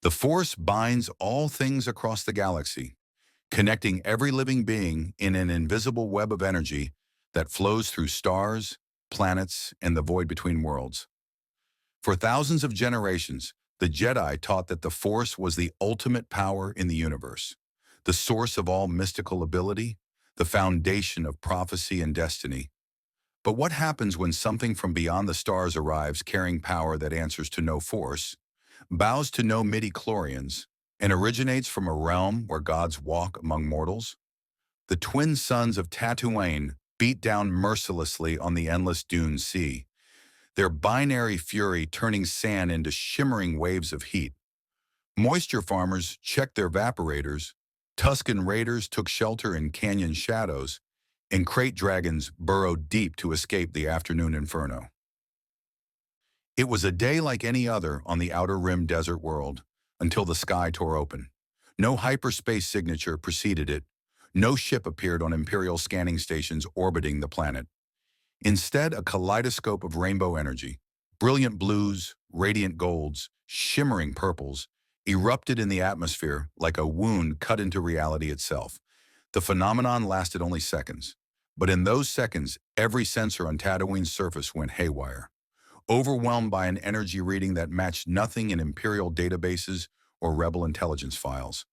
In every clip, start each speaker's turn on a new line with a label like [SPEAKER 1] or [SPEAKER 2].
[SPEAKER 1] The Force binds all things across the galaxy, connecting every living being in an invisible web of energy that flows through stars, planets, and the void between worlds. For thousands of generations, the Jedi taught that the Force was the ultimate power in the universe, the source of all mystical ability, the foundation of prophecy and destiny. But what happens when something from beyond the stars arrives carrying power that answers to no force, bows to no midi-chlorians, and originates from a realm where gods walk among mortals? The twin suns of Tatooine beat down mercilessly on the endless dune sea, their binary fury turning sand into shimmering waves of heat. Moisture farmers checked their evaporators, Tusken raiders took shelter in canyon shadows, and crate dragons burrowed deep to escape the afternoon inferno. It was a day like any other on the outer rim desert world, until the sky tore open. No hyperspace signature preceded it. No ship appeared on Imperial scanning stations orbiting the planet. Instead, a kaleidoscope of rainbow energy, brilliant blues, radiant golds, shimmering purples, erupted in the atmosphere like a wound cut into reality itself. The phenomenon lasted only seconds, but in those seconds, every sensor on Tatooine's surface went haywire, overwhelmed by an energy reading that matched nothing in Imperial databases or Rebel intelligence files.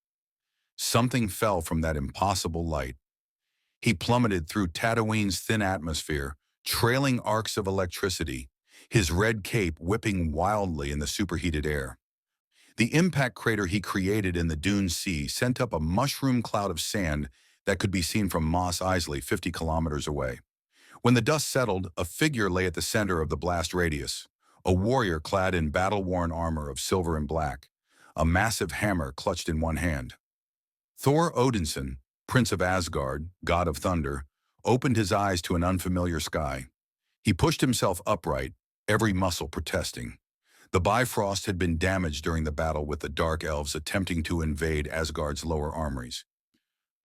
[SPEAKER 1] Something fell from that impossible light. He plummeted through Tatooine's thin atmosphere, trailing arcs of electricity, his red cape whipping wildly in the superheated air. The impact crater he created in the dune sea sent up a mushroom cloud of sand that could be seen from Mos Eisley 50 kilometers away. When the dust settled, a figure lay at the center of the blast radius, a warrior clad in battle-worn armor of silver and black, a massive hammer clutched in one hand. Thor Odinson, Prince of Asgard, God of Thunder, opened his eyes to an unfamiliar sky. He pushed himself upright, every muscle protesting. The Bifrost had been damaged during the battle with the Dark Elves attempting to invade Asgard's lower armories.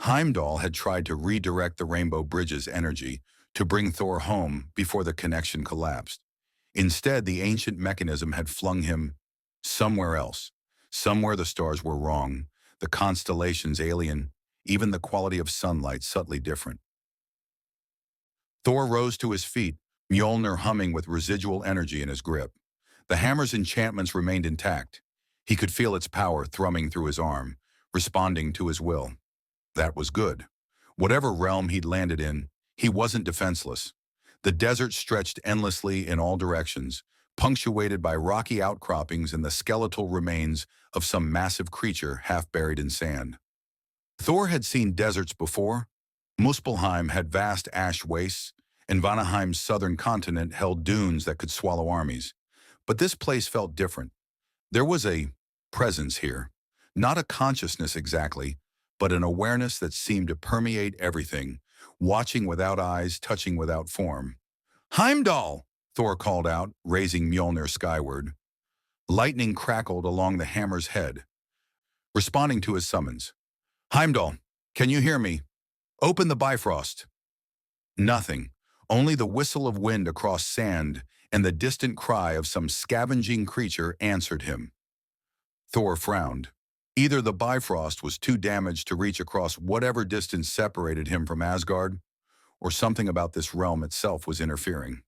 [SPEAKER 1] Heimdall had tried to redirect the Rainbow Bridge's energy to bring Thor home before the connection collapsed. Instead, the ancient mechanism had flung him somewhere else, somewhere the stars were wrong, the constellations alien, even the quality of sunlight subtly different. Thor rose to his feet, Mjolnir humming with residual energy in his grip. The hammer's enchantments remained intact. He could feel its power thrumming through his arm, responding to his will. That was good. Whatever realm he'd landed in, he wasn't defenseless. The desert stretched endlessly in all directions, punctuated by rocky outcroppings and the skeletal remains of some massive creature half buried in sand. Thor had seen deserts before. Muspelheim had vast ash wastes, and Vanaheim's southern continent held dunes that could swallow armies. But this place felt different. There was a presence here, not a consciousness exactly, but an awareness that seemed to permeate everything, watching without eyes, touching without form. "Heimdall!" Thor called out, raising Mjolnir skyward. Lightning crackled along the hammer's head, responding to his summons. "Heimdall, can you hear me? Open the Bifrost." Nothing, only the whistle of wind across sand and the distant cry of some scavenging creature answered him. Thor frowned. Either the Bifrost was too damaged to reach across whatever distance separated him from Asgard, or something about this realm itself was interfering.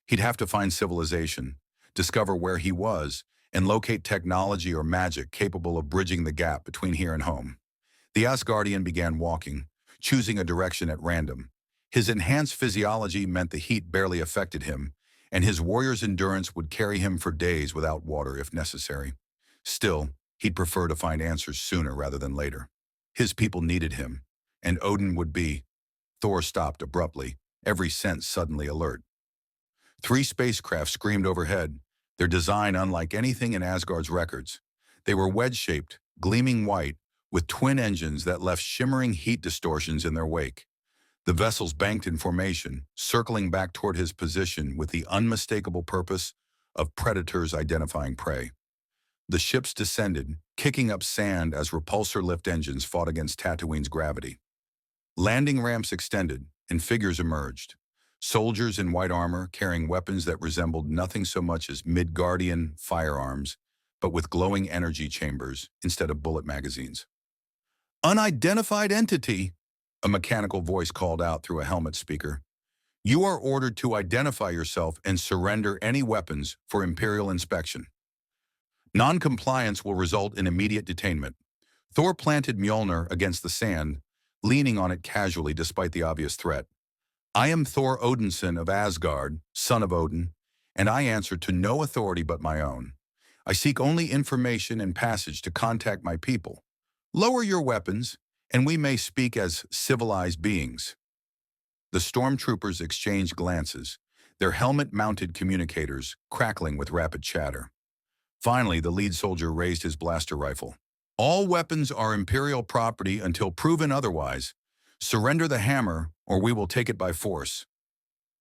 [SPEAKER 1] He'd have to find civilization, discover where he was, and locate technology or magic capable of bridging the gap between here and home. The Asgardian began walking, choosing a direction at random. His enhanced physiology meant the heat barely affected him, and his warrior's endurance would carry him for days without water if necessary. Still, he'd prefer to find answers sooner rather than later. His people needed him, and Odin would be. Thor stopped abruptly, every sense suddenly alert. 3 spacecraft screamed overhead, their design unlike anything in Asgard's records. They were wedge-shaped, gleaming white, with twin engines that left shimmering heat distortions in their wake. The vessels banked in formation, circling back toward his position with the unmistakable purpose of predators identifying prey. The ships descended, kicking up sand as repulsor lift engines fought against Tatooine's gravity. Landing ramps extended, and figures emerged. Soldiers in white armor carrying weapons that resembled nothing so much as Midgardian firearms, but with glowing energy chambers instead of bullet magazines. Unidentified entity, a mechanical voice called out through a helmet speaker. You are ordered to identify yourself and surrender any weapons for Imperial inspection. Non-compliance will result in immediate detainment. Thor planted Mjolnir against the sand, leaning on it casually despite the obvious threat. I am Thor Odinson of Asgard, son of Odin, and I answer to no authority but my own. I seek only information and passage to contact my people. Lower your weapons, and we may speak as civilized beings. The stormtroopers exchanged glances, their helmet-mounted communicators crackling with rapid chatter. Finally, the lead soldier raised his blaster rifle. All weapons are Imperial property until proven otherwise. Surrender the hammer, or we will take it by force.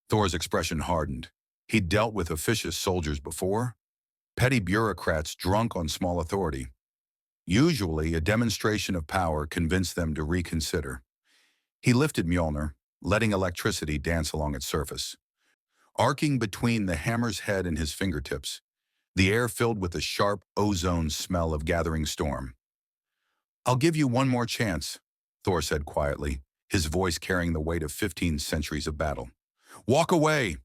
[SPEAKER 1] Thor's expression hardened. He'd dealt with officious soldiers before, petty bureaucrats drunk on small authority. Usually, a demonstration of power convinced them to reconsider. He lifted Mjolnir, letting electricity dance along its surface. Arcing between the hammer's head and his fingertips, the air filled with the sharp, ozone smell of gathering storm. I'll give you one more chance, Thor said quietly, his voice carrying the weight of 15 centuries of battle. Walk away!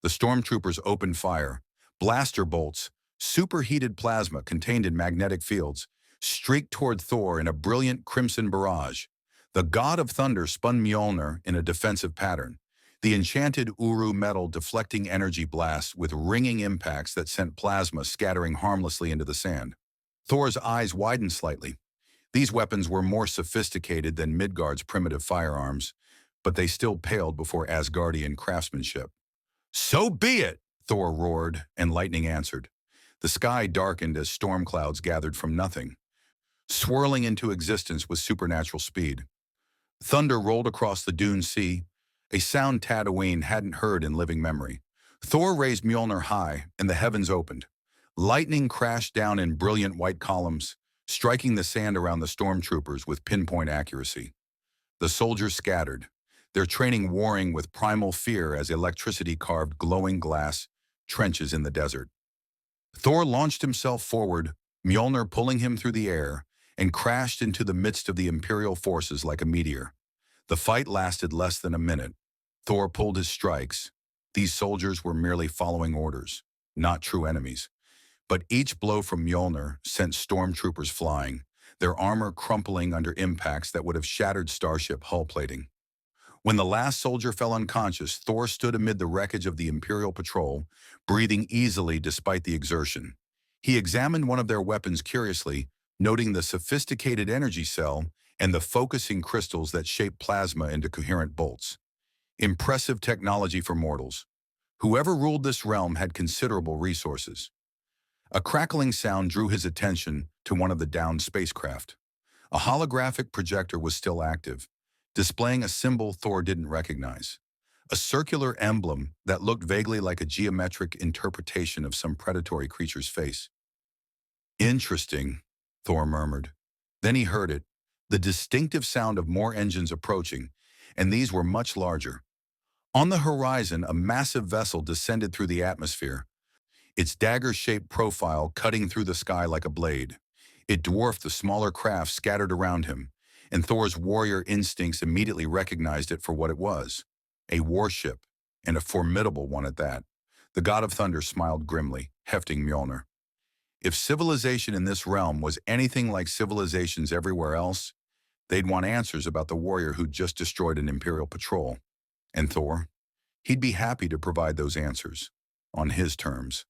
[SPEAKER 1] The stormtroopers opened fire. Blaster bolts, superheated plasma contained in magnetic fields, streaked toward Thor in a brilliant crimson barrage. The god of thunder spun Mjolnir in a defensive pattern, the enchanted Uru metal deflecting energy blasts with ringing impacts that sent plasma scattering harmlessly into the sand. Thor's eyes widened slightly. These weapons were more sophisticated than Midgard's primitive firearms, but they still paled before Asgardian craftsmanship. So be it, Thor roared, and lightning answered. The sky darkened as storm clouds gathered from nothing, swirling into existence with supernatural speed. Thunder rolled across the dune sea, a sound Tatooine hadn't heard in living memory. Thor raised Mjolnir high, and the heavens opened. Lightning crashed down in brilliant white columns, striking the sand around the stormtroopers with pinpoint accuracy. The soldiers scattered, their training warring with primal fear as electricity carved glowing glass trenches in the desert. Thor launched himself forward, Mjolnir pulling him through the air, and crashed into the midst of the Imperial forces like a meteor. The fight lasted less than a minute. Thor pulled his strikes. These soldiers were merely following orders, not true enemies. But each blow from Mjolnir sent stormtroopers flying, their armor crumpling under impacts that would have shattered starship hull plating. When the last soldier fell unconscious, Thor stood amid the wreckage of the Imperial patrol, breathing easily despite the exertion. He examined one of their weapons curiously, noting the sophisticated energy cell and the focusing crystals that shape plasma into coherent bolts. Impressive technology for mortals. Whoever ruled this realm had considerable resources. A crackling sound drew his attention to one of the downed spacecraft. A holographic projector was still active, displaying a symbol Thor didn't recognize. A circular emblem that looked vaguely like a geometric interpretation of some predatory creature's face. Interesting, Thor murmured. Then he heard it, the distinctive sound of more engines approaching, and these were much larger. On the horizon, a massive vessel descended through the atmosphere, its dagger-shaped profile cutting through the sky like a blade. It dwarfed the smaller craft scattered around him, and Thor's warrior instincts immediately recognized it for what it was, a warship, and a formidable one at that. The god of thunder smiled grimly, hefting Mjolnir. If civilization in this realm was anything like civilizations everywhere else, they'd want answers about the warrior who'd just destroyed an Imperial patrol. And Thor? He'd be happy to provide those answers, on his terms.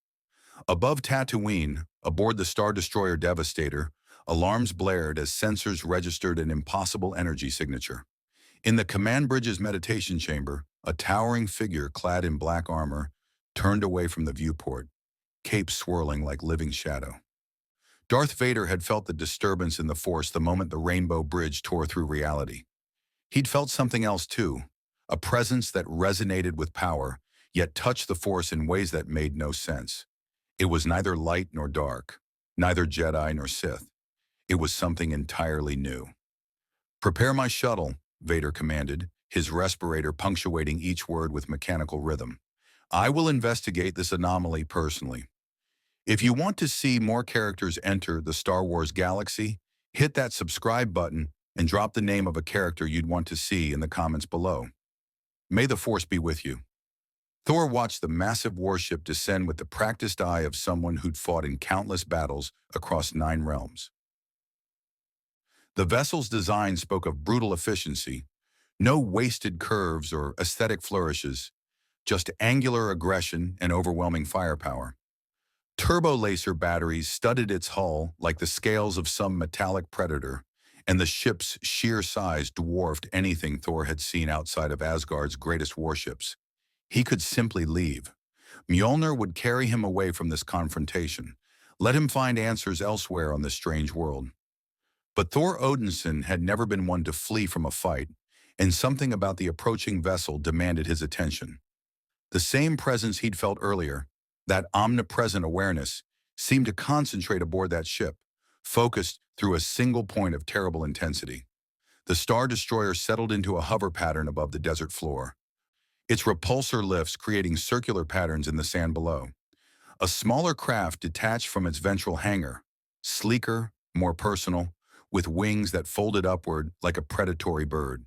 [SPEAKER 1] Above Tatooine, aboard the Star Destroyer Devastator, alarms blared as sensors registered an impossible energy signature. In the command bridge's meditation chamber, a towering figure clad in black armor turned away from the viewport, cape swirling like living shadow. Darth Vader had felt the disturbance in the Force the moment the Rainbow Bridge tore through reality. He'd felt something else too, a presence that resonated with power, yet touched the Force in ways that made no sense. It was neither light nor dark, neither Jedi nor Sith. It was something entirely new. Prepare my shuttle, Vader commanded, his respirator punctuating each word with mechanical rhythm. I will investigate this anomaly personally. If you want to see more characters enter the Star Wars galaxy, hit that subscribe button and drop the name of a character you'd want to see in the comments below. May the Force be with you. Thor watched the massive warship descend with the practiced eye of someone who'd fought in countless battles across 9 realms. The vessel's design spoke of brutal efficiency, no wasted curves or aesthetic flourishes, just angular aggression and overwhelming firepower. Turbo-laser batteries studded its hull like the scales of some metallic predator, and the ship's sheer size dwarfed anything Thor had seen outside of Asgard's greatest warships. He could simply leave. Mjolnir would carry him away from this confrontation, let him find answers elsewhere on this strange world. But Thor Odinson had never been one to flee from a fight, and something about the approaching vessel demanded his attention. The same presence he'd felt earlier, that omnipresent awareness, seemed to concentrate aboard that ship, focused through a single point of terrible intensity. The Star Destroyer settled into a hover pattern above the desert floor, its repulsor lifts creating circular patterns in the sand below. A smaller craft detached from its ventral hangar, sleeker, more personal, with wings that folded upward like a predatory bird.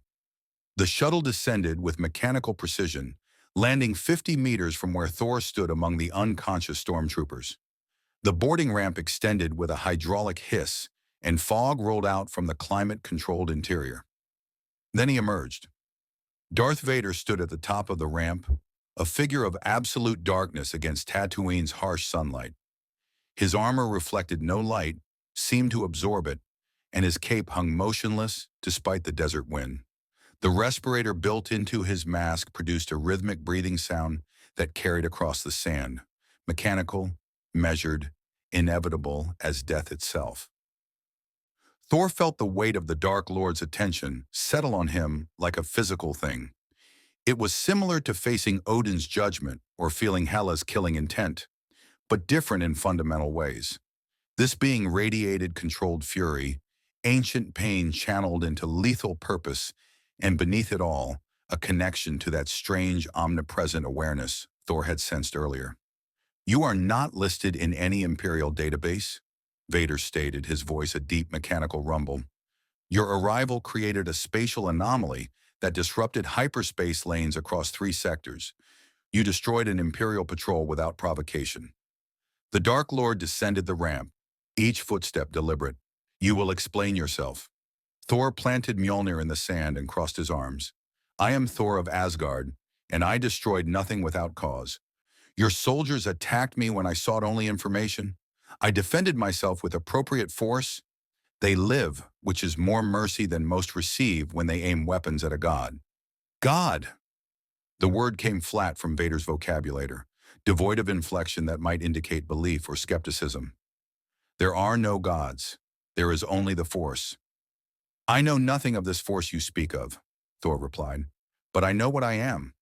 [SPEAKER 1] The shuttle descended with mechanical precision, landing 50 meters from where Thor stood among the unconscious stormtroopers. The boarding ramp extended with a hydraulic hiss, and fog rolled out from the climate-controlled interior. Then he emerged. Darth Vader stood at the top of the ramp, a figure of absolute darkness against Tatooine's harsh sunlight. His armor reflected no light, seemed to absorb it, and his cape hung motionless despite the desert wind. The respirator built into his mask produced a rhythmic breathing sound that carried across the sand, mechanical, measured, inevitable as death itself. Thor felt the weight of the Dark Lord's attention settle on him like a physical thing. It was similar to facing Odin's judgment or feeling Hela's killing intent, but different in fundamental ways. This being radiated controlled fury, ancient pain channeled into lethal purpose, and beneath it all, a connection to that strange omnipresent awareness Thor had sensed earlier. "You are not listed in any Imperial database," Vader stated, his voice a deep mechanical rumble. "Your arrival created a spatial anomaly that disrupted hyperspace lanes across 3 sectors. You destroyed an Imperial patrol without provocation." The Dark Lord descended the ramp, each footstep deliberate. "You will explain yourself." Thor planted Mjolnir in the sand and crossed his arms. "I am Thor of Asgard, and I destroyed nothing without cause. Your soldiers attacked me when I sought only information. I defended myself with appropriate force. They live, which is more mercy than most receive when they aim weapons at a god." God! The word came flat from Vader's vocabulary, devoid of inflection that might indicate belief or skepticism. "There are no gods. There is only the Force." "I know nothing of this Force you speak of," Thor replied, "but I know what I am.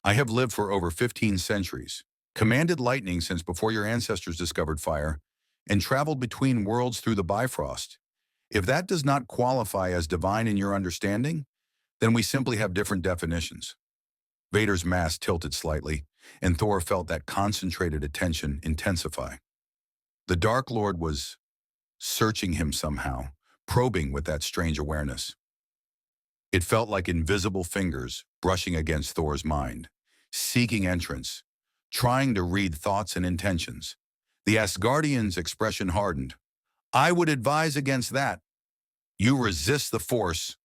[SPEAKER 1] I have lived for over 15 centuries, commanded lightning since before your ancestors discovered fire, and traveled between worlds through the Bifrost. If that does not qualify as divine in your understanding, then we simply have different definitions." Vader's mask tilted slightly, and Thor felt that concentrated attention intensify. The Dark Lord was searching him somehow, probing with that strange awareness. It felt like invisible fingers brushing against Thor's mind, seeking entrance, trying to read thoughts and intentions. The Asgardian's expression hardened. "I would advise against that." "You resist the Force,"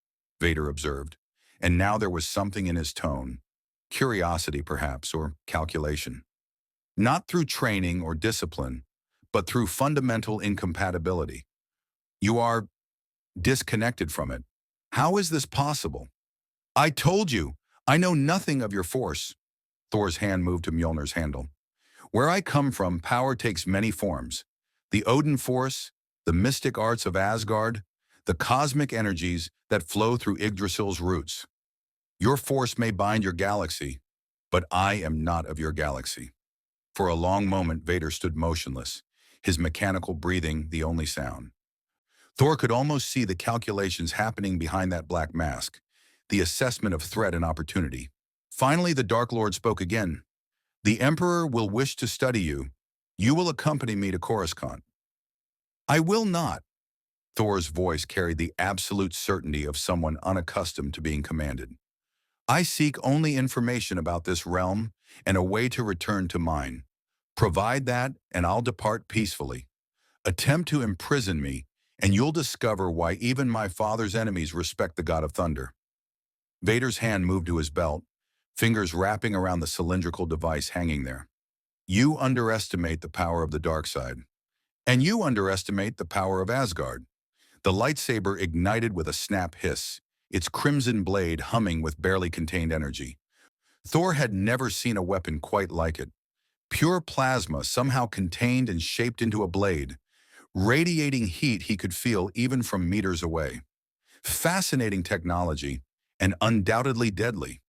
[SPEAKER 1] Vader observed, and now there was something in his tone, curiosity perhaps, or calculation. "Not through training or discipline, but through fundamental incompatibility. You are disconnected from it. How is this possible?" "I told you, I know nothing of your Force." Thor's hand moved to Mjolnir's handle. "Where I come from, power takes many forms. The Odin Force, the mystic arts of Asgard, the cosmic energies that flow through Yggdrasil's roots. Your Force may bind your galaxy, but I am not of your galaxy." For a long moment, Vader stood motionless, his mechanical breathing the only sound. Thor could almost see the calculations happening behind that black mask, the assessment of threat and opportunity. Finally, the Dark Lord spoke again. "The Emperor will wish to study you, You will accompany me to Coruscant. I will not. Thor's voice carried the absolute certainty of someone unaccustomed to being commanded. I seek only information about this realm and a way to return to mine. Provide that, and I'll depart peacefully. Attempt to imprison me, and you'll discover why even my father's enemies respect the God of Thunder. Vader's hand moved to his belt, fingers wrapping around the cylindrical device hanging there. You underestimate the power of the dark side. And you underestimate the power of Asgard. The lightsaber ignited with a snap hiss, its crimson blade humming with barely contained energy. Thor had never seen a weapon quite like it. Pure plasma somehow contained and shaped into a blade, radiating heat he could feel even from meters away. Fascinating technology, and undoubtedly deadly.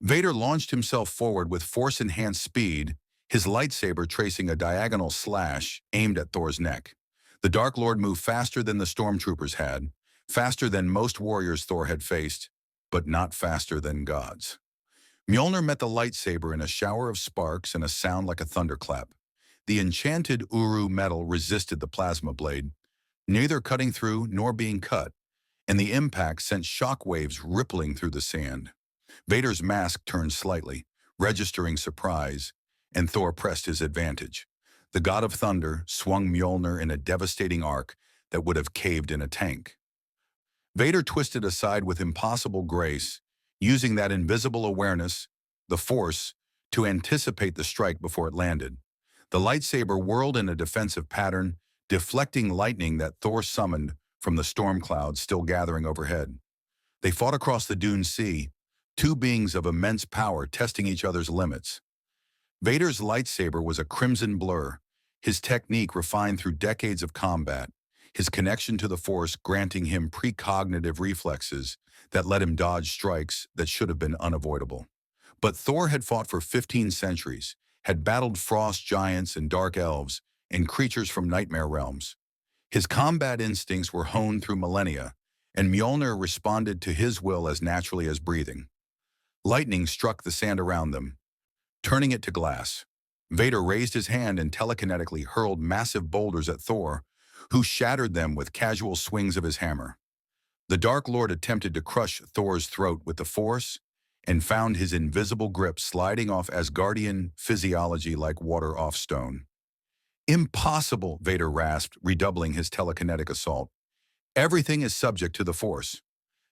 [SPEAKER 1] Vader launched himself forward with force-enhanced speed, his lightsaber tracing a diagonal slash aimed at Thor's neck. The Dark Lord moved faster than the stormtroopers had, faster than most warriors Thor had faced, but not faster than gods. Mjolnir met the lightsaber in a shower of sparks and a sound like a thunderclap. The enchanted Uru metal resisted the plasma blade, neither cutting through nor being cut, and the impact sent shock waves rippling through the sand. Vader's mask turned slightly, registering surprise, and Thor pressed his advantage. The God of Thunder swung Mjolnir in a devastating arc that would have caved in a tank. Vader twisted aside with impossible grace, using that invisible awareness, the Force, to anticipate the strike before it landed. The lightsaber whirled in a defensive pattern, deflecting lightning that Thor summoned from the storm clouds still gathering overhead. They fought across the Dune Sea, two beings of immense power testing each other's limits. Vader's lightsaber was a crimson blur, his technique refined through decades of combat, his connection to the Force granting him precognitive reflexes that let him dodge strikes that should have been unavoidable. But Thor had fought for 15 centuries, had battled frost giants and dark elves, and creatures from nightmare realms. His combat instincts were honed through millennia, and Mjolnir responded to his will as naturally as breathing. Lightning struck the sand around them, turning it to glass. Vader raised his hand and telekinetically hurled massive boulders at Thor, who shattered them with casual swings of his hammer. The Dark Lord attempted to crush Thor's throat with the Force and found his invisible grip sliding off Asgardian physiology like water off stone. Impossible, Vader rasped, redoubling his telekinetic assault. Everything is subject to the Force.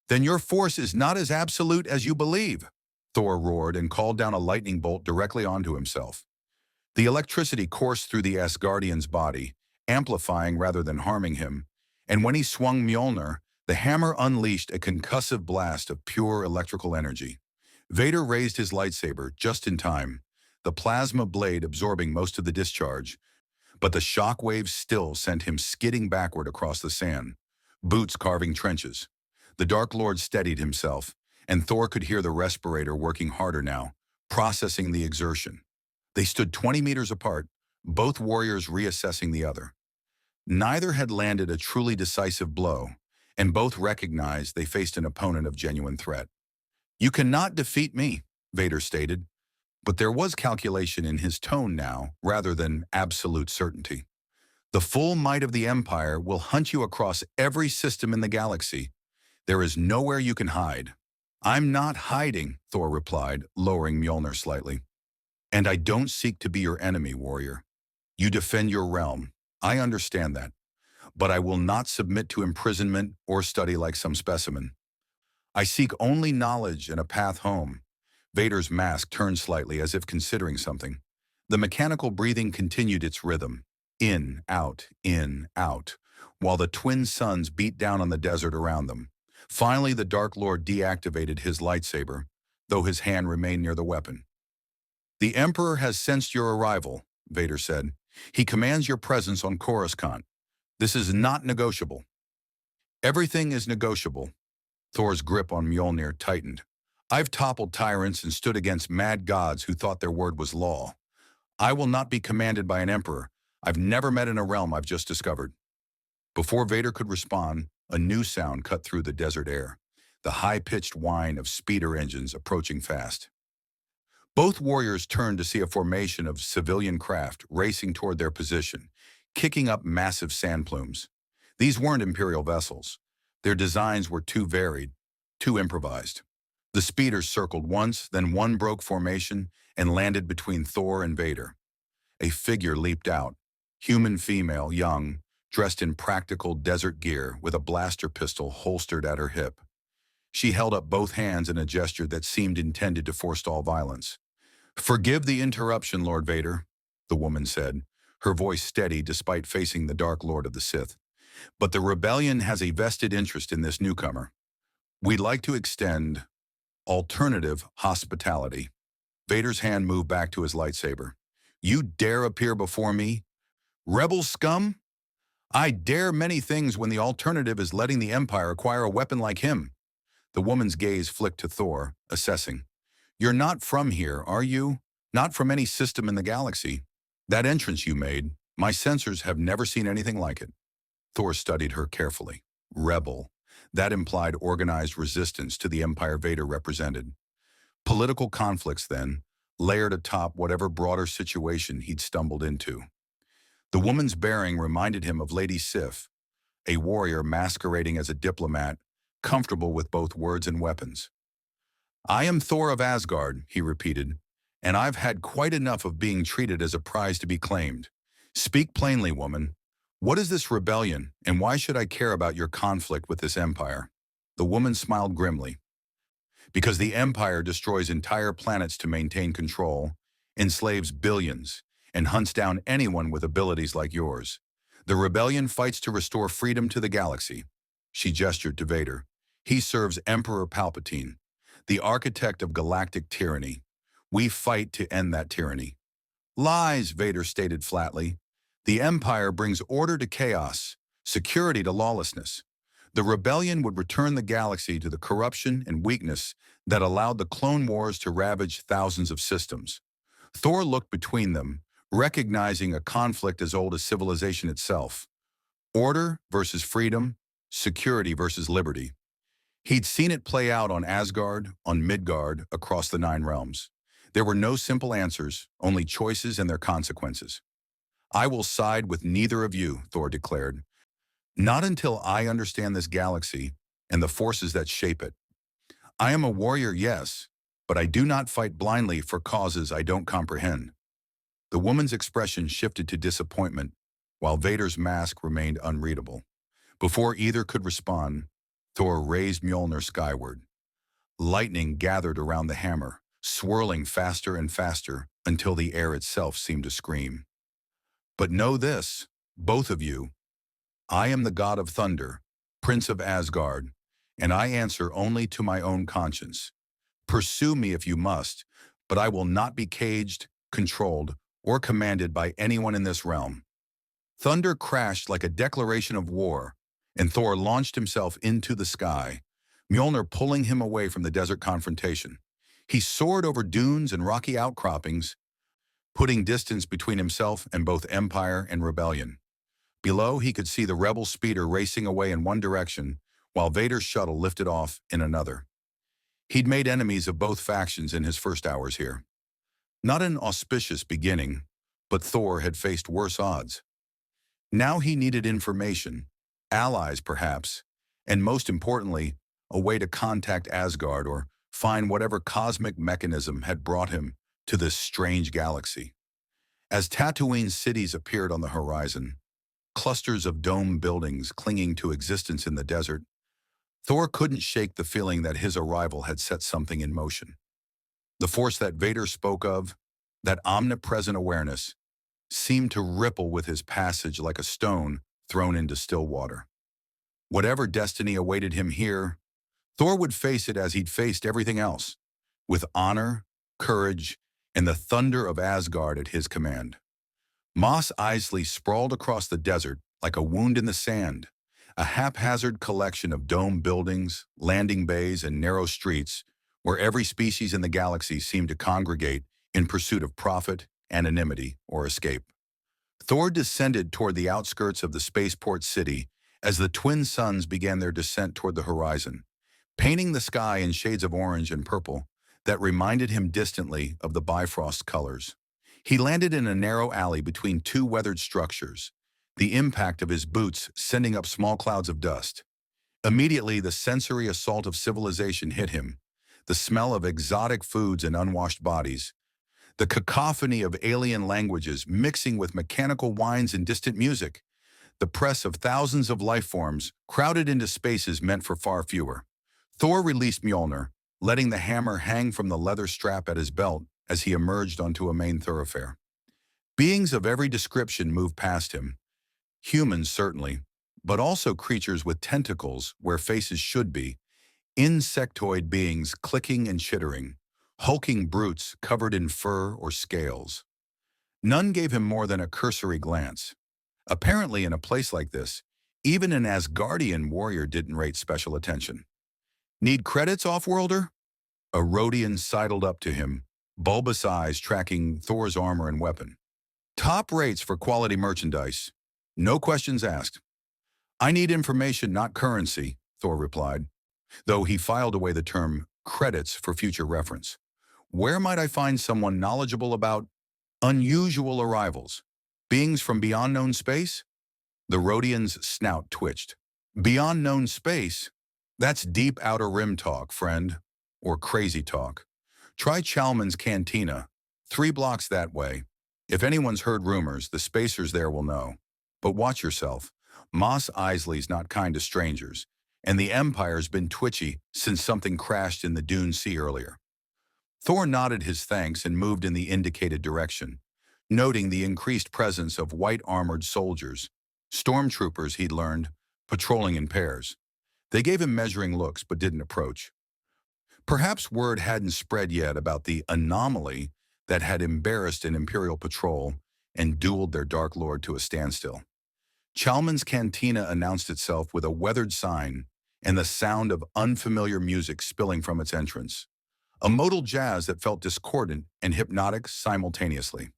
[SPEAKER 1] Then your Force is not as absolute as you believe, Thor roared and called down a lightning bolt directly onto himself. The electricity coursed through the Asgardian's body, amplifying rather than harming him, and when he swung Mjolnir, the hammer unleashed a concussive blast of pure electrical energy. Vader raised his lightsaber just in time, the plasma blade absorbing most of the discharge, but the shock waves still sent him skidding backward across the sand, boots carving trenches. The Dark Lord steadied himself, and Thor could hear the respirator working harder now, processing the exertion. They stood 20 meters apart, both warriors reassessing the other. Neither had landed a truly decisive blow, and both recognized they faced an opponent of genuine threat. You cannot defeat me, Vader stated, but there was calculation in his tone now rather than absolute certainty. The full might of the Empire will hunt you across every system in the galaxy. There is nowhere you can hide. I'm not hiding, Thor replied, lowering Mjolnir slightly. And I don't seek to be your enemy, warrior. You defend your realm. I understand that. But I will not submit to imprisonment or study like some specimen. I seek only knowledge and a path home. Vader's mask turned slightly as if considering something. The mechanical breathing continued its rhythm, in, out, while the twin suns beat down on the desert around them. Finally, the Dark Lord deactivated his lightsaber, though his hand remained near the weapon. The Emperor has sensed your arrival, Vader said. He commands your presence on Coruscant. This is not negotiable. Everything is negotiable. Thor's grip on Mjolnir tightened. I've toppled tyrants and stood against mad gods who thought their word was law. I will not be commanded by an emperor I've never met in a realm I've just discovered. Before Vader could respond, a new sound cut through the desert air, the high-pitched whine of speeder engines approaching fast. Both warriors turned to see a formation of civilian craft racing toward their position, kicking up massive sand plumes. These weren't Imperial vessels. Their designs were too varied, too improvised. The speeders circled once, then one broke formation and landed between Thor and Vader. A figure leaped out, human female, young, dressed in practical desert gear with a blaster pistol holstered at her hip. She held up both hands in a gesture that seemed intended to forestall violence. "Forgive the interruption, Lord Vader," the woman said, her voice steady despite facing the Dark Lord of the Sith. "But the rebellion has a vested interest in this newcomer. We'd like to extend alternative hospitality." Vader's hand moved back to his lightsaber. "You dare appear before me? Rebel scum? I dare many things when the alternative is letting the Empire acquire a weapon like him." The woman's gaze flicked to Thor, assessing. "You're not from here, are you? Not from any system in the galaxy? That entrance you made, my sensors have never seen anything like it." Thor studied her carefully. Rebel. That implied organized resistance to the Empire Vader represented. Political conflicts, then, layered atop whatever broader situation he'd stumbled into. The woman's bearing reminded him of Lady Sif, a warrior masquerading as a diplomat, comfortable with both words and weapons. "I am Thor of Asgard," he repeated, "and I've had quite enough of being treated as a prize to be claimed. Speak plainly, woman. What is this rebellion, and why should I care about your conflict with this empire?" The woman smiled grimly. "Because the Empire destroys entire planets to maintain control, enslaves billions, and hunts down anyone with abilities like yours. The rebellion fights to restore freedom to the galaxy." She gestured to Vader. "He serves Emperor Palpatine, the architect of galactic tyranny. We fight to end that tyranny." "Lies," Vader stated flatly. "The Empire brings order to chaos, security to lawlessness. The rebellion would return the galaxy to the corruption and weakness that allowed the Clone Wars to ravage thousands of systems." Thor looked between them, recognizing a conflict as old as civilization itself. Order versus freedom, security versus liberty. He'd seen it play out on Asgard, on Midgard, across the Nine Realms. There were no simple answers, only choices and their consequences. "I will side with neither of you," Thor declared. "Not until I understand this galaxy and the forces that shape it. I am a warrior, yes, but I do not fight blindly for causes I don't comprehend." The woman's expression shifted to disappointment, while Vader's mask remained unreadable. Before either could respond, Thor raised Mjolnir skyward. Lightning gathered around the hammer, swirling faster and faster until the air itself seemed to scream. "But know this, both of you. I am the god of thunder, prince of Asgard, and I answer only to my own conscience. Pursue me if you must, but I will not be caged, controlled, or commanded by anyone in this realm." Thunder crashed like a declaration of war, and Thor launched himself into the sky, Mjolnir pulling him away from the desert confrontation. He soared over dunes and rocky outcroppings, putting distance between himself and both Empire and Rebellion. Below, he could see the rebel speeder racing away in one direction, while Vader's shuttle lifted off in another. He'd made enemies of both factions in his first hours here. Not an auspicious beginning, but Thor had faced worse odds. Now he needed information, allies perhaps, and most importantly, a way to contact Asgard or find whatever cosmic mechanism had brought him to this strange galaxy. As Tatooine's cities appeared on the horizon, clusters of dome buildings clinging to existence in the desert, Thor couldn't shake the feeling that his arrival had set something in motion. The force that Vader spoke of, that omnipresent awareness, seemed to ripple with his passage like a stone thrown into still water. Whatever destiny awaited him here, Thor would face it as he'd faced everything else, with honor, courage, and the thunder of Asgard at his command. Mos Eisley sprawled across the desert like a wound in the sand, a haphazard collection of dome buildings, landing bays, and narrow streets where every species in the galaxy seemed to congregate in pursuit of profit, anonymity, or escape. Thor descended toward the outskirts of the spaceport city as the twin suns began their descent toward the horizon, painting the sky in shades of orange and purple. that reminded him distantly of the Bifrost colors. He landed in a narrow alley between two weathered structures, the impact of his boots sending up small clouds of dust. Immediately, the sensory assault of civilization hit him, the smell of exotic foods and unwashed bodies, the cacophony of alien languages mixing with mechanical whines and distant music, the press of thousands of life forms crowded into spaces meant for far fewer. Thor released Mjolnir, letting the hammer hang from the leather strap at his belt as he emerged onto a main thoroughfare. Beings of every description moved past him, humans certainly, but also creatures with tentacles where faces should be, insectoid beings clicking and chittering, hulking brutes covered in fur or scales. None gave him more than a cursory glance. Apparently, in a place like this, even an Asgardian warrior didn't rate special attention. Need credits, off-worlder? A Rhodian sidled up to him, bulbous eyes tracking Thor's armor and weapon. Top rates for quality merchandise. No questions asked. I need information, not currency, Thor replied, though he filed away the term credits for future reference. Where might I find someone knowledgeable about unusual arrivals? Beings from beyond known space? The Rhodian's snout twitched. Beyond known space? That's deep outer rim talk, friend. Or crazy talk. Try Chalmun's Cantina, 3 blocks that way. If anyone's heard rumors, the spacers there will know. But watch yourself. Mos Eisley's not kind to strangers, and the Empire's been twitchy since something crashed in the Dune Sea earlier. Thor nodded his thanks and moved in the indicated direction, noting the increased presence of white-armored soldiers, stormtroopers he'd learned, patrolling in pairs. They gave him measuring looks but didn't approach. Perhaps word hadn't spread yet about the anomaly that had embarrassed an Imperial patrol and dueled their Dark Lord to a standstill. Chalmun's Cantina announced itself with a weathered sign and the sound of unfamiliar music spilling from its entrance, a modal jazz that felt discordant and hypnotic simultaneously.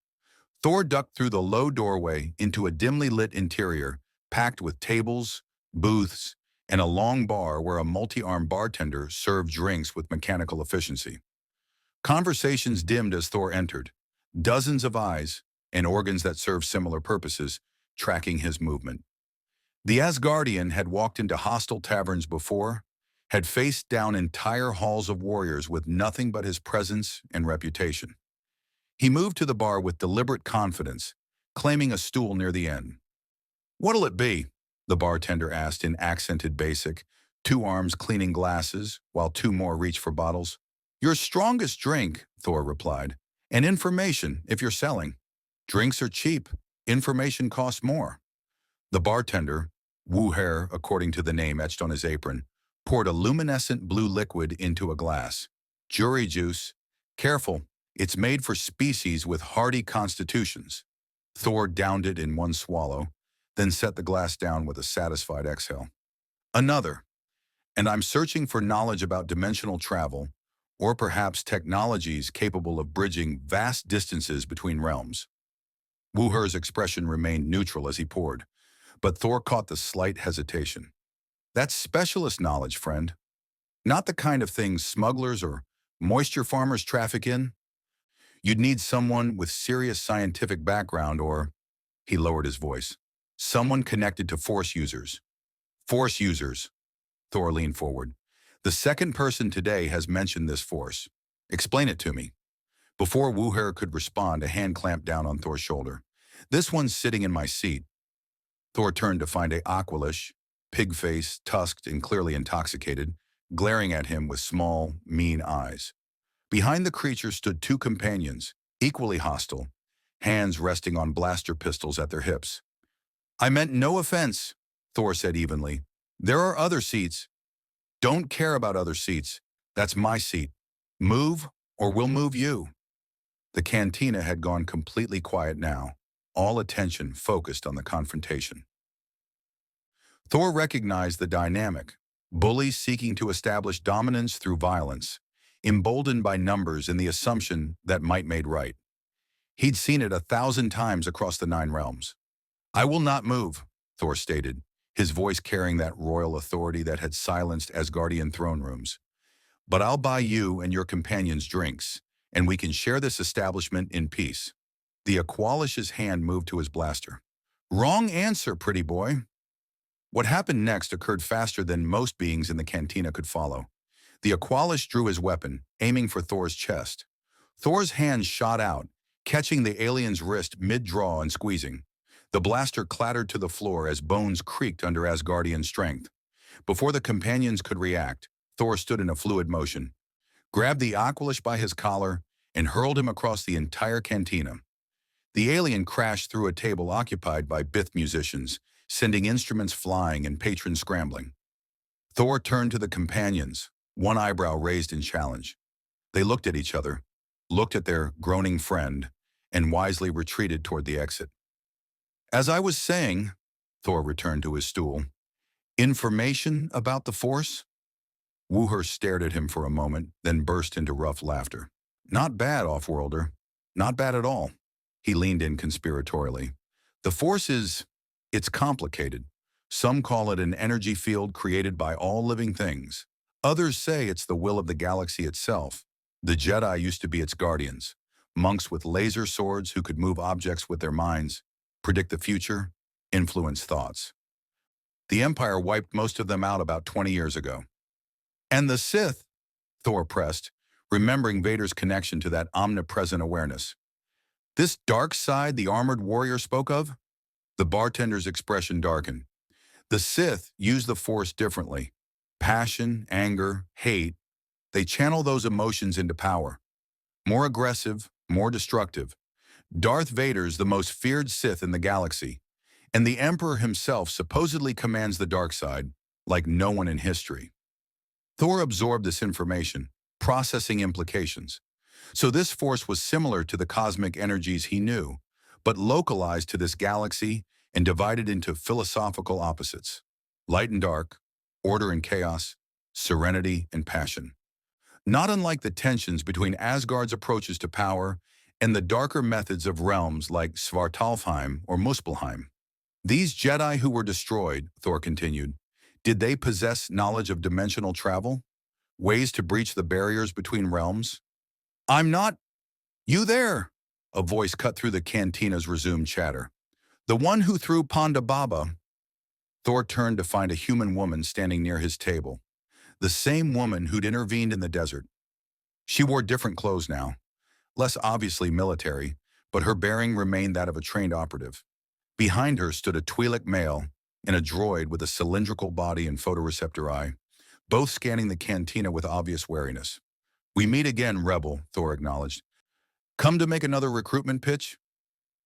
[SPEAKER 1] Thor ducked through the low doorway into a dimly lit interior packed with tables, booths, and a long bar where a multi-armed bartender served drinks with mechanical efficiency. Conversations dimmed as Thor entered, dozens of eyes, and organs that served similar purposes, tracking his movement. The Asgardian had walked into hostile taverns before, had faced down entire halls of warriors with nothing but his presence and reputation. He moved to the bar with deliberate confidence, claiming a stool near the end. "What'll it be?" the bartender asked in accented basic, 2 arms cleaning glasses while 2 more reached for bottles. "Your strongest drink," Thor replied, "and information if you're selling. Drinks are cheap, information costs more." The bartender, Wuher according to the name etched on his apron, poured a luminescent blue liquid into a glass. "Jury juice. Careful, it's made for species with hardy constitutions." Thor downed it in one swallow, then set the glass down with a satisfied exhale. "Another. And I'm searching for knowledge about dimensional travel, or perhaps technologies capable of bridging vast distances between realms." Wuher's expression remained neutral as he poured, but Thor caught the slight hesitation. "That's specialist knowledge, friend. Not the kind of thing smugglers or moisture farmers traffic in. You'd need someone with serious scientific background or," he lowered his voice, "someone connected to Force users." "Force users." Thor leaned forward. "The second person today has mentioned this Force. Explain it to me." Before Wuher could respond, a hand clamped down on Thor's shoulder. "This one's sitting in my seat." Thor turned to find a Aqualish, pig-faced, tusked, and clearly intoxicated, glaring at him with small, mean eyes. Behind the creature stood 2 companions, equally hostile, hands resting on blaster pistols at their hips. "I meant no offense," Thor said evenly. "There are other seats." "Don't care about other seats. That's my seat. Move, or we'll move you." The cantina had gone completely quiet now, all attention focused on the confrontation. Thor recognized the dynamic, bullies seeking to establish dominance through violence, emboldened by numbers and the assumption that might made right. He'd seen it 1,000 times across the 9 realms. "I will not move," Thor stated, his voice carrying that royal authority that had silenced Asgardian throne rooms. But I'll buy you and your companions drinks, and we can share this establishment in peace. The Aqualish's hand moved to his blaster. Wrong answer, pretty boy. What happened next occurred faster than most beings in the cantina could follow. The Aqualish drew his weapon, aiming for Thor's chest. Thor's hand shot out, catching the alien's wrist mid-draw and squeezing. The blaster clattered to the floor as bones creaked under Asgardian strength. Before the companions could react, Thor stood in a fluid motion, grabbed the Aqualish by his collar, and hurled him across the entire cantina. The alien crashed through a table occupied by Bith musicians, sending instruments flying and patrons scrambling. Thor turned to the companions, one eyebrow raised in challenge. They looked at each other, looked at their groaning friend, and wisely retreated toward the exit. As I was saying, Thor returned to his stool, information about the Force? Wooher stared at him for a moment, then burst into rough laughter. Not bad, Offworlder. Not bad at all. He leaned in conspiratorially. The Force it's complicated. Some call it an energy field created by all living things. Others say it's the will of the galaxy itself. The Jedi used to be its guardians, monks with laser swords who could move objects with their minds, predict the future, influence thoughts. The Empire wiped most of them out about 20 years ago. And the Sith, Thor pressed, remembering Vader's connection to that omnipresent awareness. This dark side the armored warrior spoke of? The bartender's expression darkened. The Sith use the Force differently. Passion, anger, hate, they channel those emotions into power. More aggressive, more destructive. Darth Vader's the most feared Sith in the galaxy, and the Emperor himself supposedly commands the dark side, like no one in history. Thor absorbed this information, processing implications. So this Force was similar to the cosmic energies he knew, but localized to this galaxy and divided into philosophical opposites. Light and dark, order and chaos, serenity and passion. Not unlike the tensions between Asgard's approaches to power and the darker methods of realms like Svartalfheim or Muspelheim. These Jedi who were destroyed, Thor continued, did they possess knowledge of dimensional travel? Ways to breach the barriers between realms? I'm not... You there! A voice cut through the cantina's resumed chatter. The one who threw Ponda Baba. Thor turned to find a human woman standing near his table. The same woman who'd intervened in the desert. She wore different clothes now, less obviously military, but her bearing remained that of a trained operative. Behind her stood a Twi'lek male and a droid with a cylindrical body and photoreceptor eye, both scanning the cantina with obvious wariness. We meet again, Rebel, Thor acknowledged. Come to make another recruitment pitch?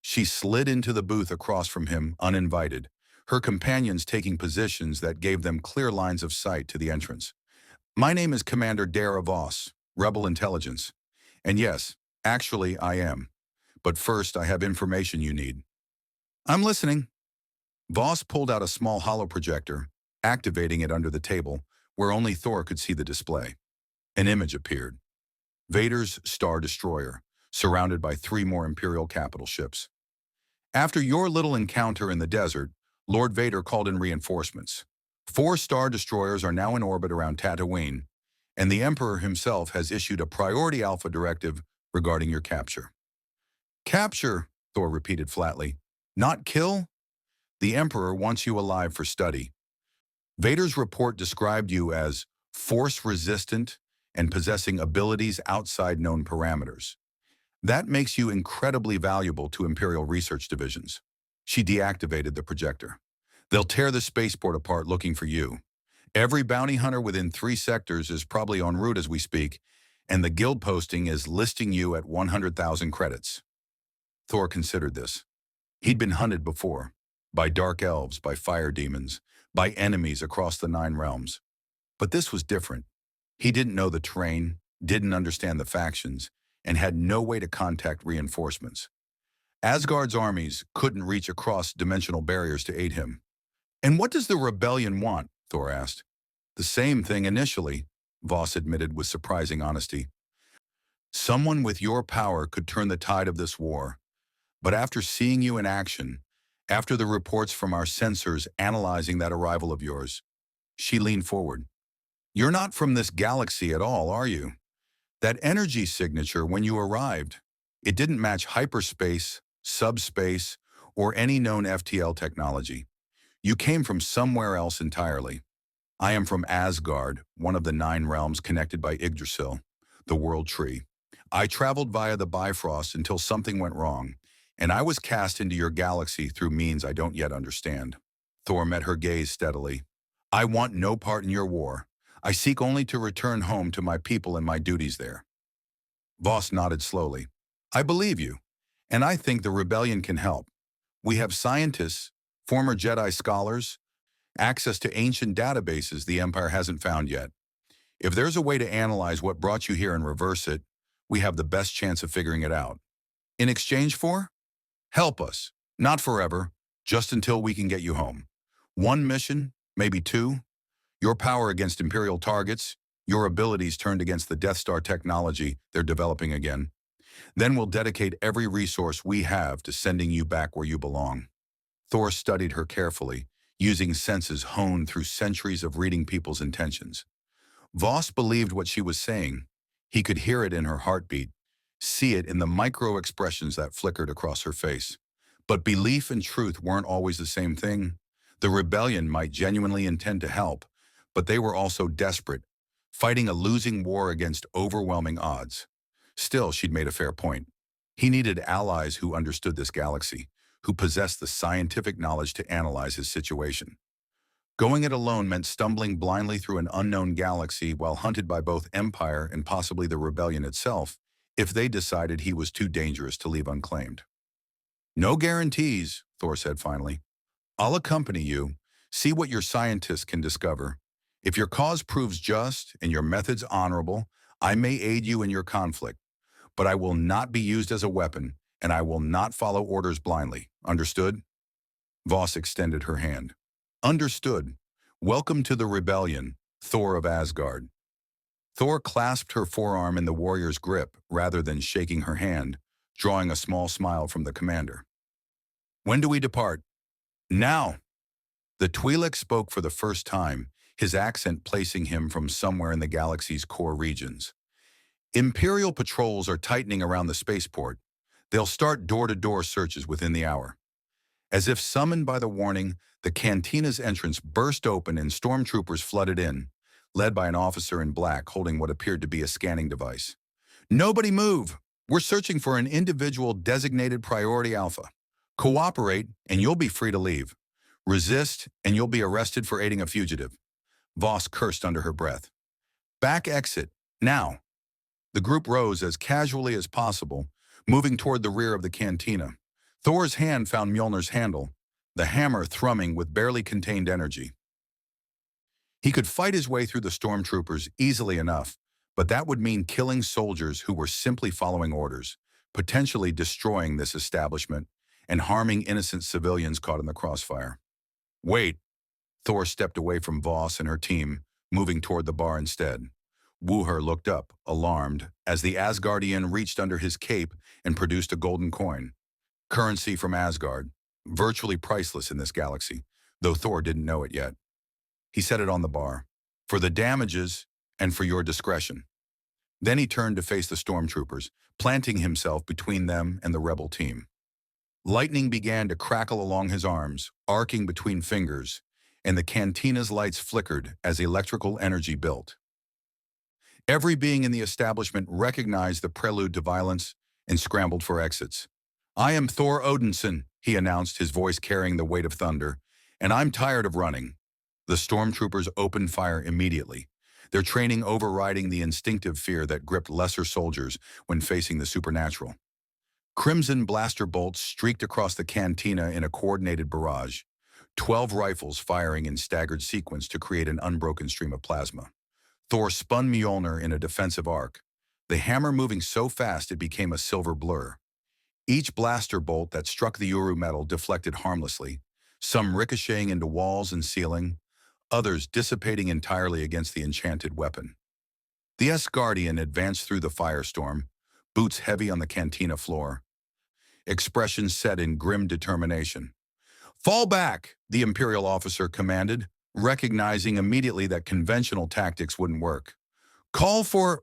[SPEAKER 1] She slid into the booth across from him, uninvited, her companions taking positions that gave them clear lines of sight to the entrance. My name is Commander Dara Voss, Rebel Intelligence. And yes, actually I am. But first I have information you need. I'm listening. Voss pulled out a small holoprojector, activating it under the table, where only Thor could see the display. An image appeared. Vader's Star Destroyer, surrounded by 3 more Imperial capital ships. After your little encounter in the desert, Lord Vader called in reinforcements. 4 Star Destroyers are now in orbit around Tatooine, and the Emperor himself has issued a priority alpha directive regarding your capture. Capture, Thor repeated flatly. Not kill? The Emperor wants you alive for study. Vader's report described you as Force-resistant and possessing abilities outside known parameters. That makes you incredibly valuable to Imperial research divisions. She deactivated the projector. They'll tear the spaceport apart looking for you. Every bounty hunter within 3 sectors is probably en route as we speak, and the guild posting is listing you at 100,000 credits. Thor considered this. He'd been hunted before, by dark elves, by fire demons, by enemies across the 9 realms. But this was different. He didn't know the terrain, didn't understand the factions, and had no way to contact reinforcements. Asgard's armies couldn't reach across dimensional barriers to aid him. And what does the rebellion want? Thor asked. The same thing initially, Voss admitted with surprising honesty. Someone with your power could turn the tide of this war. But after seeing you in action, after the reports from our sensors analyzing that arrival of yours, she leaned forward. You're not from this galaxy at all, are you? That energy signature when you arrived, it didn't match hyperspace, subspace, or any known FTL technology. You came from somewhere else entirely. I am from Asgard, one of the 9 realms connected by Yggdrasil, the World Tree. I traveled via the Bifrost until something went wrong, and I was cast into your galaxy through means I don't yet understand. Thor met her gaze steadily. I want no part in your war. I seek only to return home to my people and my duties there. Voss nodded slowly. I believe you, and I think the rebellion can help. We have scientists, former Jedi scholars, access to ancient databases the Empire hasn't found yet. If there's a way to analyze what brought you here and reverse it, we have the best chance of figuring it out. In exchange for? Help us. Not forever, just until we can get you home. 1 mission, maybe 2. Your power against Imperial targets, your abilities turned against the Death Star technology they're developing again. Then we'll dedicate every resource we have to sending you back where you belong. Thor studied her carefully, using senses honed through centuries of reading people's intentions. Voss believed what she was saying. He could hear it in her heartbeat, see it in the micro-expressions that flickered across her face. But belief and truth weren't always the same thing. The rebellion might genuinely intend to help, but they were also desperate, fighting a losing war against overwhelming odds. Still, she'd made a fair point. He needed allies who understood this galaxy, who possessed the scientific knowledge to analyze his situation. Going it alone meant stumbling blindly through an unknown galaxy while hunted by both Empire and possibly the rebellion itself, if they decided he was too dangerous to leave unclaimed. No guarantees, Thor said finally. I'll accompany you, see what your scientists can discover. If your cause proves just and your methods honorable, I may aid you in your conflict, but I will not be used as a weapon, and I will not follow orders blindly. Understood? Voss extended her hand. Understood. Welcome to the rebellion, Thor of Asgard. Thor clasped her forearm in the warrior's grip rather than shaking her hand, drawing a small smile from the commander. When do we depart? Now. The Twi'lek spoke for the first time, his accent placing him from somewhere in the galaxy's core regions. Imperial patrols are tightening around the spaceport. They'll start door-to-door searches within the hour. As if summoned by the warning, the cantina's entrance burst open and stormtroopers flooded in, led by an officer in black holding what appeared to be a scanning device. Nobody move! We're searching for an individual designated priority alpha. Cooperate, and you'll be free to leave. Resist, and you'll be arrested for aiding a fugitive. Voss cursed under her breath. Back exit, now. The group rose as casually as possible, moving toward the rear of the cantina. Thor's hand found Mjolnir's handle, the hammer thrumming with barely contained energy. He could fight his way through the stormtroopers easily enough, but that would mean killing soldiers who were simply following orders, potentially destroying this establishment, and harming innocent civilians caught in the crossfire. Wait. Thor stepped away from Voss and her team, moving toward the bar instead. Wooher looked up, alarmed, as the Asgardian reached under his cape and produced a golden coin. Currency from Asgard, virtually priceless in this galaxy, though Thor didn't know it yet. He set it on the bar. For the damages and for your discretion. Then he turned to face the stormtroopers, planting himself between them and the rebel team. Lightning began to crackle along his arms, arcing between fingers, and the cantina's lights flickered as electrical energy built. Every being in the establishment recognized the prelude to violence and scrambled for exits. I am Thor Odinson, he announced, his voice carrying the weight of thunder, and I'm tired of running. The stormtroopers opened fire immediately, their training overriding the instinctive fear that gripped lesser soldiers when facing the supernatural. Crimson blaster bolts streaked across the cantina in a coordinated barrage, 12 rifles firing in staggered sequence to create an unbroken stream of plasma. Thor spun Mjolnir in a defensive arc, the hammer moving so fast it became a silver blur. Each blaster bolt that struck the Uru metal deflected harmlessly, some ricocheting into walls and ceiling, others dissipating entirely against the enchanted weapon. The Asgardian advanced through the firestorm, boots heavy on the cantina floor. Expression set in grim determination. Fall back, the Imperial officer commanded, recognizing immediately that conventional tactics wouldn't work. Call for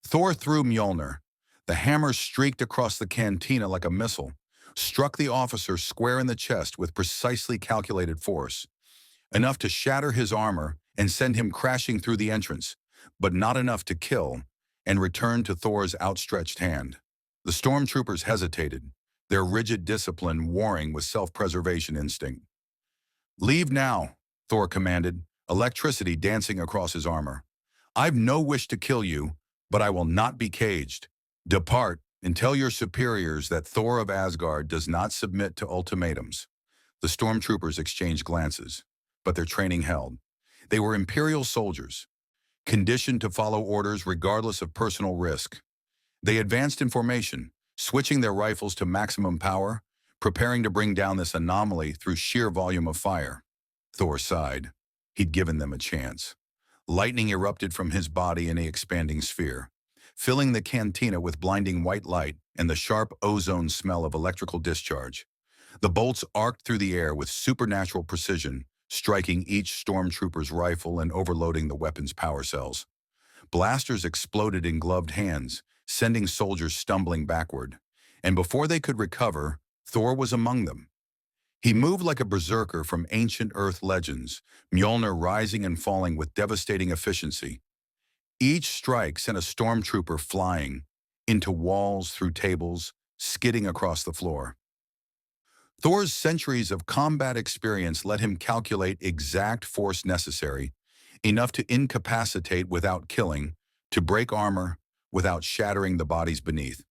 [SPEAKER 1] Thor threw Mjolnir. The hammer streaked across the cantina like a missile, struck the officer square in the chest with precisely calculated force, enough to shatter his armor and send him crashing through the entrance, but not enough to kill, and return to Thor's outstretched hand. The stormtroopers hesitated, their rigid discipline warring with self-preservation instinct. Leave now, Thor commanded, electricity dancing across his armor. I've no wish to kill you, but I will not be caged. Depart and tell your superiors that Thor of Asgard does not submit to ultimatums. The stormtroopers exchanged glances, but their training held. They were Imperial soldiers, conditioned to follow orders regardless of personal risk. They advanced in formation, switching their rifles to maximum power, preparing to bring down this anomaly through sheer volume of fire. Thor sighed. He'd given them a chance. Lightning erupted from his body in an expanding sphere, filling the cantina with blinding white light and the sharp ozone smell of electrical discharge. The bolts arced through the air with supernatural precision, striking each stormtrooper's rifle and overloading the weapon's power cells. Blasters exploded in gloved hands, sending soldiers stumbling backward. And before they could recover, Thor was among them. He moved like a berserker from ancient Earth legends, Mjolnir rising and falling with devastating efficiency. Each strike sent a stormtrooper flying, into walls, through tables, skidding across the floor. Thor's centuries of combat experience let him calculate exact force necessary, enough to incapacitate without killing, to break armor without shattering the bodies beneath.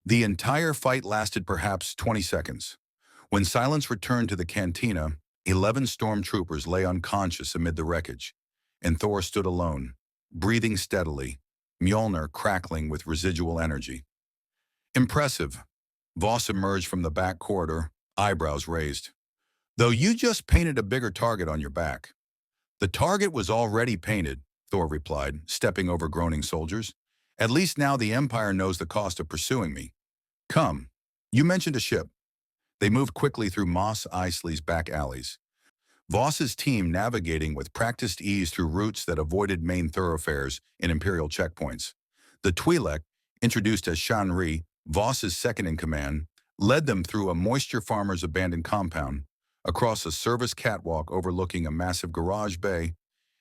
[SPEAKER 1] The entire fight lasted perhaps 20 seconds. When silence returned to the cantina, 11 stormtroopers lay unconscious amid the wreckage, and Thor stood alone, breathing steadily, Mjolnir crackling with residual energy. Impressive. Voss emerged from the back corridor, eyebrows raised. Though you just painted a bigger target on your back. The target was already painted, Thor replied, stepping over groaning soldiers. At least now the Empire knows the cost of pursuing me. Come. You mentioned a ship. They moved quickly through Mos Eisley's back alleys. Voss's team navigating with practiced ease through routes that avoided main thoroughfares and Imperial checkpoints. The Twi'lek, introduced as Shanri, Voss's second-in-command, led them through a moisture farmer's abandoned compound, across a service catwalk overlooking a massive garage bay,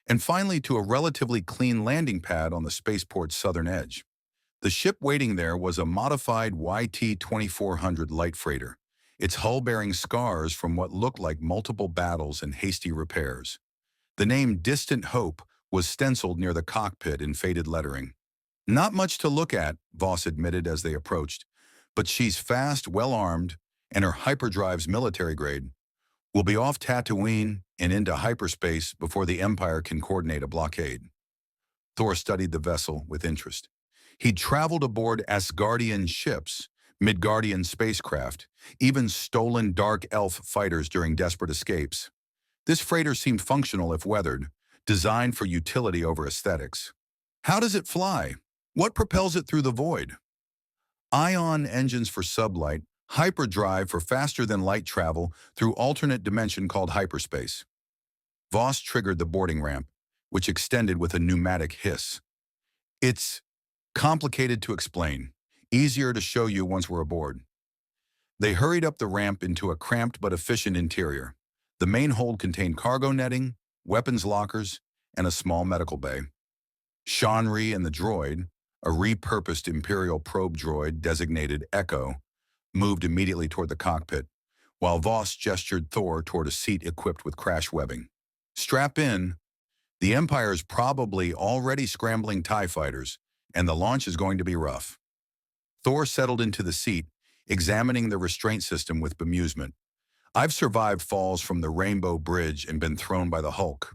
[SPEAKER 1] and finally to a relatively clean landing pad on the spaceport's southern edge. The ship waiting there was a modified YT-2400 light freighter, its hull bearing scars from what looked like multiple battles and hasty repairs. The name Distant Hope was stenciled near the cockpit in faded lettering. Not much to look at, Voss admitted as they approached, but she's fast, well-armed, and her hyperdrive's military grade. We'll be off Tatooine and into hyperspace before the Empire can coordinate a blockade. Thor studied the vessel with interest. He'd traveled aboard Asgardian ships, Midgardian spacecraft, even stolen dark elf fighters during desperate escapes. This freighter seemed functional if weathered, designed for utility over aesthetics. How does it fly? What propels it through the void? Ion engines for sublight, hyperdrive for faster-than-light travel through alternate dimension called hyperspace. Voss triggered the boarding ramp, which extended with a pneumatic hiss. It's complicated to explain, easier to show you once we're aboard. They hurried up the ramp into a cramped but efficient interior. The main hold contained cargo netting, weapons lockers, and a small medical bay. Shanri and the droid, a repurposed Imperial probe droid designated Echo, moved immediately toward the cockpit, while Voss gestured Thor toward a seat equipped with crash webbing. Strap in. The Empire's probably already scrambling TIE fighters, and the launch is going to be rough. Thor settled into the seat, examining the restraint system with bemusement. I've survived falls from the Rainbow Bridge and been thrown by the Hulk.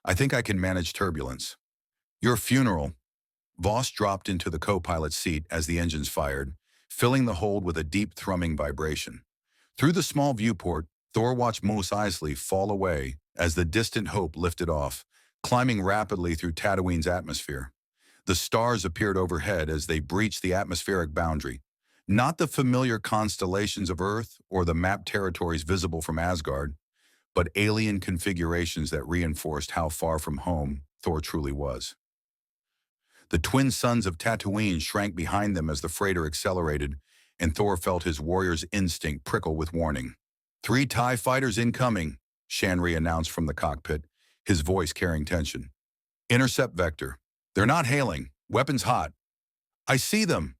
[SPEAKER 1] I think I can manage turbulence. Your funeral. Voss dropped into the co-pilot's seat as the engines fired, filling the hold with a deep thrumming vibration. Through the small viewport, Thor watched Mos Eisley fall away as the Distant Hope lifted off, climbing rapidly through Tatooine's atmosphere. The stars appeared overhead as they breached the atmospheric boundary, not the familiar constellations of Earth or the mapped territories visible from Asgard, but alien configurations that reinforced how far from home Thor truly was. The twin sons of Tatooine shrank behind them as the freighter accelerated, and Thor felt his warrior's instinct prickle with warning. "3 TIE fighters incoming," Shanri announced from the cockpit, his voice carrying tension. "Intercept vector. They're not hailing. Weapons hot." "I see them."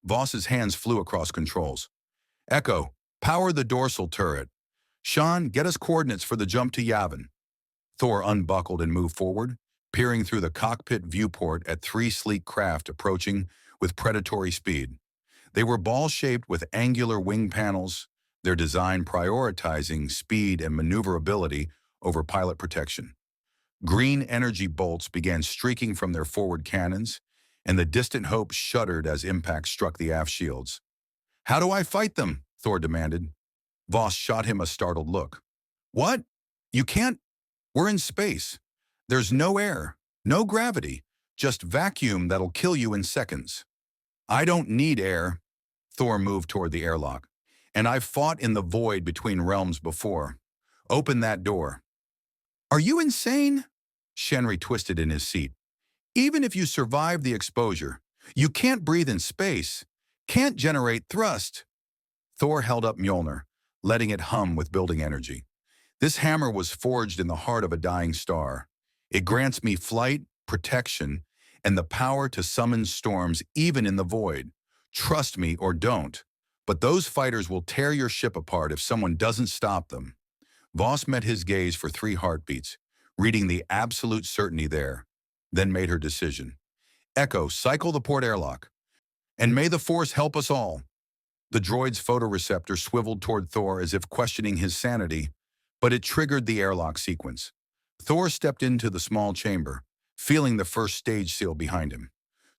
[SPEAKER 1] Voss's hands flew across controls. "Echo, power the dorsal turret. Sean, get us coordinates for the jump to Yavin." Thor unbuckled and moved forward, peering through the cockpit viewport at 3 sleek craft approaching with predatory speed. They were ball-shaped with angular wing panels, their design prioritizing speed and maneuverability over pilot protection. Green energy bolts began streaking from their forward cannons, and the distant Hope shuddered as impact struck the aft shields. "How do I fight them?" Thor demanded. Voss shot him a startled look. "What? You can't? We're in space. There's no air, no gravity, just vacuum that'll kill you in seconds." "I don't need air." Thor moved toward the airlock. "And I've fought in the void between realms before. Open that door." "Are you insane?" Shenry twisted in his seat. "Even if you survive the exposure, you can't breathe in space, can't generate thrust." Thor held up Mjolnir, letting it hum with building energy. "This hammer was forged in the heart of a dying star. It grants me flight, protection, and the power to summon storms even in the void. Trust me or don't, but those fighters will tear your ship apart if someone doesn't stop them." Voss met his gaze for 3 heartbeats, reading the absolute certainty there, then made her decision. "Echo, cycle the port airlock. And may the Force help us all." The droid's photoreceptor swiveled toward Thor as if questioning his sanity, but it triggered the airlock sequence. Thor stepped into the small chamber, feeling the first stage seal behind him.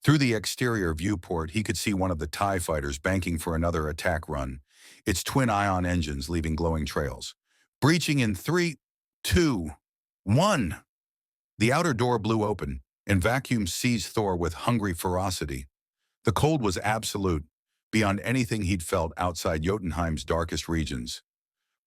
[SPEAKER 1] Through the exterior viewport, he could see one of the TIE fighters banking for another attack run, its twin ion engines leaving glowing trails. Breaching in 3, 2, 1. The outer door blew open, and vacuum seized Thor with hungry ferocity. The cold was absolute, beyond anything he'd felt outside Jotunheim's darkest regions.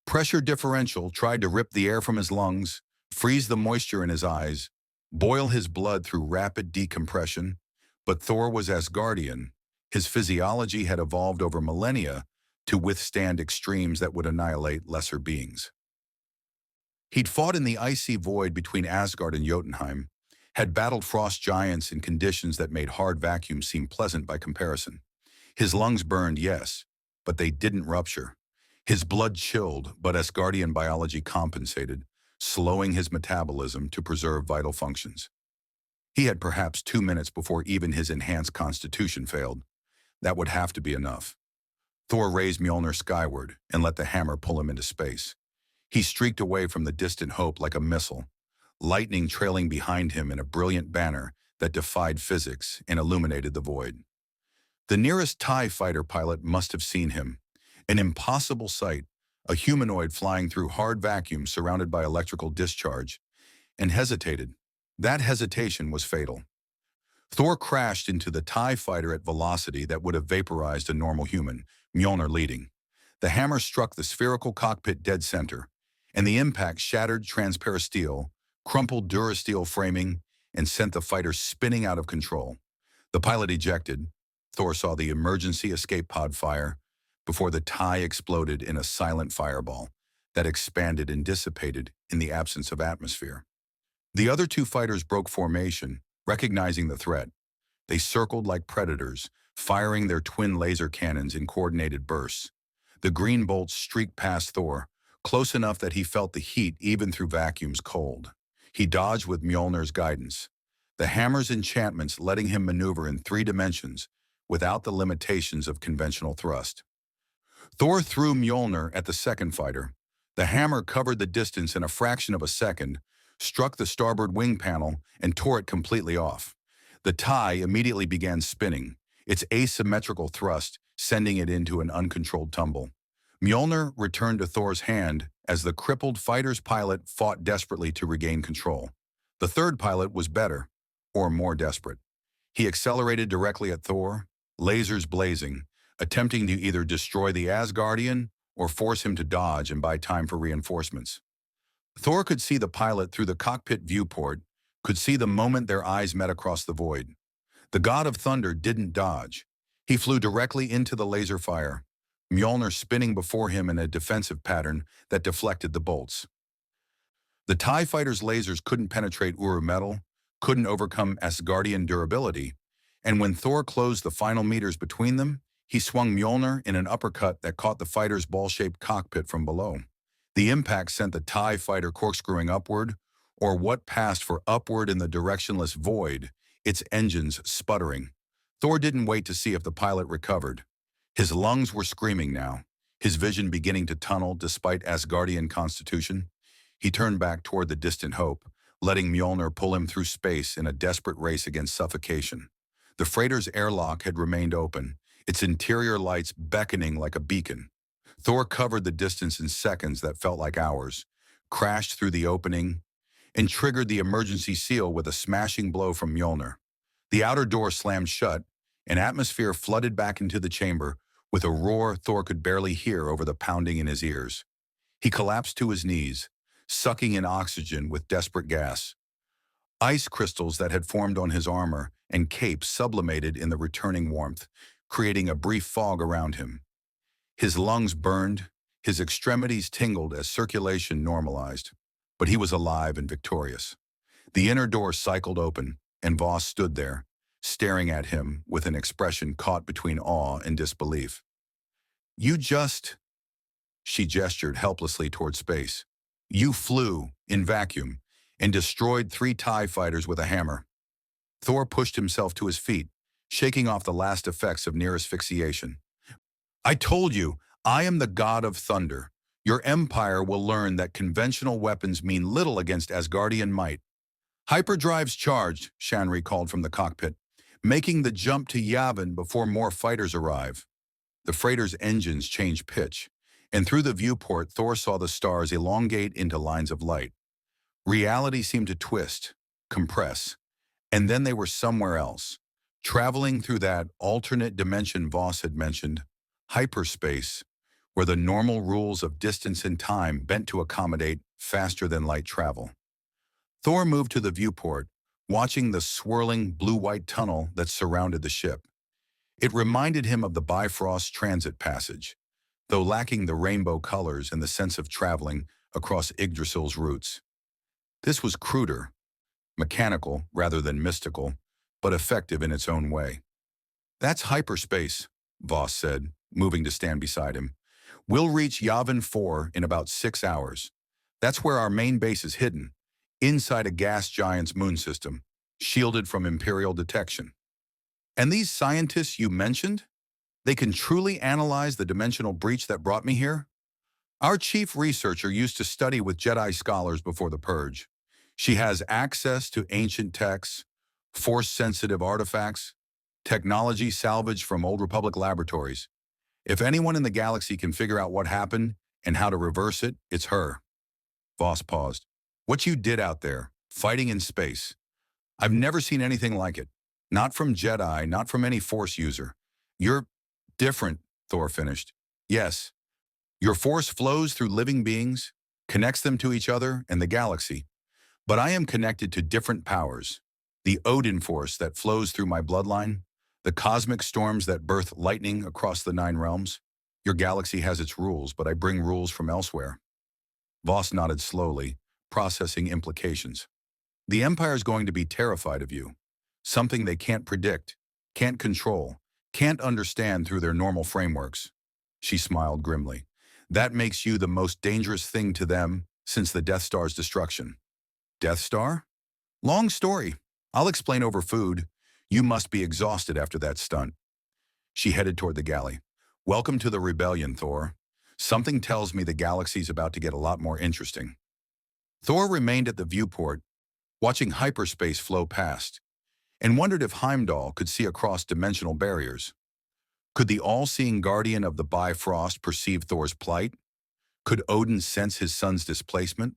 [SPEAKER 1] Pressure differential tried to rip the air from his lungs, freeze the moisture in his eyes, boil his blood through rapid decompression, but Thor was Asgardian. His physiology had evolved over millennia to withstand extremes that would annihilate lesser beings. He'd fought in the icy void between Asgard and Jotunheim, had battled frost giants in conditions that made hard vacuum seem pleasant by comparison. His lungs burned, yes, but they didn't rupture. His blood chilled, but Asgardian biology compensated, slowing his metabolism to preserve vital functions. He had perhaps 2 minutes before even his enhanced constitution failed. That would have to be enough. Thor raised Mjolnir skyward and let the hammer pull him into space. He streaked away from the distant Hope like a missile, lightning trailing behind him in a brilliant banner that defied physics and illuminated the void. The nearest TIE fighter pilot must have seen him. An impossible sight, a humanoid flying through hard vacuum surrounded by electrical discharge, and hesitated. That hesitation was fatal. Thor crashed into the TIE fighter at velocity that would have vaporized a normal human, Mjolnir leading. The hammer struck the spherical cockpit dead center, and the impact shattered transparasteel, crumpled durasteel framing, and sent the fighter spinning out of control. The pilot ejected. Thor saw the emergency escape pod fire before the TIE exploded in a silent fireball that expanded and dissipated in the absence of atmosphere. The other 2 fighters broke formation, recognizing the threat. They circled like predators, firing their twin laser cannons in coordinated bursts. The green bolts streaked past Thor, close enough that he felt the heat even through vacuum's cold. He dodged with Mjolnir's guidance, the hammer's enchantments letting him maneuver in 3 dimensions without the limitations of conventional thrust. Thor threw Mjolnir at the second fighter. The hammer covered the distance in a fraction of a second, struck the starboard wing panel, and tore it completely off. The TIE immediately began spinning, its asymmetrical thrust sending it into an uncontrolled tumble. Mjolnir returned to Thor's hand as the crippled fighter's pilot fought desperately to regain control. The third pilot was better, or more desperate. He accelerated directly at Thor, lasers blazing, attempting to either destroy the Asgardian or force him to dodge and buy time for reinforcements. Thor could see the pilot through the cockpit viewport, could see the moment their eyes met across the void. The god of thunder didn't dodge. He flew directly into the laser fire, Mjolnir spinning before him in a defensive pattern that deflected the bolts. The TIE fighter's lasers couldn't penetrate Uru metal, couldn't overcome Asgardian durability, and when Thor closed the final meters between them, he swung Mjolnir in an uppercut that caught the fighter's ball-shaped cockpit from below. The impact sent the TIE fighter corkscrewing upward, or what passed for upward in the directionless void, its engines sputtering. Thor didn't wait to see if the pilot recovered. His lungs were screaming now, his vision beginning to tunnel despite Asgardian constitution. He turned back toward the distant hope, letting Mjolnir pull him through space in a desperate race against suffocation. The freighter's airlock had remained open, its interior lights beckoning like a beacon. Thor covered the distance in seconds that felt like hours, crashed through the opening, and triggered the emergency seal with a smashing blow from Mjolnir. The outer door slammed shut, and atmosphere flooded back into the chamber with a roar Thor could barely hear over the pounding in his ears. He collapsed to his knees, sucking in oxygen with desperate gas. Ice crystals that had formed on his armor and cape sublimated in the returning warmth, creating a brief fog around him. His lungs burned, his extremities tingled as circulation normalized, but he was alive and victorious. The inner door cycled open, and Voss stood there, staring at him with an expression caught between awe and disbelief. "You just—" She gestured helplessly toward space. "You flew, in vacuum, and destroyed 3 TIE fighters with a hammer." Thor pushed himself to his feet, shaking off the last effects of near asphyxiation. "I told you, I am the god of thunder. Your empire will learn that conventional weapons mean little against Asgardian might." "Hyperdrives charged," Shanri called from the cockpit, "making the jump to Yavin before more fighters arrive." The freighter's engines changed pitch, and through the viewport Thor saw the stars elongate into lines of light. Reality seemed to twist, compress, and then they were somewhere else, traveling through that alternate dimension Voss had mentioned, hyperspace, where the normal rules of distance and time bent to accommodate faster-than-light travel. Thor moved to the viewport, watching the swirling blue-white tunnel that surrounded the ship. It reminded him of the Bifrost transit passage, though lacking the rainbow colors and the sense of traveling across Yggdrasil's roots. This was cruder, mechanical rather than mystical, but effective in its own way. "That's hyperspace," Voss said, moving to stand beside him. "We'll reach Yavin 4 in about 6 hours. That's where our main base is hidden, inside a gas giant's moon system, shielded from Imperial detection." "And these scientists you mentioned? They can truly analyze the dimensional breach that brought me here?" "Our chief researcher used to study with Jedi scholars before the Purge. She has access to ancient texts, force-sensitive artifacts, technology salvaged from Old Republic laboratories. If anyone in the galaxy can figure out what happened and how to reverse it, it's her." Voss paused. "What you did out there, fighting in space, I've never seen anything like it. Not from Jedi, not from any Force user. You're different," Thor finished. "Yes, your Force flows through living beings, connects them to each other and the galaxy. But I am connected to different powers. The Odin Force that flows through my bloodline, the cosmic storms that birth lightning across the 9 realms. Your galaxy has its rules, but I bring rules from elsewhere." Voss nodded slowly, processing implications. "The Empire's going to be terrified of you. Something they can't predict, can't control, can't understand through their normal frameworks." She smiled grimly. "That makes you the most dangerous thing to them since the Death Star's destruction." "Death Star? Long story. I'll explain over food. You must be exhausted after that stunt." She headed toward the galley. "Welcome to the rebellion, Thor. Something tells me the galaxy's about to get a lot more interesting." Thor remained at the viewport, watching hyperspace flow past, and wondered if Heimdall could see across dimensional barriers. Could the all-seeing guardian of the Bifrost perceive Thor's plight? Could Odin sense his son's displacement?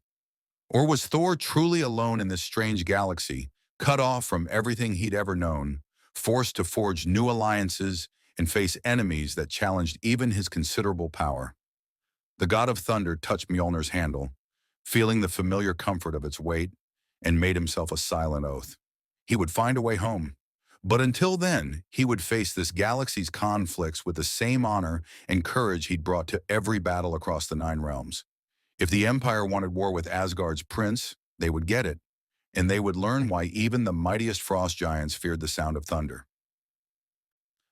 [SPEAKER 1] Or was Thor truly alone in this strange galaxy, cut off from everything he'd ever known, forced to forge new alliances and face enemies that challenged even his considerable power? The god of thunder touched Mjolnir's handle, feeling the familiar comfort of its weight, and made himself a silent oath. He would find a way home. But until then, he would face this galaxy's conflicts with the same honor and courage he'd brought to every battle across the Nine Realms. If the Empire wanted war with Asgard's prince, they would get it, and they would learn why even the mightiest frost giants feared the sound of thunder.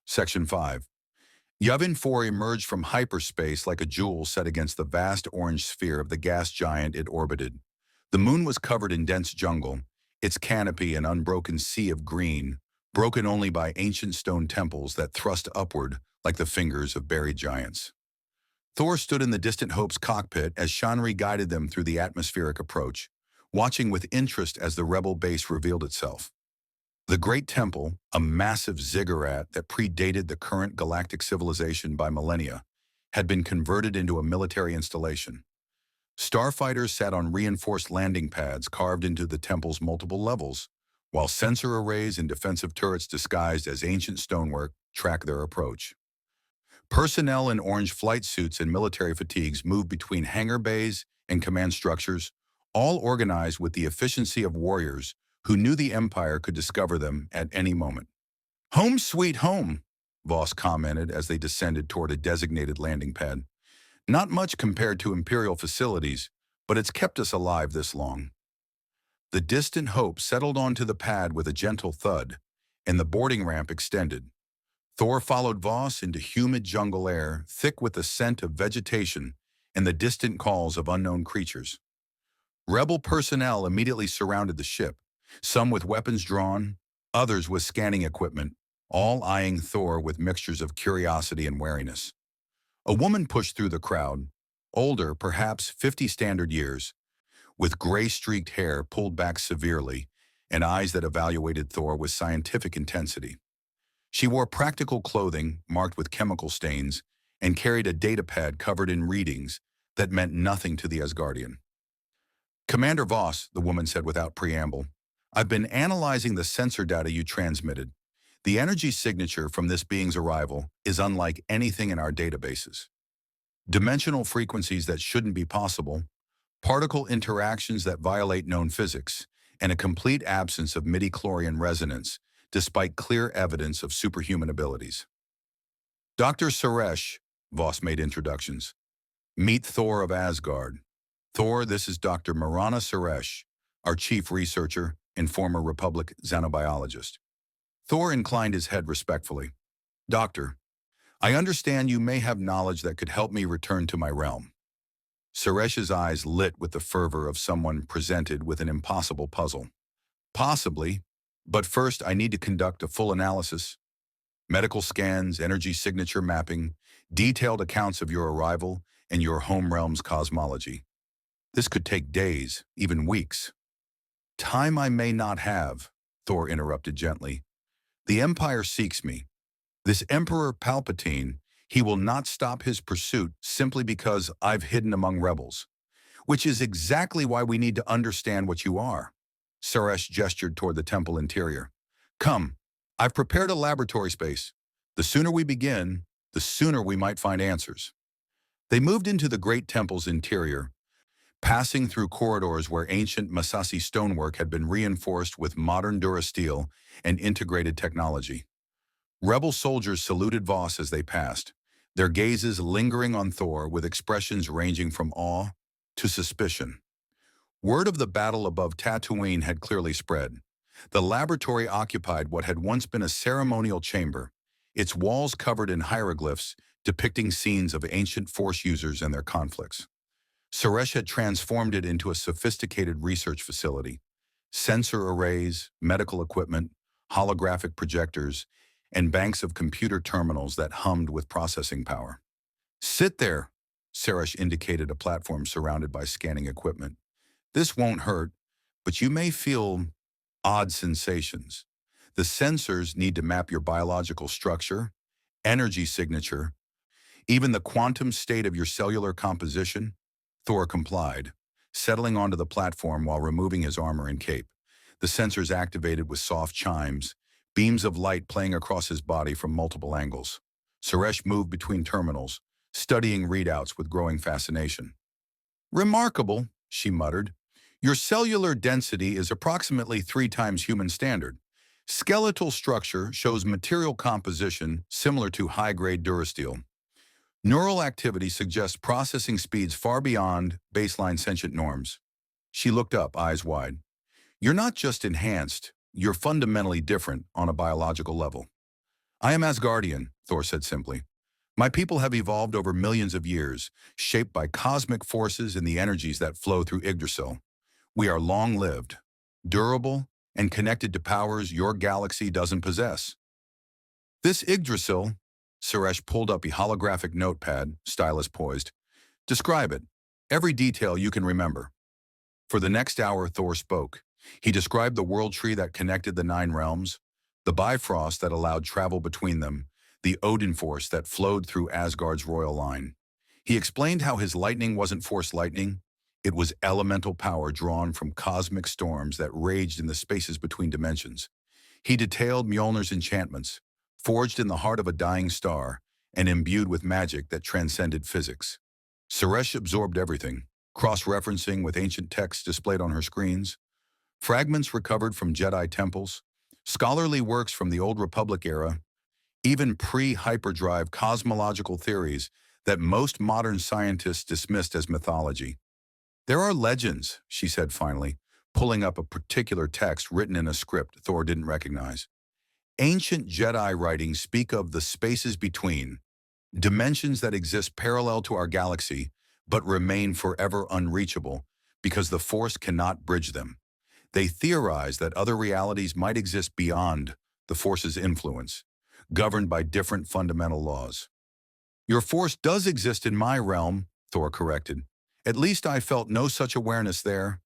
[SPEAKER 1] Section 5. Yavin 4 emerged from hyperspace like a jewel set against the vast orange sphere of the gas giant it orbited. The moon was covered in dense jungle, its canopy an unbroken sea of green, broken only by ancient stone temples that thrust upward like the fingers of buried giants. Thor stood in the distant Hope's cockpit as Shanri guided them through the atmospheric approach, watching with interest as the rebel base revealed itself. The Great Temple, a massive ziggurat that predated the current galactic civilization by millennia, had been converted into a military installation. Starfighters sat on reinforced landing pads carved into the temple's multiple levels, while sensor arrays and defensive turrets disguised as ancient stonework tracked their approach. Personnel in orange flight suits and military fatigues moved between hangar bays and command structures, all organized with the efficiency of warriors who knew the Empire could discover them at any moment. "Home sweet home," Voss commented as they descended toward a designated landing pad. "Not much compared to Imperial facilities, but it's kept us alive this long." The distant Hope settled onto the pad with a gentle thud, and the boarding ramp extended. Thor followed Voss into humid jungle air, thick with the scent of vegetation and the distant calls of unknown creatures. Rebel personnel immediately surrounded the ship, some with weapons drawn, others with scanning equipment, all eyeing Thor with mixtures of curiosity and wariness. A woman pushed through the crowd, older, perhaps 50 standard years, with gray-streaked hair pulled back severely and eyes that evaluated Thor with scientific intensity. She wore practical clothing marked with chemical stains and carried a datapad covered in readings that meant nothing to the Asgardian. "Commander Voss," the woman said without preamble, "I've been analyzing the sensor data you transmitted. The energy signature from this being's arrival is unlike anything in our databases. Dimensional frequencies that shouldn't be possible, particle interactions that violate known physics, and a complete absence of midi-chlorian resonance, despite clear evidence of superhuman abilities." "Dr. Suresh," Voss made introductions. "Meet Thor of Asgard. Thor, this is Dr. Marana Suresh, our chief researcher and former Republic xenobiologist." Thor inclined his head respectfully. "Doctor, I understand you may have knowledge that could help me return to my realm." Suresh's eyes lit with the fervor of someone presented with an impossible puzzle. "Possibly, but first I need to conduct a full analysis. Medical scans, energy signature mapping, detailed accounts of your arrival and your home realm's cosmology. This could take days, even weeks." "Time I may not have," Thor interrupted gently. "The Empire seeks me. This Emperor Palpatine, he will not stop his pursuit simply because I've hidden among rebels. Which is exactly why we need to understand what you are." Suresh gestured toward the temple interior. "Come, I've prepared a laboratory space. The sooner we begin, the sooner we might find answers." They moved into the great temple's interior, passing through corridors where ancient Massassi stonework had been reinforced with modern durasteel and integrated technology. Rebel soldiers saluted Voss as they passed, their gazes lingering on Thor with expressions ranging from awe to suspicion. Word of the battle above Tatooine had clearly spread. The laboratory occupied what had once been a ceremonial chamber, its walls covered in hieroglyphs depicting scenes of ancient Force users and their conflicts. Suresh had transformed it into a sophisticated research facility. Sensor arrays, medical equipment, holographic projectors, and banks of computer terminals that hummed with processing power. "Sit there," Suresh indicated a platform surrounded by scanning equipment. "This won't hurt, but you may feel odd sensations. The sensors need to map your biological structure, energy signature, even the quantum state of your cellular composition." Thor complied, settling onto the platform while removing his armor and cape. The sensors activated with soft chimes, beams of light playing across his body from multiple angles. Suresh moved between terminals, studying readouts with growing fascination. "Remarkable," she muttered. Your cellular density is approximately 3 times human standard. Skeletal structure shows material composition similar to high-grade durasteel. Neural activity suggests processing speeds far beyond baseline sentient norms. She looked up, eyes wide. You're not just enhanced, you're fundamentally different on a biological level. I am Asgardian, Thor said simply. My people have evolved over millions of years, shaped by cosmic forces and the energies that flow through Yggdrasil. We are long-lived, durable, and connected to powers your galaxy doesn't possess. This Yggdrasil, Suresh pulled up a holographic notepad, stylus poised. Describe it. Every detail you can remember. For the next hour, Thor spoke. He described the world tree that connected the 9 realms, the Bifrost that allowed travel between them, the Odin force that flowed through Asgard's royal line. He explained how his lightning wasn't force lightning. It was elemental power drawn from cosmic storms that raged in the spaces between dimensions. He detailed Mjolnir's enchantments, forged in the heart of a dying star and imbued with magic that transcended physics. Suresh absorbed everything, cross-referencing with ancient texts displayed on her screens, fragments recovered from Jedi temples, scholarly works from the Old Republic era, even pre-hyperdrive cosmological theories that most modern scientists dismissed as mythology. There are legends, she said finally, pulling up a particular text written in a script Thor didn't recognize. Ancient Jedi writings speak of the spaces between, dimensions that exist parallel to our galaxy, but remain forever unreachable because the Force cannot bridge them. They theorize that other realities might exist beyond the Force's influence, governed by different fundamental laws. Your Force does exist in my realm, Thor corrected. At least I felt no such awareness there.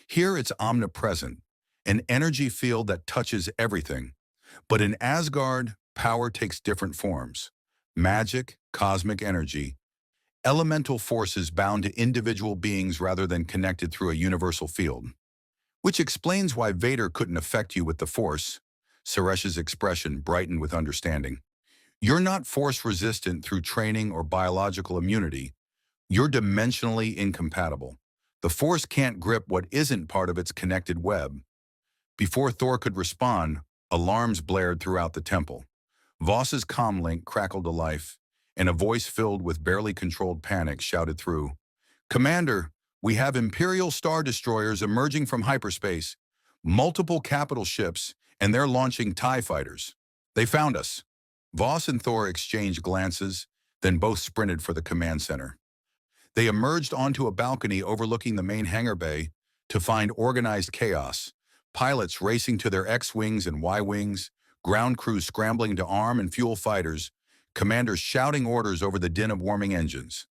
[SPEAKER 1] Here it's omnipresent, an energy field that touches everything. But in Asgard, power takes different forms. Magic, cosmic energy, elemental forces bound to individual beings rather than connected through a universal field. Which explains why Vader couldn't affect you with the Force. Suresh's expression brightened with understanding. You're not Force-resistant through training or biological immunity. You're dimensionally incompatible. The Force can't grip what isn't part of its connected web. Before Thor could respond, alarms blared throughout the temple. Voss's comlink crackled to life, and a voice filled with barely controlled panic shouted through. Commander, we have Imperial Star Destroyers emerging from hyperspace, multiple capital ships, and they're launching TIE fighters. They found us. Voss and Thor exchanged glances, then both sprinted for the command center. They emerged onto a balcony overlooking the main hangar bay to find organized chaos, pilots racing to their X-wings and Y-wings, ground crews scrambling to arm and fuel fighters, commanders shouting orders over the din of warming engines.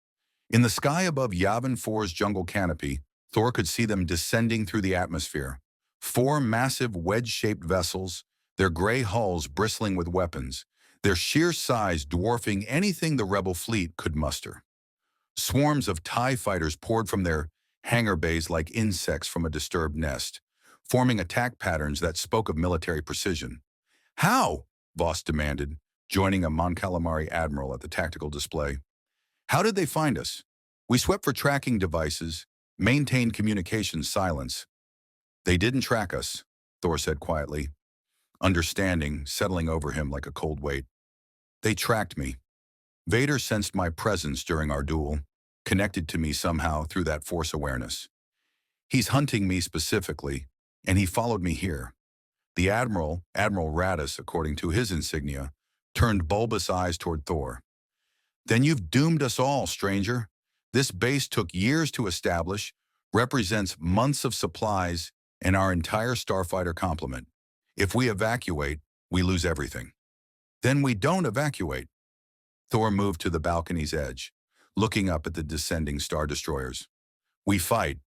[SPEAKER 1] In the sky above Yavin 4's jungle canopy, Thor could see them descending through the atmosphere. 4 massive wedge-shaped vessels, their gray hulls bristling with weapons, their sheer size dwarfing anything the rebel fleet could muster. Swarms of TIE fighters poured from their hangar bays like insects from a disturbed nest, forming attack patterns that spoke of military precision. How? Voss demanded, joining a Mon Calamari admiral at the tactical display. How did they find us? We swept for tracking devices, maintained communications silence. They didn't track us, Thor said quietly, understanding settling over him like a cold weight. They tracked me. Vader sensed my presence during our duel, connected to me somehow through that Force awareness. He's hunting me specifically, and he followed me here. The Admiral, Admiral Radis, according to his insignia, turned bulbous eyes toward Thor. Then you've doomed us all, stranger. This base took years to establish, represents months of supplies, and our entire starfighter complement. If we evacuate, we lose everything. Then we don't evacuate. Thor moved to the balcony's edge, looking up at the descending Star Destroyers. We fight,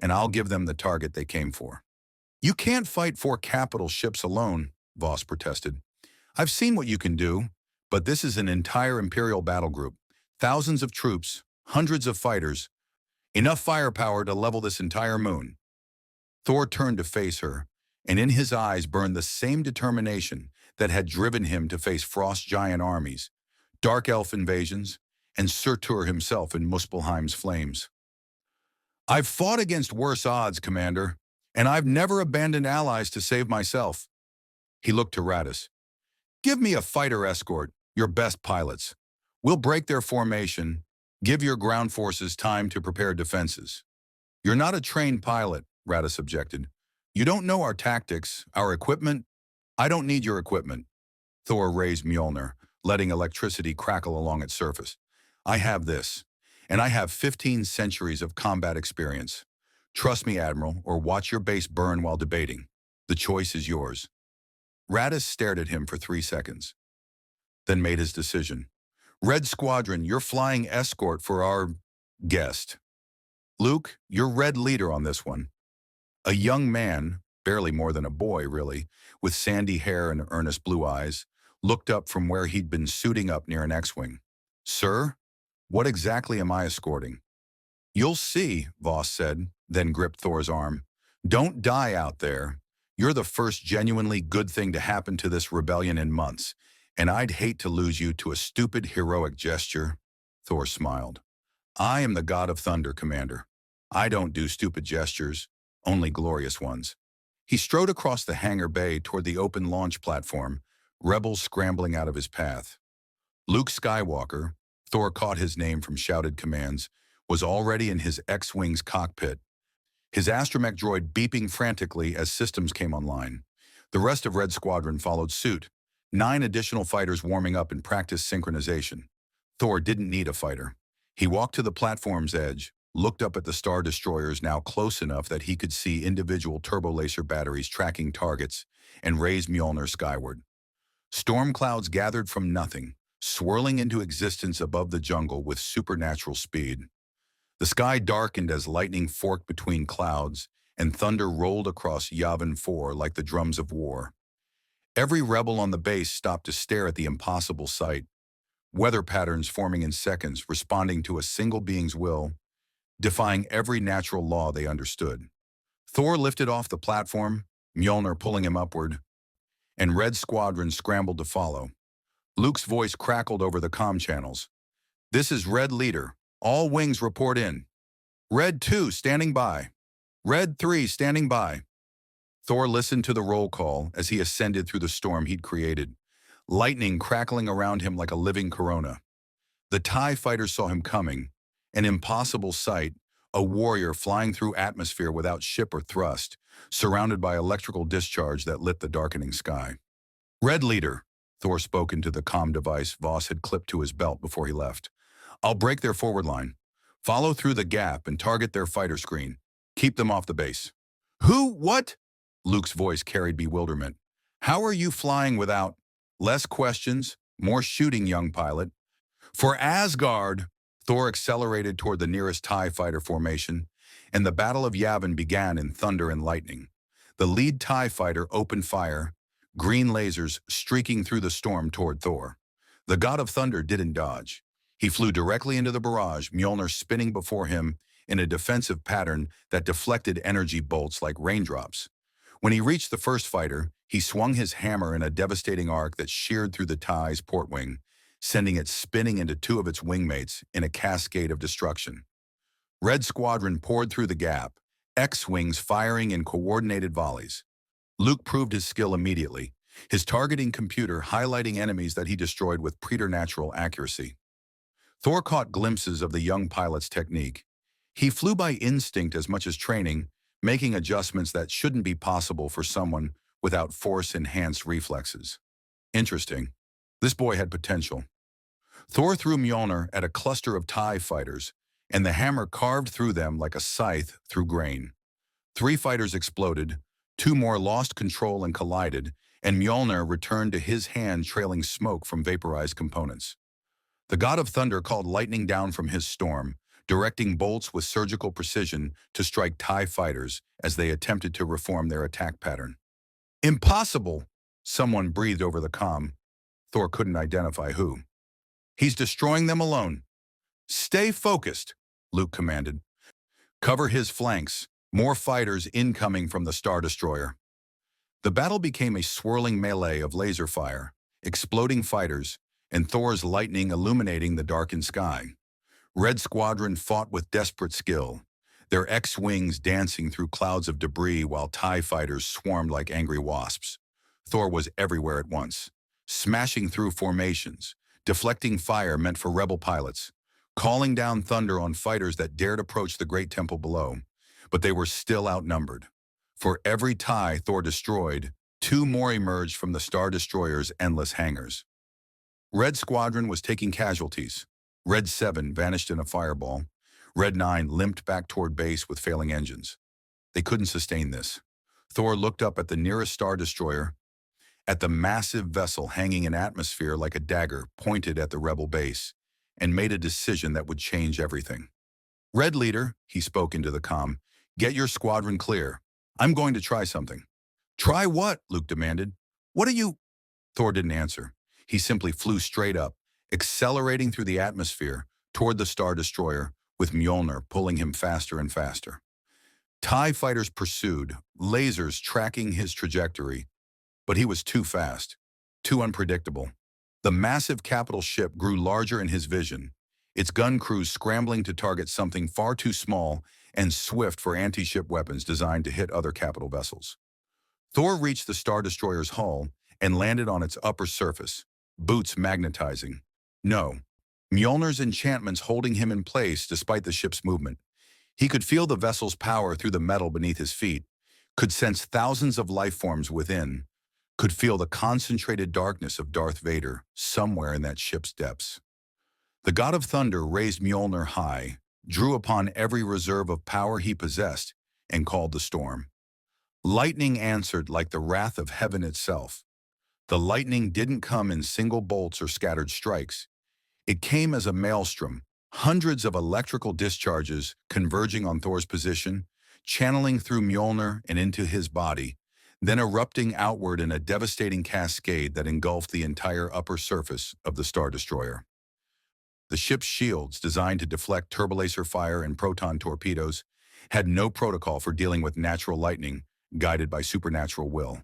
[SPEAKER 1] and I'll give them the target they came for. You can't fight 4 capital ships alone, Voss protested. I've seen what you can do, but this is an entire Imperial battle group. Thousands of troops, hundreds of fighters, enough firepower to level this entire moon. Thor turned to face her, and in his eyes burned the same determination that had driven him to face Frost giant armies, Dark Elf invasions, and Surtur himself in Muspelheim's flames. I've fought against worse odds, Commander, and I've never abandoned allies to save myself. He looked to Radis. Give me a fighter escort, your best pilots. We'll break their formation, give your ground forces time to prepare defenses. You're not a trained pilot, Radis objected. You don't know our tactics, our equipment. I don't need your equipment. Thor raised Mjolnir, letting electricity crackle along its surface. I have this, and I have 15 centuries of combat experience. Trust me, Admiral, or watch your base burn while debating. The choice is yours. Radis stared at him for 3 seconds, then made his decision. Red Squadron, you're flying escort for our guest. Luke, you're Red leader on this one. A young man, barely more than a boy, really, with sandy hair and earnest blue eyes, looked up from where he'd been suiting up near an X-Wing. Sir, what exactly am I escorting? You'll see, Voss said, then gripped Thor's arm. Don't die out there. You're the first genuinely good thing to happen to this rebellion in months, and I'd hate to lose you to a stupid heroic gesture. Thor smiled. I am the god of thunder, Commander. I don't do stupid gestures, only glorious ones. He strode across the hangar bay toward the open launch platform, rebels scrambling out of his path. Luke Skywalker, Thor caught his name from shouted commands, was already in his X-Wing's cockpit, his astromech droid beeping frantically as systems came online. The rest of Red Squadron followed suit, 9 additional fighters warming up in practice synchronization. Thor didn't need a fighter. He walked to the platform's edge, looked up at the Star Destroyers now close enough that he could see individual turbo-laser batteries tracking targets, and raised Mjolnir skyward. Storm clouds gathered from nothing, swirling into existence above the jungle with supernatural speed. The sky darkened as lightning forked between clouds, and thunder rolled across Yavin 4 like the drums of war. Every rebel on the base stopped to stare at the impossible sight, weather patterns forming in seconds, responding to a single being's will, defying every natural law they understood. Thor lifted off the platform, Mjolnir pulling him upward, and Red Squadron scrambled to follow. Luke's voice crackled over the comm channels. This is Red Leader. All wings report in. Red 2 standing by. Red 3 standing by. Thor listened to the roll call as he ascended through the storm he'd created, lightning crackling around him like a living corona. The TIE fighter saw him coming, an impossible sight, a warrior flying through atmosphere without ship or thrust, surrounded by electrical discharge that lit the darkening sky. Red Leader, Thor spoke into the comm device Voss had clipped to his belt before he left. I'll break their forward line. Follow through the gap and target their fighter screen. Keep them off the base. Who? What? Luke's voice carried bewilderment. How are you flying without? Less questions, more shooting, young pilot. For Asgard, Thor accelerated toward the nearest TIE fighter formation, and the Battle of Yavin began in thunder and lightning. The lead TIE fighter opened fire, green lasers streaking through the storm toward Thor. The God of Thunder didn't dodge. He flew directly into the barrage, Mjolnir spinning before him in a defensive pattern that deflected energy bolts like raindrops. When he reached the first fighter, he swung his hammer in a devastating arc that sheared through the TIE's port wing, sending it spinning into 2 of its wingmates in a cascade of destruction. Red Squadron poured through the gap, X-Wings firing in coordinated volleys. Luke proved his skill immediately, his targeting computer highlighting enemies that he destroyed with preternatural accuracy. Thor caught glimpses of the young pilot's technique. He flew by instinct as much as training, making adjustments that shouldn't be possible for someone without force-enhanced reflexes. Interesting. This boy had potential. Thor threw Mjolnir at a cluster of TIE fighters, and the hammer carved through them like a scythe through grain. 3 fighters exploded, 2 more lost control and collided, and Mjolnir returned to his hand trailing smoke from vaporized components. The God of Thunder called lightning down from his storm, directing bolts with surgical precision to strike TIE fighters as they attempted to reform their attack pattern. Impossible, someone breathed over the comm. Thor couldn't identify who. He's destroying them alone. Stay focused, Luke commanded. Cover his flanks, more fighters incoming from the Star Destroyer. The battle became a swirling melee of laser fire, exploding fighters, and Thor's lightning illuminating the darkened sky. Red Squadron fought with desperate skill, their X-wings dancing through clouds of debris while TIE fighters swarmed like angry wasps. Thor was everywhere at once, smashing through formations, deflecting fire meant for rebel pilots, calling down thunder on fighters that dared approach the great temple below. But they were still outnumbered. For every TIE Thor destroyed, two more emerged from the Star Destroyer's endless hangars. Red Squadron was taking casualties. Red 7 vanished in a fireball. Red 9 limped back toward base with failing engines. They couldn't sustain this. Thor looked up at the nearest Star Destroyer, at the massive vessel hanging in atmosphere like a dagger pointed at the rebel base, and made a decision that would change everything. Red Leader, he spoke into the comm, get your squadron clear. I'm going to try something. Try what? Luke demanded. What are you? Thor didn't answer. He simply flew straight up, accelerating through the atmosphere toward the Star Destroyer, with Mjolnir pulling him faster and faster. TIE fighters pursued, lasers tracking his trajectory, but he was too fast, too unpredictable. The massive capital ship grew larger in his vision, its gun crews scrambling to target something far too small and swift for anti-ship weapons designed to hit other capital vessels. Thor reached the Star Destroyer's hull and landed on its upper surface, boots magnetizing. No, Mjolnir's enchantments holding him in place despite the ship's movement. He could feel the vessel's power through the metal beneath his feet, could sense thousands of life forms within, could feel the concentrated darkness of Darth Vader somewhere in that ship's depths. The God of Thunder raised Mjolnir high, drew upon every reserve of power he possessed, and called the storm. Lightning answered like the wrath of heaven itself. The lightning didn't come in single bolts or scattered strikes. It came as a maelstrom, hundreds of electrical discharges converging on Thor's position, channeling through Mjolnir and into his body, then erupting outward in a devastating cascade that engulfed the entire upper surface of the Star Destroyer. The ship's shields, designed to deflect turbolaser fire and proton torpedoes, had no protocol for dealing with natural lightning, guided by supernatural will.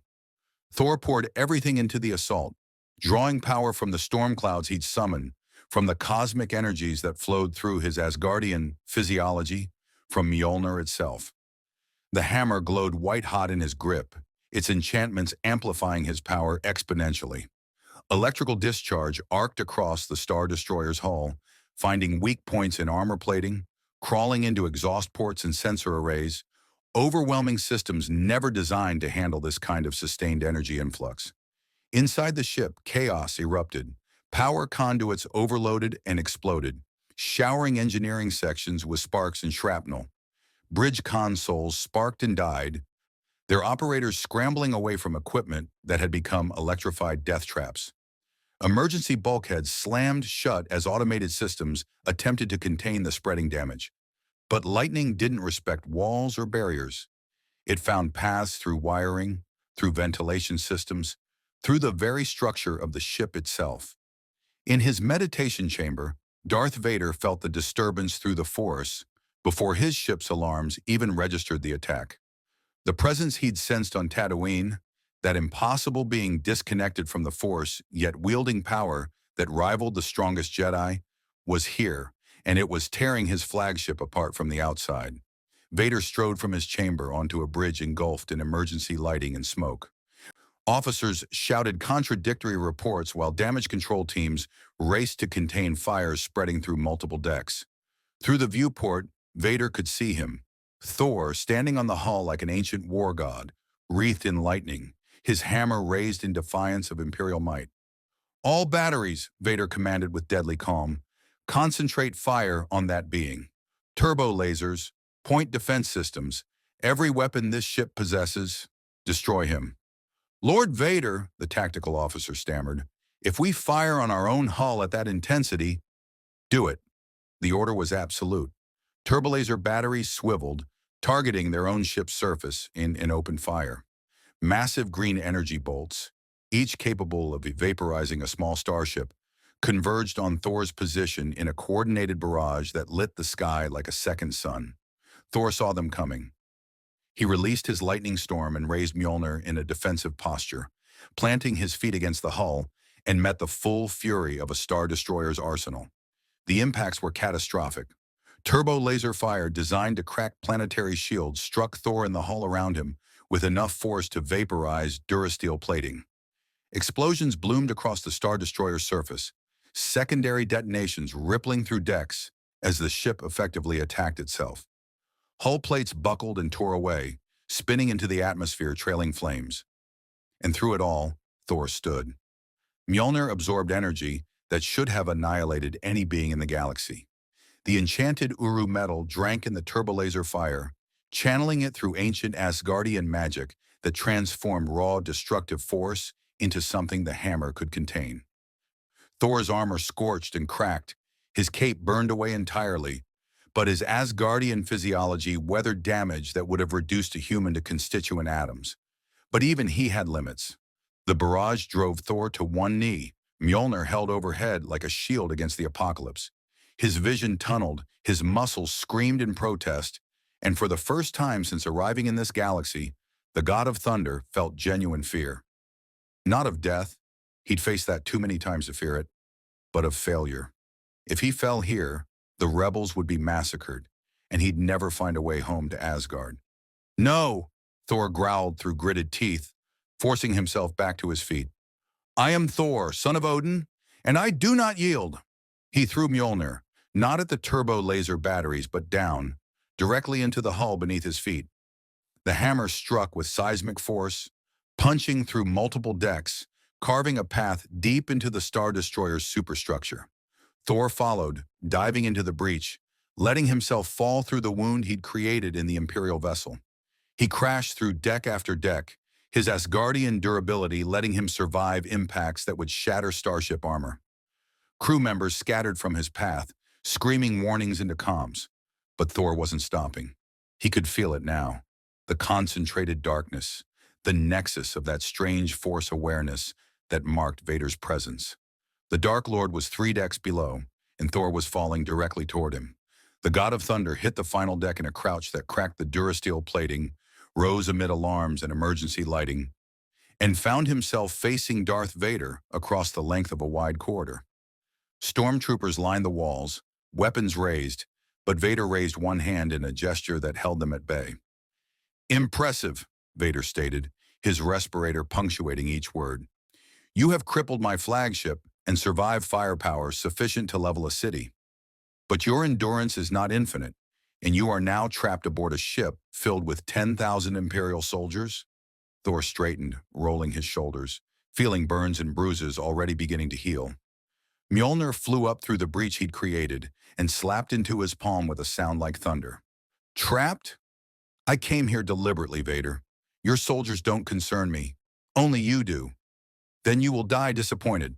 [SPEAKER 1] Thor poured everything into the assault, drawing power from the storm clouds he'd summoned, from the cosmic energies that flowed through his Asgardian physiology, from Mjolnir itself. The hammer glowed white-hot in his grip, its enchantments amplifying his power exponentially. Electrical discharge arced across the Star Destroyer's hull, finding weak points in armor plating, crawling into exhaust ports and sensor arrays, overwhelming systems never designed to handle this kind of sustained energy influx. Inside the ship, chaos erupted. Power conduits overloaded and exploded, showering engineering sections with sparks and shrapnel. Bridge consoles sparked and died, their operators scrambling away from equipment that had become electrified death traps. Emergency bulkheads slammed shut as automated systems attempted to contain the spreading damage. But lightning didn't respect walls or barriers. It found paths through wiring, through ventilation systems, through the very structure of the ship itself. In his meditation chamber, Darth Vader felt the disturbance through the Force before his ship's alarms even registered the attack. The presence he'd sensed on Tatooine, that impossible being disconnected from the Force yet wielding power that rivaled the strongest Jedi, was here, and it was tearing his flagship apart from the outside. Vader strode from his chamber onto a bridge engulfed in emergency lighting and smoke. Officers shouted contradictory reports while damage control teams raced to contain fires spreading through multiple decks. Through the viewport, Vader could see him, Thor standing on the hull like an ancient war god, wreathed in lightning, his hammer raised in defiance of Imperial might. "All batteries," Vader commanded with deadly calm. "Concentrate fire on that being. Turbo lasers, point defense systems, every weapon this ship possesses, destroy him." "Lord Vader," the tactical officer stammered, "if we fire on our own hull at that intensity—" "Do it." The order was absolute. Turbolaser batteries swiveled, targeting their own ship's surface in an open fire. Massive green energy bolts, each capable of vaporizing a small starship, converged on Thor's position in a coordinated barrage that lit the sky like a second sun. Thor saw them coming. He released his lightning storm and raised Mjolnir in a defensive posture, planting his feet against the hull, and met the full fury of a Star Destroyer's arsenal. The impacts were catastrophic. Turbo laser fire designed to crack planetary shields struck Thor in the hull around him with enough force to vaporize durasteel plating. Explosions bloomed across the Star Destroyer's surface, secondary detonations rippling through decks as the ship effectively attacked itself. Hull plates buckled and tore away, spinning into the atmosphere trailing flames. And through it all, Thor stood. Mjolnir absorbed energy that should have annihilated any being in the galaxy. The enchanted Uru metal drank in the turbolaser fire, channeling it through ancient Asgardian magic that transformed raw destructive force into something the hammer could contain. Thor's armor scorched and cracked, his cape burned away entirely, but his Asgardian physiology weathered damage that would have reduced a human to constituent atoms. But even he had limits. The barrage drove Thor to one knee, Mjolnir held overhead like a shield against the apocalypse. His vision tunneled, his muscles screamed in protest, and for the first time since arriving in this galaxy, the god of thunder felt genuine fear. Not of death, he'd faced that too many times to fear it, but of failure. If he fell here, the rebels would be massacred, and he'd never find a way home to Asgard. No, Thor growled through gritted teeth, forcing himself back to his feet. I am Thor, son of Odin, and I do not yield. He threw Mjolnir, not at the turbo laser batteries, but down, directly into the hull beneath his feet. The hammer struck with seismic force, punching through multiple decks, carving a path deep into the Star Destroyer's superstructure. Thor followed, diving into the breach, letting himself fall through the wound he'd created in the Imperial vessel. He crashed through deck after deck, his Asgardian durability letting him survive impacts that would shatter starship armor. Crew members scattered from his path, screaming warnings into comms. But Thor wasn't stopping. He could feel it now. The concentrated darkness, the nexus of that strange force awareness that marked Vader's presence. The Dark Lord was 3 decks below, and Thor was falling directly toward him. The God of Thunder hit the final deck in a crouch that cracked the durasteel plating, rose amid alarms and emergency lighting, and found himself facing Darth Vader across the length of a wide corridor. Stormtroopers lined the walls, weapons raised, but Vader raised one hand in a gesture that held them at bay. Impressive, Vader stated, his respirator punctuating each word. You have crippled my flagship and survived firepower sufficient to level a city. But your endurance is not infinite, and you are now trapped aboard a ship filled with 10,000 Imperial soldiers? Thor straightened, rolling his shoulders, feeling burns and bruises already beginning to heal. Mjolnir flew up through the breach he'd created and slapped into his palm with a sound like thunder. Trapped? I came here deliberately, Vader. Your soldiers don't concern me. Only you do. Then you will die disappointed.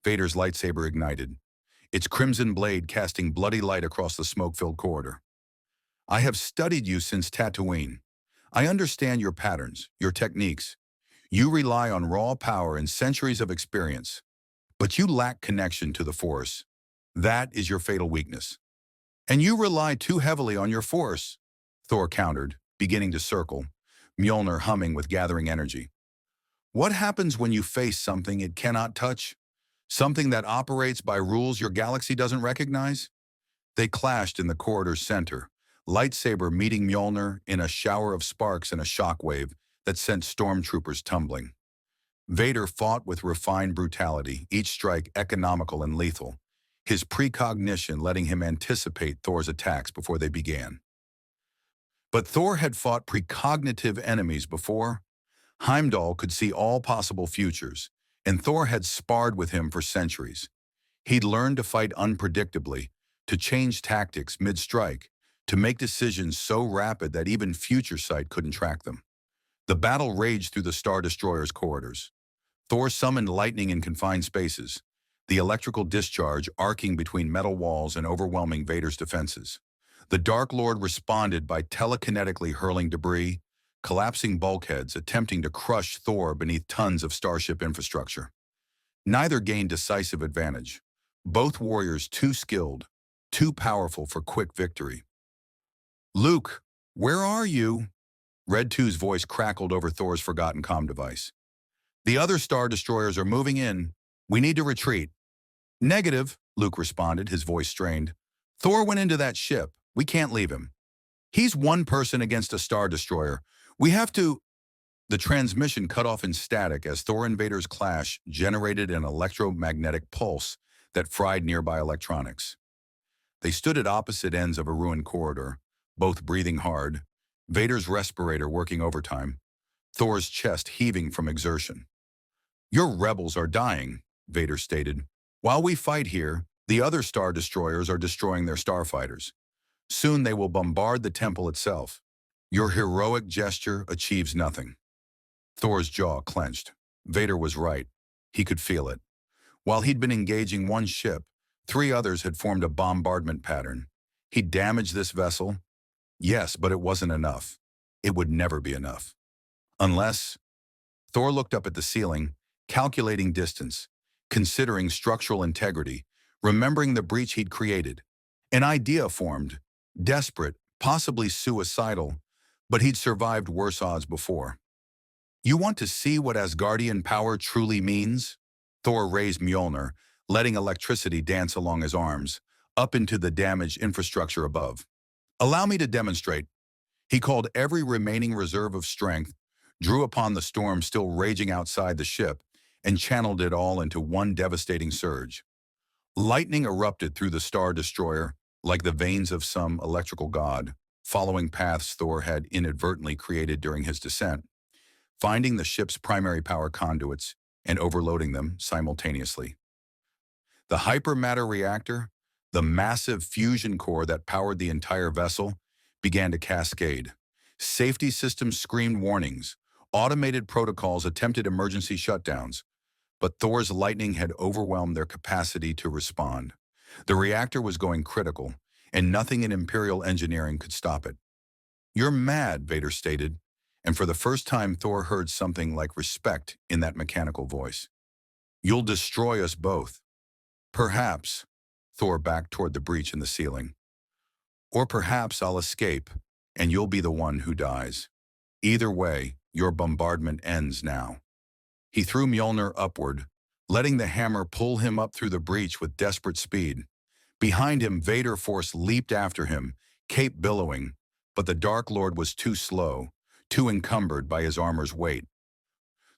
[SPEAKER 1] Vader's lightsaber ignited, its crimson blade casting bloody light across the smoke-filled corridor. I have studied you since Tatooine. I understand your patterns, your techniques. You rely on raw power and centuries of experience. But you lack connection to the Force. That is your fatal weakness. And you rely too heavily on your Force, Thor countered, beginning to circle, Mjolnir humming with gathering energy. What happens when you face something it cannot touch? Something that operates by rules your galaxy doesn't recognize? They clashed in the corridor's center, lightsaber meeting Mjolnir in a shower of sparks and a shockwave that sent stormtroopers tumbling. Vader fought with refined brutality, each strike economical and lethal, his precognition letting him anticipate Thor's attacks before they began. But Thor had fought precognitive enemies before. Heimdall could see all possible futures, and Thor had sparred with him for centuries. He'd learned to fight unpredictably, to change tactics mid-strike, to make decisions so rapid that even future sight couldn't track them. The battle raged through the Star Destroyer's corridors. Thor summoned lightning in confined spaces, the electrical discharge arcing between metal walls and overwhelming Vader's defenses. The Dark Lord responded by telekinetically hurling debris, collapsing bulkheads, attempting to crush Thor beneath tons of starship infrastructure. Neither gained decisive advantage. Both warriors too skilled, too powerful for quick victory. Luke, where are you? Red 2's voice crackled over Thor's forgotten comm device. The other Star Destroyers are moving in. We need to retreat. Negative, Luke responded, his voice strained. Thor went into that ship. We can't leave him. He's one person against a Star Destroyer. We have to... The transmission cut off in static as Thor and Vader's clash generated an electromagnetic pulse that fried nearby electronics. They stood at opposite ends of a ruined corridor, both breathing hard, Vader's respirator working overtime, Thor's chest heaving from exertion. "Your rebels are dying," Vader stated. "While we fight here, the other Star Destroyers are destroying their starfighters. Soon they will bombard the temple itself. Your heroic gesture achieves nothing." Thor's jaw clenched. Vader was right. He could feel it. While he'd been engaging one ship, 3 others had formed a bombardment pattern. He'd damaged this vessel. Yes, but it wasn't enough. It would never be enough. Unless... Thor looked up at the ceiling, calculating distance, considering structural integrity, remembering the breach he'd created. An idea formed, desperate, possibly suicidal, but he'd survived worse odds before. "You want to see what Asgardian power truly means?" Thor raised Mjolnir, letting electricity dance along his arms, up into the damaged infrastructure above. "Allow me to demonstrate." He called every remaining reserve of strength, drew upon the storm still raging outside the ship, and channeled it all into one devastating surge. Lightning erupted through the Star Destroyer, like the veins of some electrical god, following paths Thor had inadvertently created during his descent, finding the ship's primary power conduits and overloading them simultaneously. The hypermatter reactor, the massive fusion core that powered the entire vessel, began to cascade. Safety systems screamed warnings. Automated protocols attempted emergency shutdowns, but Thor's lightning had overwhelmed their capacity to respond. The reactor was going critical, and nothing in Imperial engineering could stop it. "You're mad," Vader stated, and for the first time Thor heard something like respect in that mechanical voice. "You'll destroy us both." "Perhaps," Thor backed toward the breach in the ceiling. "Or perhaps I'll escape, and you'll be the one who dies. Either way, your bombardment ends now." He threw Mjolnir upward, letting the hammer pull him up through the breach with desperate speed. Behind him, Vader Force leaped after him, cape billowing, but the Dark Lord was too slow, too encumbered by his armor's weight.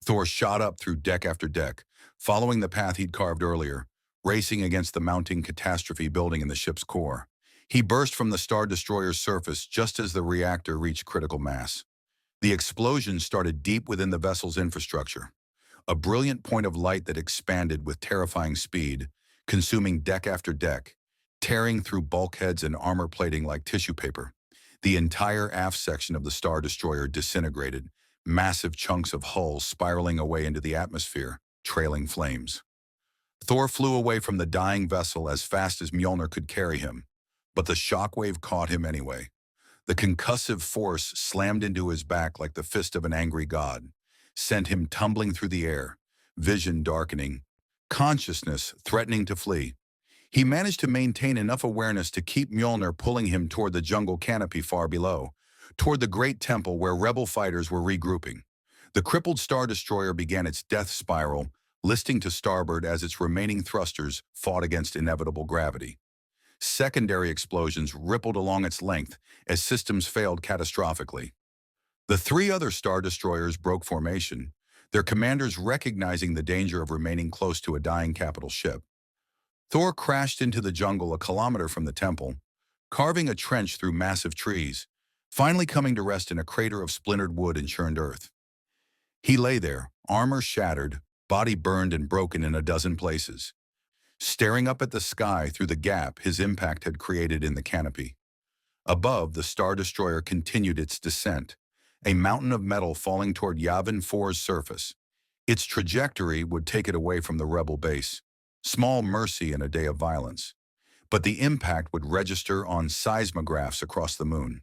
[SPEAKER 1] Thor shot up through deck after deck, following the path he'd carved earlier, racing against the mounting catastrophe building in the ship's core. He burst from the Star Destroyer's surface just as the reactor reached critical mass. The explosion started deep within the vessel's infrastructure, a brilliant point of light that expanded with terrifying speed, consuming deck after deck, tearing through bulkheads and armor plating like tissue paper. The entire aft section of the Star Destroyer disintegrated, massive chunks of hull spiraling away into the atmosphere, trailing flames. Thor flew away from the dying vessel as fast as Mjolnir could carry him, but the shockwave caught him anyway. The concussive force slammed into his back like the fist of an angry god, sent him tumbling through the air, vision darkening, consciousness threatening to flee. He managed to maintain enough awareness to keep Mjolnir pulling him toward the jungle canopy far below, toward the great temple where rebel fighters were regrouping. The crippled Star Destroyer began its death spiral, listing to starboard as its remaining thrusters fought against inevitable gravity. Secondary explosions rippled along its length as systems failed catastrophically. The 3 other Star Destroyers broke formation, their commanders recognizing the danger of remaining close to a dying capital ship. Thor crashed into the jungle a kilometer from the temple, carving a trench through massive trees, finally coming to rest in a crater of splintered wood and churned earth. He lay there, armor shattered, body burned and broken in a dozen places, staring up at the sky through the gap his impact had created in the canopy. Above, the Star Destroyer continued its descent, a mountain of metal falling toward Yavin 4's surface. Its trajectory would take it away from the rebel base. Small mercy in a day of violence. But the impact would register on seismographs across the moon.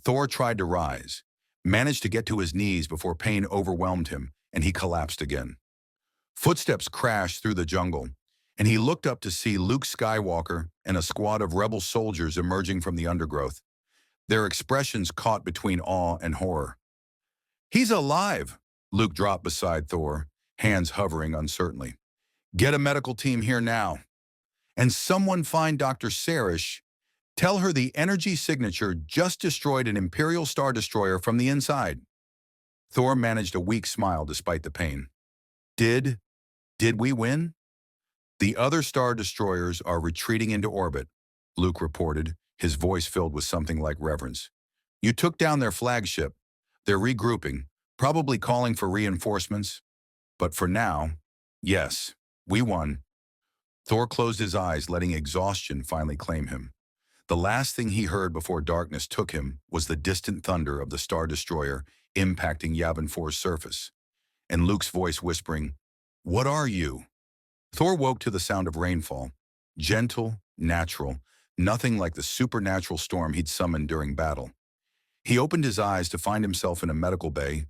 [SPEAKER 1] Thor tried to rise, managed to get to his knees before pain overwhelmed him, and he collapsed again. Footsteps crashed through the jungle, and he looked up to see Luke Skywalker and a squad of rebel soldiers emerging from the undergrowth, their expressions caught between awe and horror. "He's alive!" Luke dropped beside Thor, hands hovering uncertainly. "Get a medical team here now. And someone find Dr. Sarish Tell her the energy signature just destroyed an Imperial Star Destroyer from the inside. Thor managed a weak smile despite the pain. Did we win? The other Star Destroyers are retreating into orbit, Luke reported, his voice filled with something like reverence. You took down their flagship. They're regrouping, probably calling for reinforcements. But for now, yes, we won. Thor closed his eyes, letting exhaustion finally claim him. The last thing he heard before darkness took him was the distant thunder of the Star Destroyer impacting Yavin 4's surface, and Luke's voice whispering, "What are you?" Thor woke to the sound of rainfall, gentle, natural, nothing like the supernatural storm he'd summoned during battle. He opened his eyes to find himself in a medical bay,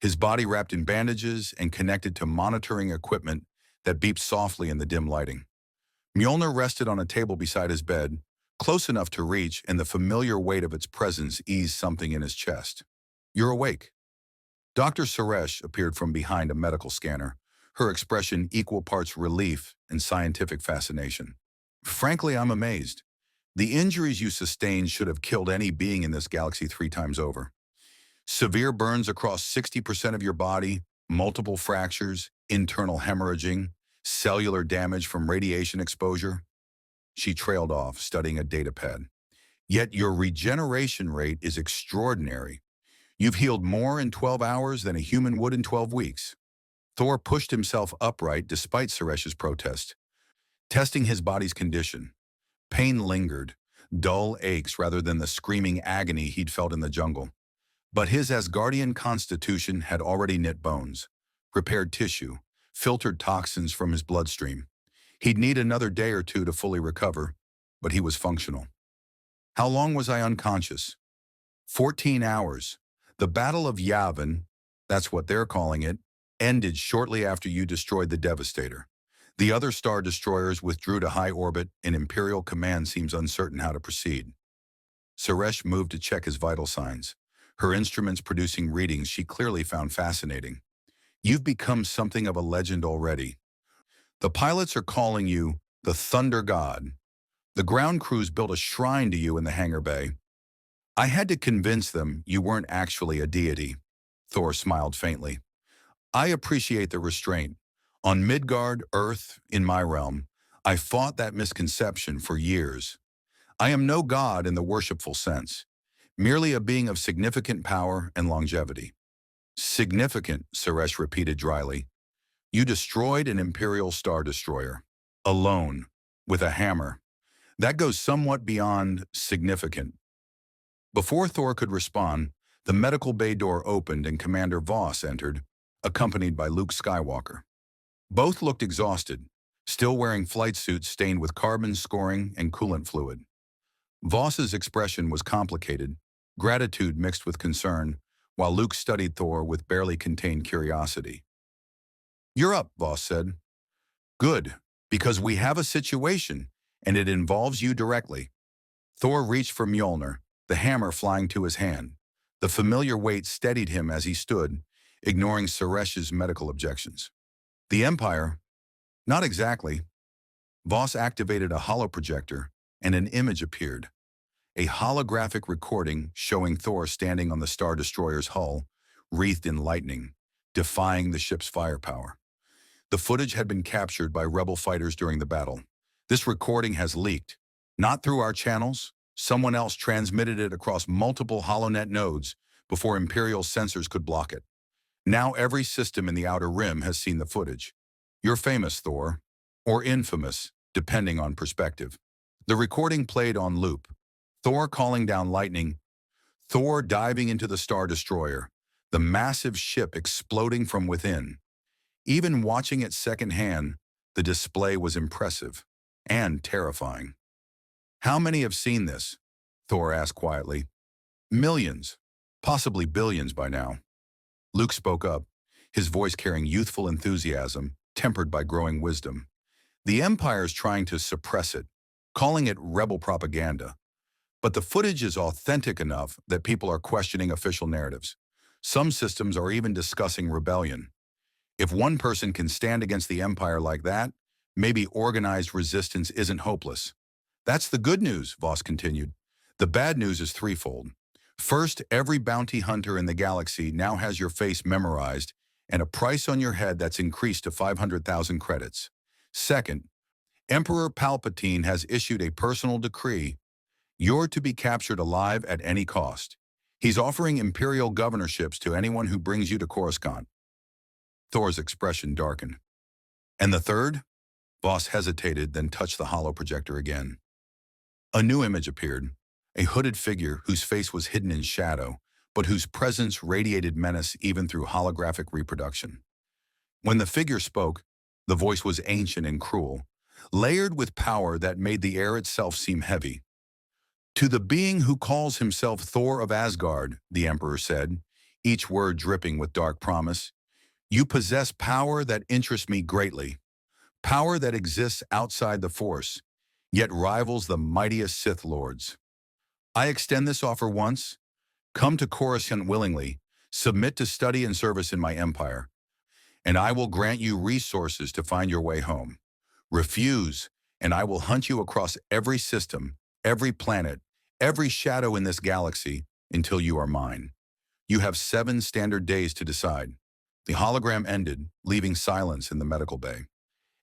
[SPEAKER 1] his body wrapped in bandages and connected to monitoring equipment that beeped softly in the dim lighting. Mjolnir rested on a table beside his bed, close enough to reach, and the familiar weight of its presence eased something in his chest. "You're awake." Dr. Suresh appeared from behind a medical scanner, her expression equal parts relief and scientific fascination. "Frankly, I'm amazed. The injuries you sustained should have killed any being in this galaxy 3 times over. Severe burns across 60% of your body, multiple fractures, internal hemorrhaging, cellular damage from radiation exposure." She trailed off, studying a datapad. "Yet your regeneration rate is extraordinary. You've healed more in 12 hours than a human would in 12 weeks. Thor pushed himself upright despite Suresh's protest, testing his body's condition. Pain lingered, dull aches rather than the screaming agony he'd felt in the jungle. But his Asgardian constitution had already knit bones, repaired tissue, filtered toxins from his bloodstream. He'd need another day or two to fully recover, but he was functional. "How long was I unconscious?" 14 hours. The Battle of Yavin, that's what they're calling it, ended shortly after you destroyed the Devastator. The other Star Destroyers withdrew to high orbit, and Imperial Command seems uncertain how to proceed. Suresh moved to check his vital signs, her instruments producing readings she clearly found fascinating. "You've become something of a legend already. The pilots are calling you the Thunder God. The ground crews built a shrine to you in the hangar bay. I had to convince them you weren't actually a deity." Thor smiled faintly. "I appreciate the restraint. On Midgard, Earth, in my realm, I fought that misconception for years. I am no god in the worshipful sense, merely a being of significant power and longevity." "Significant," Suresh repeated dryly. "You destroyed an Imperial Star Destroyer. Alone. With a hammer. That goes somewhat beyond significant." Before Thor could respond, the medical bay door opened and Commander Voss entered, accompanied by Luke Skywalker. Both looked exhausted, still wearing flight suits stained with carbon scoring and coolant fluid. Voss's expression was complicated, gratitude mixed with concern, while Luke studied Thor with barely contained curiosity. "You're up," Voss said. "Good, because we have a situation, and it involves you directly." Thor reached for Mjolnir, the hammer flying to his hand. The familiar weight steadied him as he stood, ignoring Suresh's medical objections. "The Empire?" "Not exactly." Voss activated a holoprojector, and an image appeared. A holographic recording showing Thor standing on the Star Destroyer's hull, wreathed in lightning, defying the ship's firepower. The footage had been captured by rebel fighters during the battle. "This recording has leaked. Not through our channels. Someone else transmitted it across multiple HoloNet nodes before Imperial sensors could block it. Now every system in the Outer Rim has seen the footage. You're famous, Thor. Or infamous, depending on perspective." The recording played on loop. Thor calling down lightning, Thor diving into the Star Destroyer, the massive ship exploding from within. Even watching it secondhand, the display was impressive and terrifying. "How many have seen this?" Thor asked quietly. "Millions, possibly billions by now." Luke spoke up, his voice carrying youthful enthusiasm, tempered by growing wisdom. "The Empire's trying to suppress it, calling it rebel propaganda. But the footage is authentic enough that people are questioning official narratives. Some systems are even discussing rebellion. If one person can stand against the Empire like that, maybe organized resistance isn't hopeless. That's the good news, Voss continued. The bad news is threefold. First, every bounty hunter in the galaxy now has your face memorized and a price on your head that's increased to 500,000 credits. Second, Emperor Palpatine has issued a personal decree. You're to be captured alive at any cost. He's offering imperial governorships to anyone who brings you to Coruscant. Thor's expression darkened. And the third? Voss hesitated, then touched the holo projector again. A new image appeared, a hooded figure whose face was hidden in shadow, but whose presence radiated menace even through holographic reproduction. When the figure spoke, the voice was ancient and cruel, layered with power that made the air itself seem heavy. To the being who calls himself Thor of Asgard, the Emperor said, each word dripping with dark promise, you possess power that interests me greatly, power that exists outside the Force, yet rivals the mightiest Sith Lords. I extend this offer once. Come to Coruscant willingly, submit to study and service in my empire, and I will grant you resources to find your way home. Refuse, and I will hunt you across every system, every planet, every shadow in this galaxy until you are mine. You have 7 standard days to decide. The hologram ended, leaving silence in the medical bay.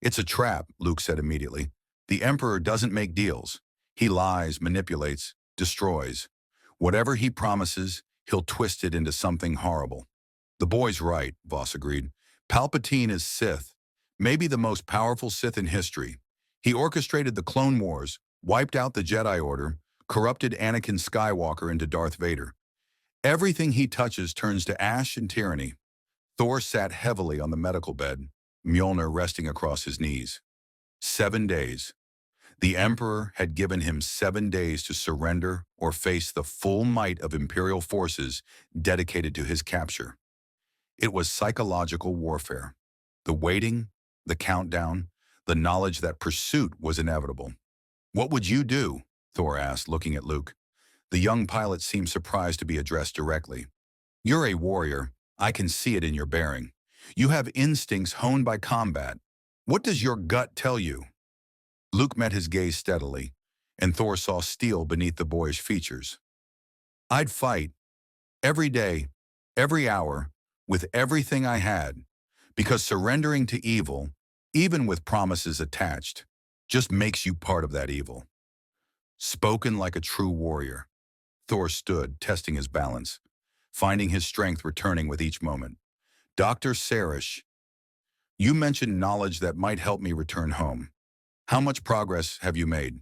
[SPEAKER 1] It's a trap, Luke said immediately. The Emperor doesn't make deals. He lies, manipulates, destroys. Whatever he promises, he'll twist it into something horrible. The boy's right, Voss agreed. Palpatine is Sith, maybe the most powerful Sith in history. He orchestrated the Clone Wars, wiped out the Jedi Order, corrupted Anakin Skywalker into Darth Vader. Everything he touches turns to ash and tyranny. Thor sat heavily on the medical bed, Mjolnir resting across his knees. 7 days. The Emperor had given him 7 days to surrender or face the full might of Imperial forces dedicated to his capture. It was psychological warfare. The waiting, the countdown, the knowledge that pursuit was inevitable. What would you do? Thor asked, looking at Luke. The young pilot seemed surprised to be addressed directly. You're a warrior. I can see it in your bearing. You have instincts honed by combat. What does your gut tell you? Luke met his gaze steadily, and Thor saw steel beneath the boyish features. I'd fight, every day, every hour, with everything I had, because surrendering to evil, even with promises attached, just makes you part of that evil. Spoken like a true warrior, Thor stood, testing his balance, finding his strength returning with each moment. Dr. Sarish, you mentioned knowledge that might help me return home. How much progress have you made?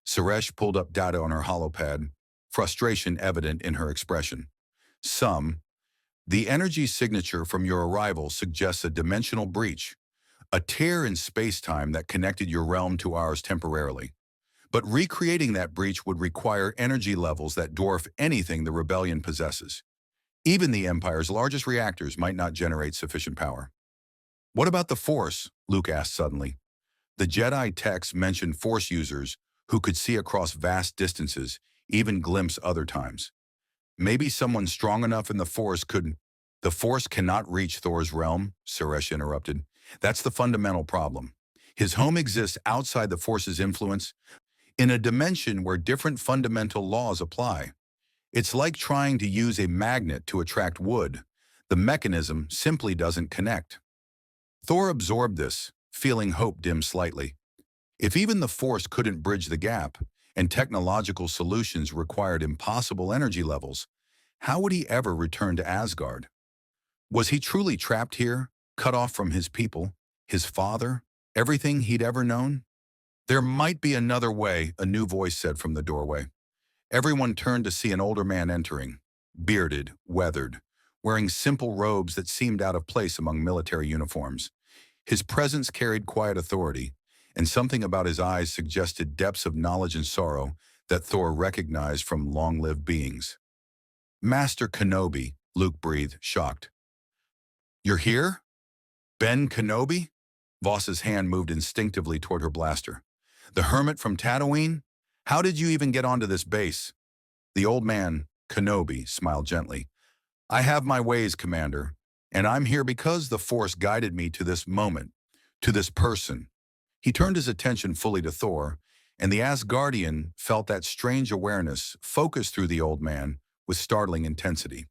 [SPEAKER 1] Suresh pulled up data on her holopad, frustration evident in her expression. Some. The energy signature from your arrival suggests a dimensional breach, a tear in space-time that connected your realm to ours temporarily. But recreating that breach would require energy levels that dwarf anything the rebellion possesses. Even the Empire's largest reactors might not generate sufficient power. What about the Force? Luke asked suddenly. The Jedi texts mentioned Force users who could see across vast distances, even glimpse other times. Maybe someone strong enough in the Force could... The Force cannot reach Thor's realm, Suresh interrupted. That's the fundamental problem. His home exists outside the Force's influence, in a dimension where different fundamental laws apply. It's like trying to use a magnet to attract wood. The mechanism simply doesn't connect. Thor absorbed this, feeling hope dim slightly. If even the Force couldn't bridge the gap, and technological solutions required impossible energy levels, how would he ever return to Asgard? Was he truly trapped here, cut off from his people, his father, everything he'd ever known? There might be another way, a new voice said from the doorway. Everyone turned to see an older man entering, bearded, weathered, wearing simple robes that seemed out of place among military uniforms. His presence carried quiet authority, and something about his eyes suggested depths of knowledge and sorrow that Thor recognized from long-lived beings. Master Kenobi, Luke breathed, shocked. You're here? Ben Kenobi? Voss's hand moved instinctively toward her blaster. The hermit from Tatooine? How did you even get onto this base? The old man, Kenobi, smiled gently. I have my ways, Commander, and I'm here because the Force guided me to this moment, to this person. He turned his attention fully to Thor, and the Asgardian felt that strange awareness focus through the old man with startling intensity.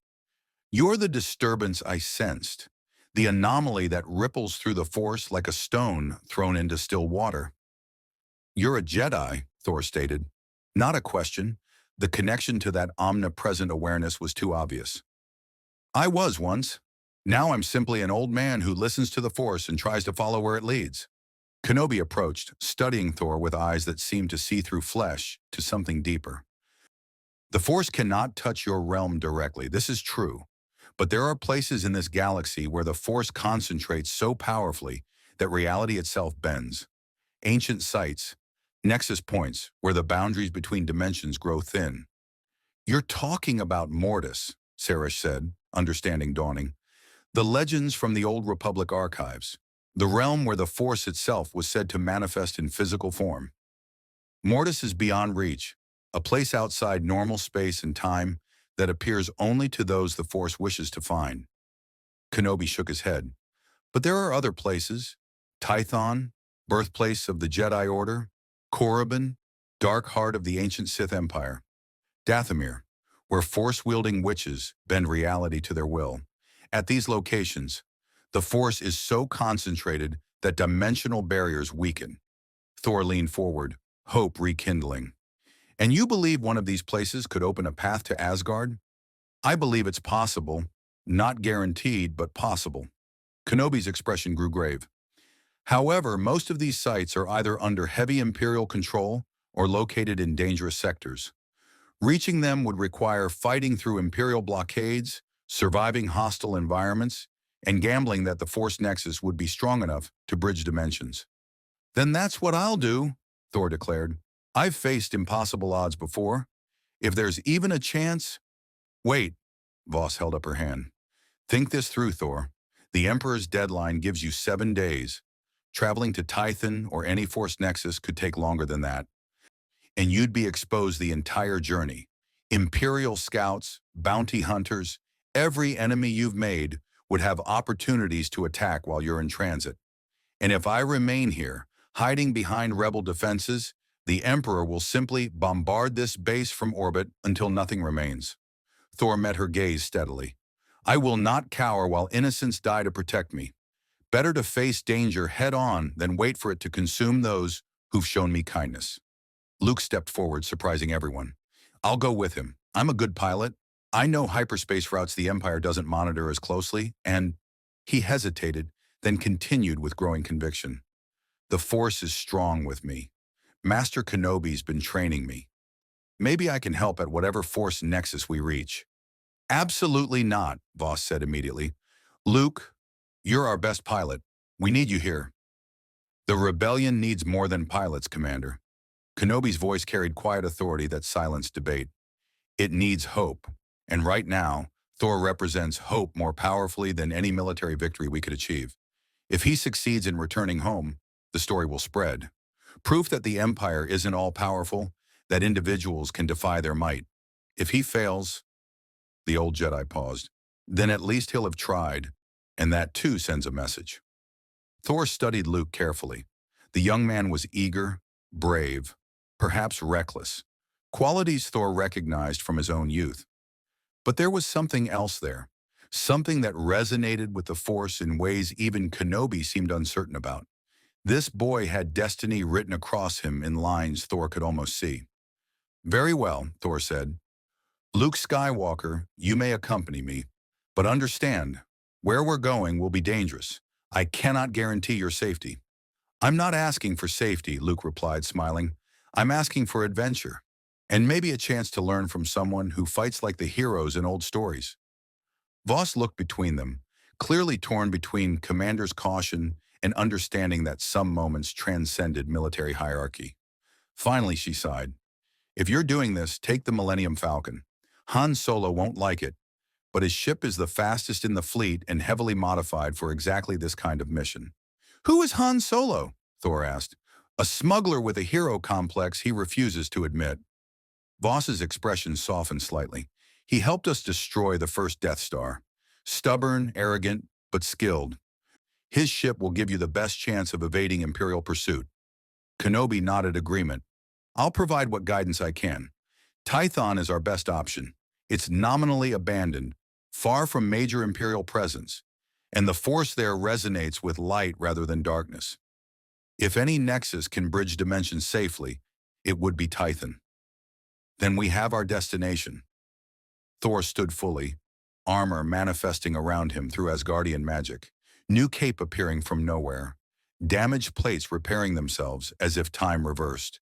[SPEAKER 1] "You're the disturbance I sensed, the anomaly that ripples through the Force like a stone thrown into still water." "You're a Jedi," Thor stated. Not a question. The connection to that omnipresent awareness was too obvious. "I was once. Now I'm simply an old man who listens to the Force and tries to follow where it leads." Kenobi approached, studying Thor with eyes that seemed to see through flesh to something deeper. "The Force cannot touch your realm directly, this is true. But there are places in this galaxy where the Force concentrates so powerfully that reality itself bends. Ancient sites, nexus points where the boundaries between dimensions grow thin." "You're talking about Mortis," Sarish said, understanding dawning. "The legends from the Old Republic archives. The realm where the Force itself was said to manifest in physical form. Mortis is beyond reach, a place outside normal space and time that appears only to those the Force wishes to find." Kenobi shook his head. "But there are other places. Tython, birthplace of the Jedi Order. Korriban, dark heart of the ancient Sith Empire. Dathomir, where Force-wielding witches bend reality to their will. At these locations, the Force is so concentrated that dimensional barriers weaken." Thor leaned forward, hope rekindling. "And you believe one of these places could open a path to Asgard?" "I believe it's possible. Not guaranteed, but possible." Kenobi's expression grew grave. "However, most of these sites are either under heavy Imperial control or located in dangerous sectors. Reaching them would require fighting through Imperial blockades, surviving hostile environments, and gambling that the Force Nexus would be strong enough to bridge dimensions." "Then that's what I'll do," Thor declared. "I've faced impossible odds before. If there's even a chance—" "Wait," Voss held up her hand. "Think this through, Thor. The Emperor's deadline gives you 7 days. Traveling to Tython or any Force Nexus could take longer than that. And you'd be exposed the entire journey. Imperial scouts, bounty hunters, every enemy you've made would have opportunities to attack while you're in transit. And if I remain here, hiding behind rebel defenses, the Emperor will simply bombard this base from orbit until nothing remains." Thor met her gaze steadily. "I will not cower while innocents die to protect me. Better to face danger head-on than wait for it to consume those who've shown me kindness." Luke stepped forward, surprising everyone. "I'll go with him. I'm a good pilot. I know hyperspace routes the Empire doesn't monitor as closely, and—" He hesitated, then continued with growing conviction. "The Force is strong with me. Master Kenobi's been training me. Maybe I can help at whatever Force Nexus we reach." "Absolutely not," Voss said immediately. "Luke, you're our best pilot. We need you here." "The rebellion needs more than pilots, Commander." Kenobi's voice carried quiet authority that silenced debate. "It needs hope. And right now, Thor represents hope more powerfully than any military victory we could achieve. If he succeeds in returning home, the story will spread. Proof that the Empire isn't all-powerful, that individuals can defy their might. If he fails—" The old Jedi paused. "Then at least he'll have tried, and that too sends a message." Thor studied Luke carefully. The young man was eager, brave, perhaps reckless, qualities Thor recognized from his own youth. But there was something else there, something that resonated with the Force in ways even Kenobi seemed uncertain about. This boy had destiny written across him in lines Thor could almost see. "Very well," Thor said. "Luke Skywalker, you may accompany me, but understand, where we're going will be dangerous. I cannot guarantee your safety." "I'm not asking for safety," Luke replied, smiling. "I'm asking for adventure, and maybe a chance to learn from someone who fights like the heroes in old stories." Voss looked between them, clearly torn between Commander's caution and understanding that some moments transcended military hierarchy. Finally, she sighed. "If you're doing this, take the Millennium Falcon. Han Solo won't like it, but his ship is the fastest in the fleet and heavily modified for exactly this kind of mission." "Who is Han Solo?" Thor asked. "A smuggler with a hero complex he refuses to admit." Voss's expression softened slightly. "He helped us destroy the first Death Star. Stubborn, arrogant, but skilled. His ship will give you the best chance of evading Imperial pursuit." Kenobi nodded agreement. I'll provide what guidance I can. Tython is our best option. It's nominally abandoned, far from major Imperial presence, and the force there resonates with light rather than darkness. If any nexus can bridge dimensions safely, it would be Tython. Then we have our destination. Thor stood fully, armor manifesting around him through Asgardian magic, new cape appearing from nowhere, damaged plates repairing themselves as if time reversed.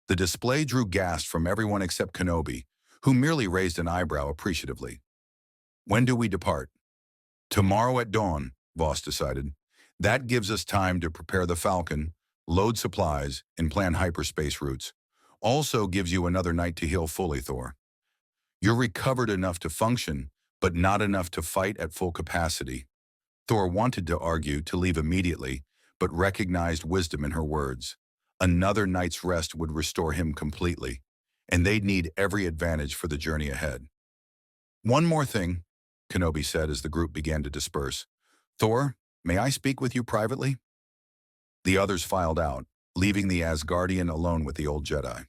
[SPEAKER 1] The display drew gasps from everyone except Kenobi, who merely raised an eyebrow appreciatively. When do we depart? Tomorrow at dawn, Voss decided. That gives us time to prepare the Falcon, load supplies, and plan hyperspace routes. Also gives you another night to heal fully, Thor. You're recovered enough to function, but not enough to fight at full capacity. Thor wanted to argue to leave immediately, but recognized wisdom in her words. Another night's rest would restore him completely, and they'd need every advantage for the journey ahead. One more thing, Kenobi said as the group began to disperse. Thor, may I speak with you privately? The others filed out, leaving the Asgardian alone with the old Jedi.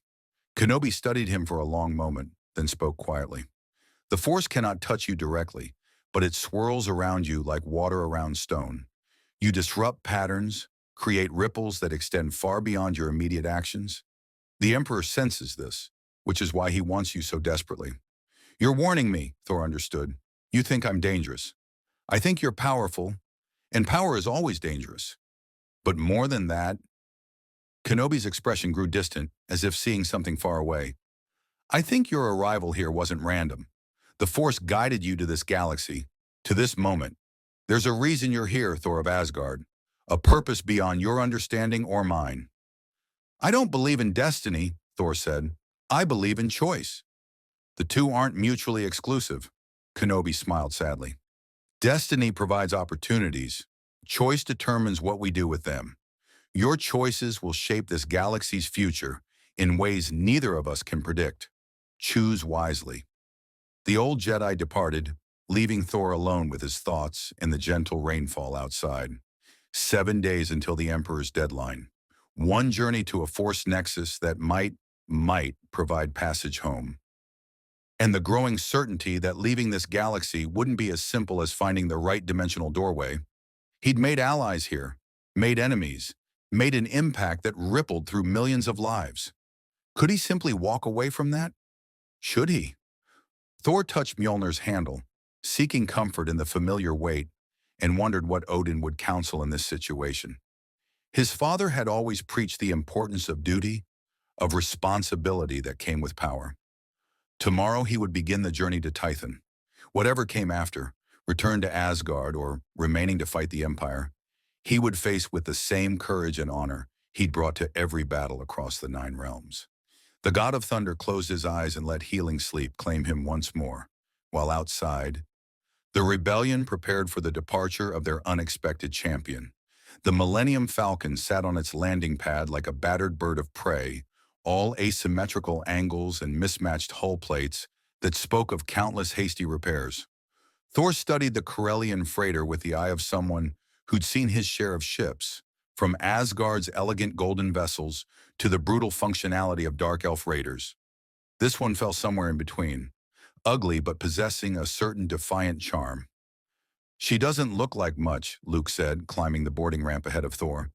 [SPEAKER 1] Kenobi studied him for a long moment, then spoke quietly. The Force cannot touch you directly, but it swirls around you like water around stone. You disrupt patterns, create ripples that extend far beyond your immediate actions. The Emperor senses this, which is why he wants you so desperately. You're warning me, Thor understood. You think I'm dangerous. I think you're powerful, and power is always dangerous. But more than that, Kenobi's expression grew distant, as if seeing something far away. I think your arrival here wasn't random. The Force guided you to this galaxy, to this moment. There's a reason you're here, Thor of Asgard, a purpose beyond your understanding or mine. I don't believe in destiny, Thor said. I believe in choice. The two aren't mutually exclusive, Kenobi smiled sadly. Destiny provides opportunities. Choice determines what we do with them. Your choices will shape this galaxy's future in ways neither of us can predict. Choose wisely. The old Jedi departed, leaving Thor alone with his thoughts and the gentle rainfall outside. 7 days until the Emperor's deadline. One journey to a Force nexus that might provide passage home. And the growing certainty that leaving this galaxy wouldn't be as simple as finding the right dimensional doorway. He'd made allies here, made enemies, made an impact that rippled through millions of lives. Could he simply walk away from that? Should he? Thor touched Mjolnir's handle, seeking comfort in the familiar weight, and wondered what Odin would counsel in this situation. His father had always preached the importance of duty, of responsibility that came with power. Tomorrow he would begin the journey to Tython. Whatever came after, return to Asgard or remaining to fight the Empire, he would face with the same courage and honor he'd brought to every battle across the 9 realms. The God of Thunder closed his eyes and let healing sleep claim him once more, while outside, the rebellion prepared for the departure of their unexpected champion. The Millennium Falcon sat on its landing pad like a battered bird of prey, all asymmetrical angles and mismatched hull plates that spoke of countless hasty repairs. Thor studied the Corellian freighter with the eye of someone who'd seen his share of ships, from Asgard's elegant golden vessels to the brutal functionality of dark elf raiders. This one fell somewhere in between, ugly but possessing a certain defiant charm. She doesn't look like much, Luke said, climbing the boarding ramp ahead of Thor,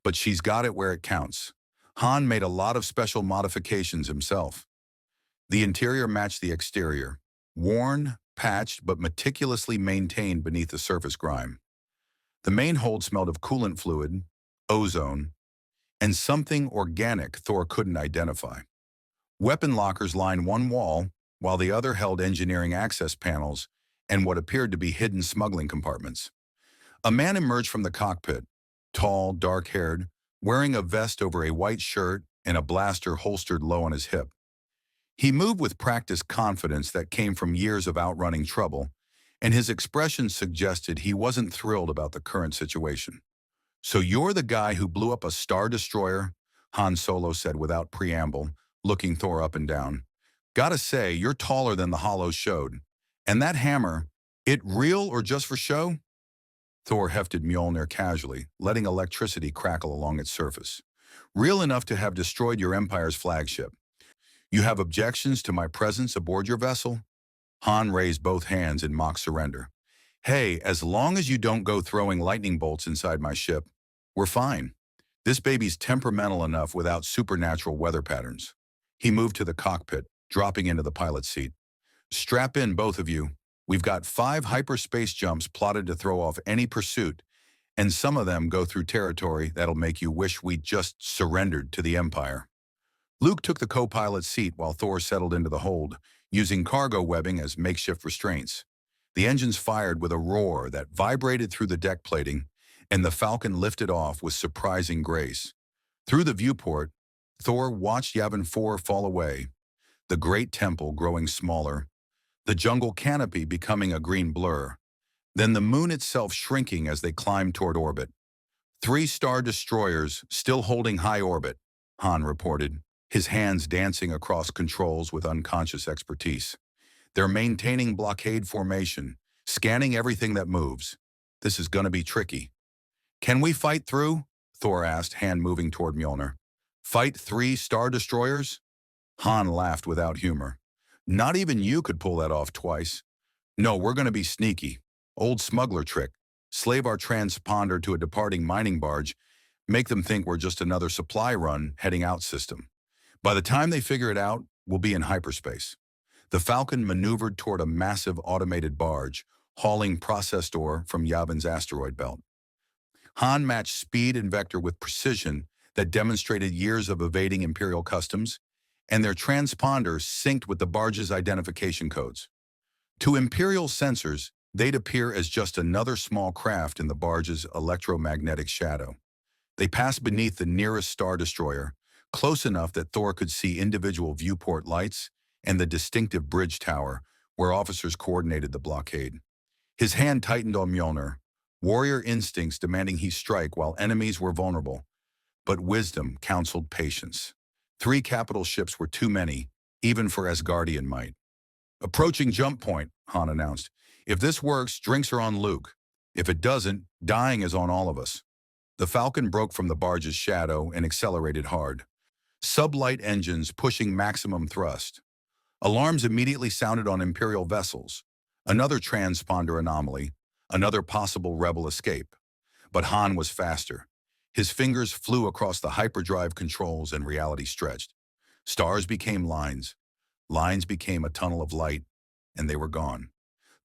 [SPEAKER 1] but she's got it where it counts. Han made a lot of special modifications himself. The interior matched the exterior, worn, patched, but meticulously maintained beneath the surface grime. The main hold smelled of coolant fluid, ozone, and something organic Thor couldn't identify. Weapon lockers lined one wall, while the other held engineering access panels and what appeared to be hidden smuggling compartments. A man emerged from the cockpit, tall, dark-haired, wearing a vest over a white shirt and a blaster holstered low on his hip. He moved with practiced confidence that came from years of outrunning trouble, and his expression suggested he wasn't thrilled about the current situation. "So you're the guy who blew up a Star Destroyer?" Han Solo said without preamble, looking Thor up and down. "Gotta say, you're taller than the hollows showed. And that hammer, it real or just for show?" Thor hefted Mjolnir casually, letting electricity crackle along its surface. real enough to have destroyed your Empire's flagship. You have objections to my presence aboard your vessel? Han raised both hands in mock surrender. Hey, as long as you don't go throwing lightning bolts inside my ship, we're fine. This baby's temperamental enough without supernatural weather patterns. He moved to the cockpit, dropping into the pilot's seat. Strap in, both of you. We've got 5 hyperspace jumps plotted to throw off any pursuit, and some of them go through territory that'll make you wish we'd just surrendered to the Empire. Luke took the co-pilot's seat while Thor settled into the hold, using cargo webbing as makeshift restraints. The engines fired with a roar that vibrated through the deck plating, and the Falcon lifted off with surprising grace. Through the viewport, Thor watched Yavin 4 fall away, the great temple growing smaller, the jungle canopy becoming a green blur, then the moon itself shrinking as they climbed toward orbit. 3 star destroyers still holding high orbit, Han reported, his hands dancing across controls with unconscious expertise. They're maintaining blockade formation, scanning everything that moves. This is gonna be tricky. Can we fight through? Thor asked, hand moving toward Mjolnir. Fight 3 star destroyers? Han laughed without humor. Not even you could pull that off twice. No, we're gonna be sneaky. Old smuggler trick. Slave our transponder to a departing mining barge, make them think we're just another supply run heading out system. By the time they figure it out, we'll be in hyperspace. The Falcon maneuvered toward a massive automated barge, hauling processed ore from Yavin's asteroid belt. Han matched speed and vector with precision that demonstrated years of evading Imperial customs, and their transponder synced with the barge's identification codes. To Imperial sensors, they'd appear as just another small craft in the barge's electromagnetic shadow. They passed beneath the nearest Star Destroyer, close enough that Thor could see individual viewport lights and the distinctive bridge tower where officers coordinated the blockade. His hand tightened on Mjolnir, warrior instincts demanding he strike while enemies were vulnerable. But wisdom counseled patience. 3 capital ships were too many, even for Asgardian might. Approaching jump point, Han announced. If this works, drinks are on Luke. If it doesn't, dying is on all of us. The Falcon broke from the barge's shadow and accelerated hard. Sublight engines pushing maximum thrust. Alarms immediately sounded on Imperial vessels. Another transponder anomaly, another possible rebel escape. But Han was faster. His fingers flew across the hyperdrive controls and reality stretched. Stars became lines. Lines became a tunnel of light, and they were gone.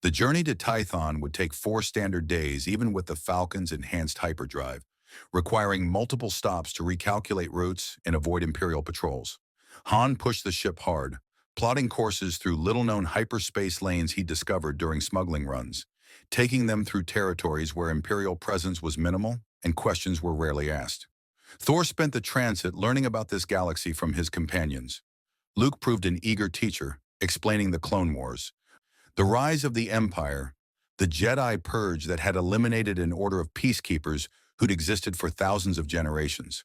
[SPEAKER 1] The journey to Tython would take 4 standard days, even with the Falcon's enhanced hyperdrive, requiring multiple stops to recalculate routes and avoid Imperial patrols. Han pushed the ship hard, plotting courses through little-known hyperspace lanes he discovered during smuggling runs, taking them through territories where Imperial presence was minimal and questions were rarely asked. Thor spent the transit learning about this galaxy from his companions. Luke proved an eager teacher, explaining the Clone Wars, the rise of the Empire, the Jedi purge that had eliminated an order of peacekeepers who'd existed for thousands of generations.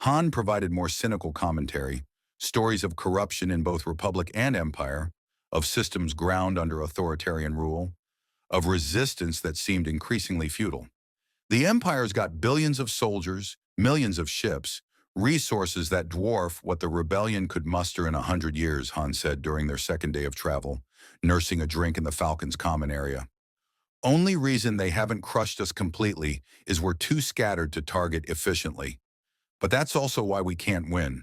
[SPEAKER 1] Han provided more cynical commentary, stories of corruption in both Republic and Empire, of systems ground under authoritarian rule, of resistance that seemed increasingly futile. The Empire's got billions of soldiers, millions of ships, resources that dwarf what the rebellion could muster in 100 years, Han said during their second day of travel, nursing a drink in the Falcon's common area. Only reason they haven't crushed us completely is we're too scattered to target efficiently. But that's also why we can't win.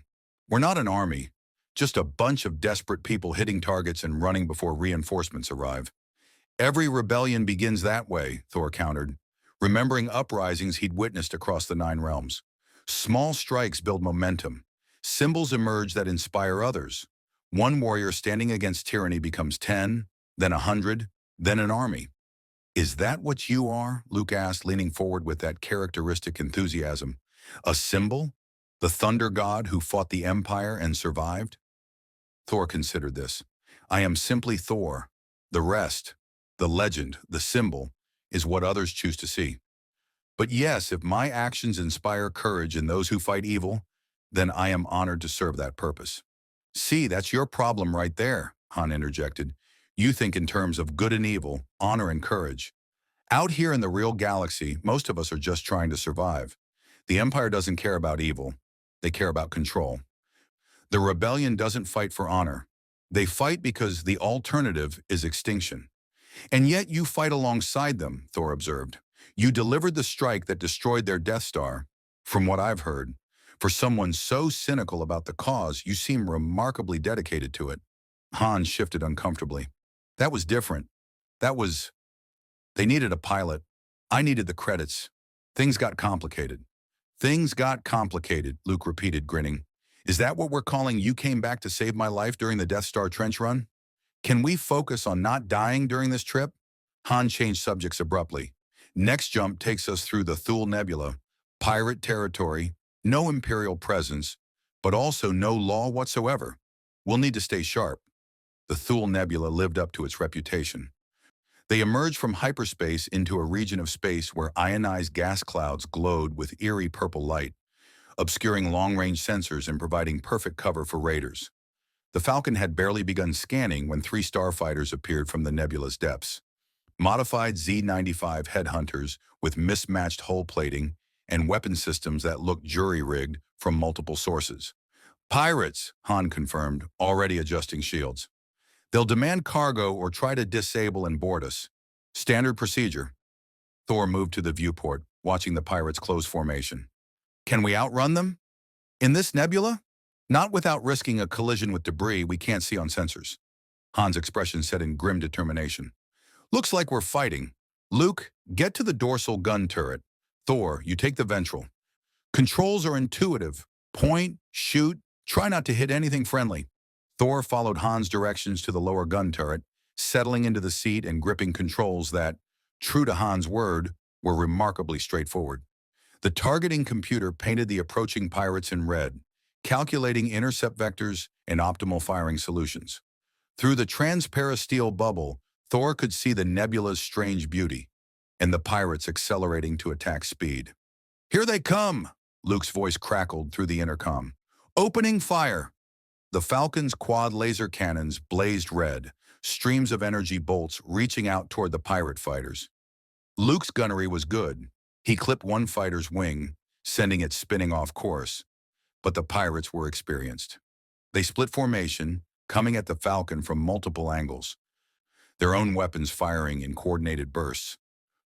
[SPEAKER 1] We're not an army, just a bunch of desperate people hitting targets and running before reinforcements arrive. Every rebellion begins that way, Thor countered, remembering uprisings he'd witnessed across the 9 realms. Small strikes build momentum. Symbols emerge that inspire others. One warrior standing against tyranny becomes 10, then 100, then an army. Is that what you are? Luke asked, leaning forward with that characteristic enthusiasm. A symbol? The thunder god who fought the Empire and survived? Thor considered this. I am simply Thor. The rest, the legend, the symbol, is what others choose to see. But yes, if my actions inspire courage in those who fight evil, then I am honored to serve that purpose. See, that's your problem right there, Han interjected. You think in terms of good and evil, honor and courage. Out here in the real galaxy, most of us are just trying to survive. The Empire doesn't care about evil. They care about control. The rebellion doesn't fight for honor. They fight because the alternative is extinction. And yet you fight alongside them, Thor observed. You delivered the strike that destroyed their Death Star. From what I've heard, for someone so cynical about the cause, you seem remarkably dedicated to it. Han shifted uncomfortably. That was different. That was... They needed a pilot. I needed the credits. Things got complicated. Things got complicated, Luke repeated, grinning. Is that what we're calling you came back to save my life during the Death Star trench run? Can we focus on not dying during this trip? Han changed subjects abruptly. Next jump takes us through the Thule Nebula, pirate territory, no Imperial presence, but also no law whatsoever. We'll need to stay sharp. The Thule Nebula lived up to its reputation. They emerged from hyperspace into a region of space where ionized gas clouds glowed with eerie purple light, obscuring long-range sensors and providing perfect cover for raiders. The Falcon had barely begun scanning when 3 starfighters appeared from the nebula's depths. Modified Z-95 headhunters with mismatched hull plating and weapon systems that looked jury-rigged from multiple sources. Pirates, Han confirmed, already adjusting shields. They'll demand cargo or try to disable and board us. Standard procedure. Thor moved to the viewport, watching the pirates close formation. Can we outrun them? In this nebula? Not without risking a collision with debris we can't see on sensors. Han's expression said in grim determination. Looks like we're fighting. Luke, get to the dorsal gun turret. Thor, you take the ventral. Controls are intuitive. Point, shoot, try not to hit anything friendly. Thor followed Han's directions to the lower gun turret, settling into the seat and gripping controls that, true to Han's word, were remarkably straightforward. The targeting computer painted the approaching pirates in red, calculating intercept vectors and optimal firing solutions. Through the transparasteel bubble, Thor could see the nebula's strange beauty, and the pirates accelerating to attack speed. Here they come, Luke's voice crackled through the intercom. Opening fire! The Falcon's quad laser cannons blazed red, streams of energy bolts reaching out toward the pirate fighters. Luke's gunnery was good. He clipped one fighter's wing, sending it spinning off course. But the pirates were experienced. They split formation, coming at the Falcon from multiple angles, their own weapons firing in coordinated bursts.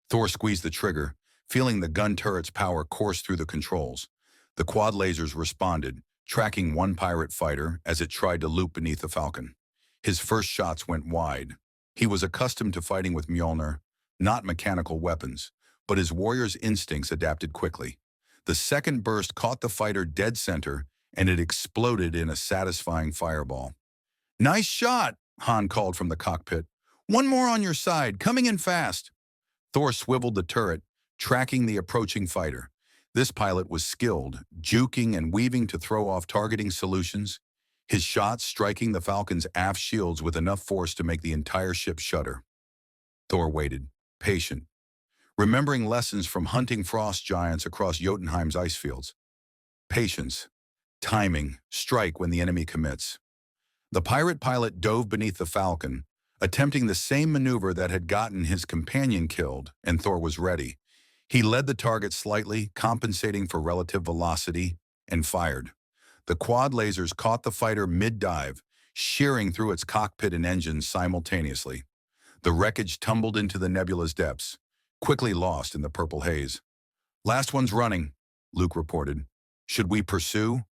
[SPEAKER 1] Thor squeezed the trigger, feeling the gun turret's power course through the controls. The quad lasers responded, tracking one pirate fighter as it tried to loop beneath the Falcon. His first shots went wide. He was accustomed to fighting with Mjolnir, not mechanical weapons, but his warrior's instincts adapted quickly. The second burst caught the fighter dead center, and it exploded in a satisfying fireball. Nice shot, Han called from the cockpit. One more on your side, coming in fast. Thor swiveled the turret, tracking the approaching fighter. This pilot was skilled, juking and weaving to throw off targeting solutions, his shots striking the Falcon's aft shields with enough force to make the entire ship shudder. Thor waited, patient, remembering lessons from hunting frost giants across Jotunheim's ice fields. Patience, timing, strike when the enemy commits. The pirate pilot dove beneath the Falcon, attempting the same maneuver that had gotten his companion killed, and Thor was ready. He led the target slightly, compensating for relative velocity, and fired. The quad lasers caught the fighter mid-dive, shearing through its cockpit and engines simultaneously. The wreckage tumbled into the nebula's depths, quickly lost in the purple haze. Last one's running, Luke reported. Should we pursue?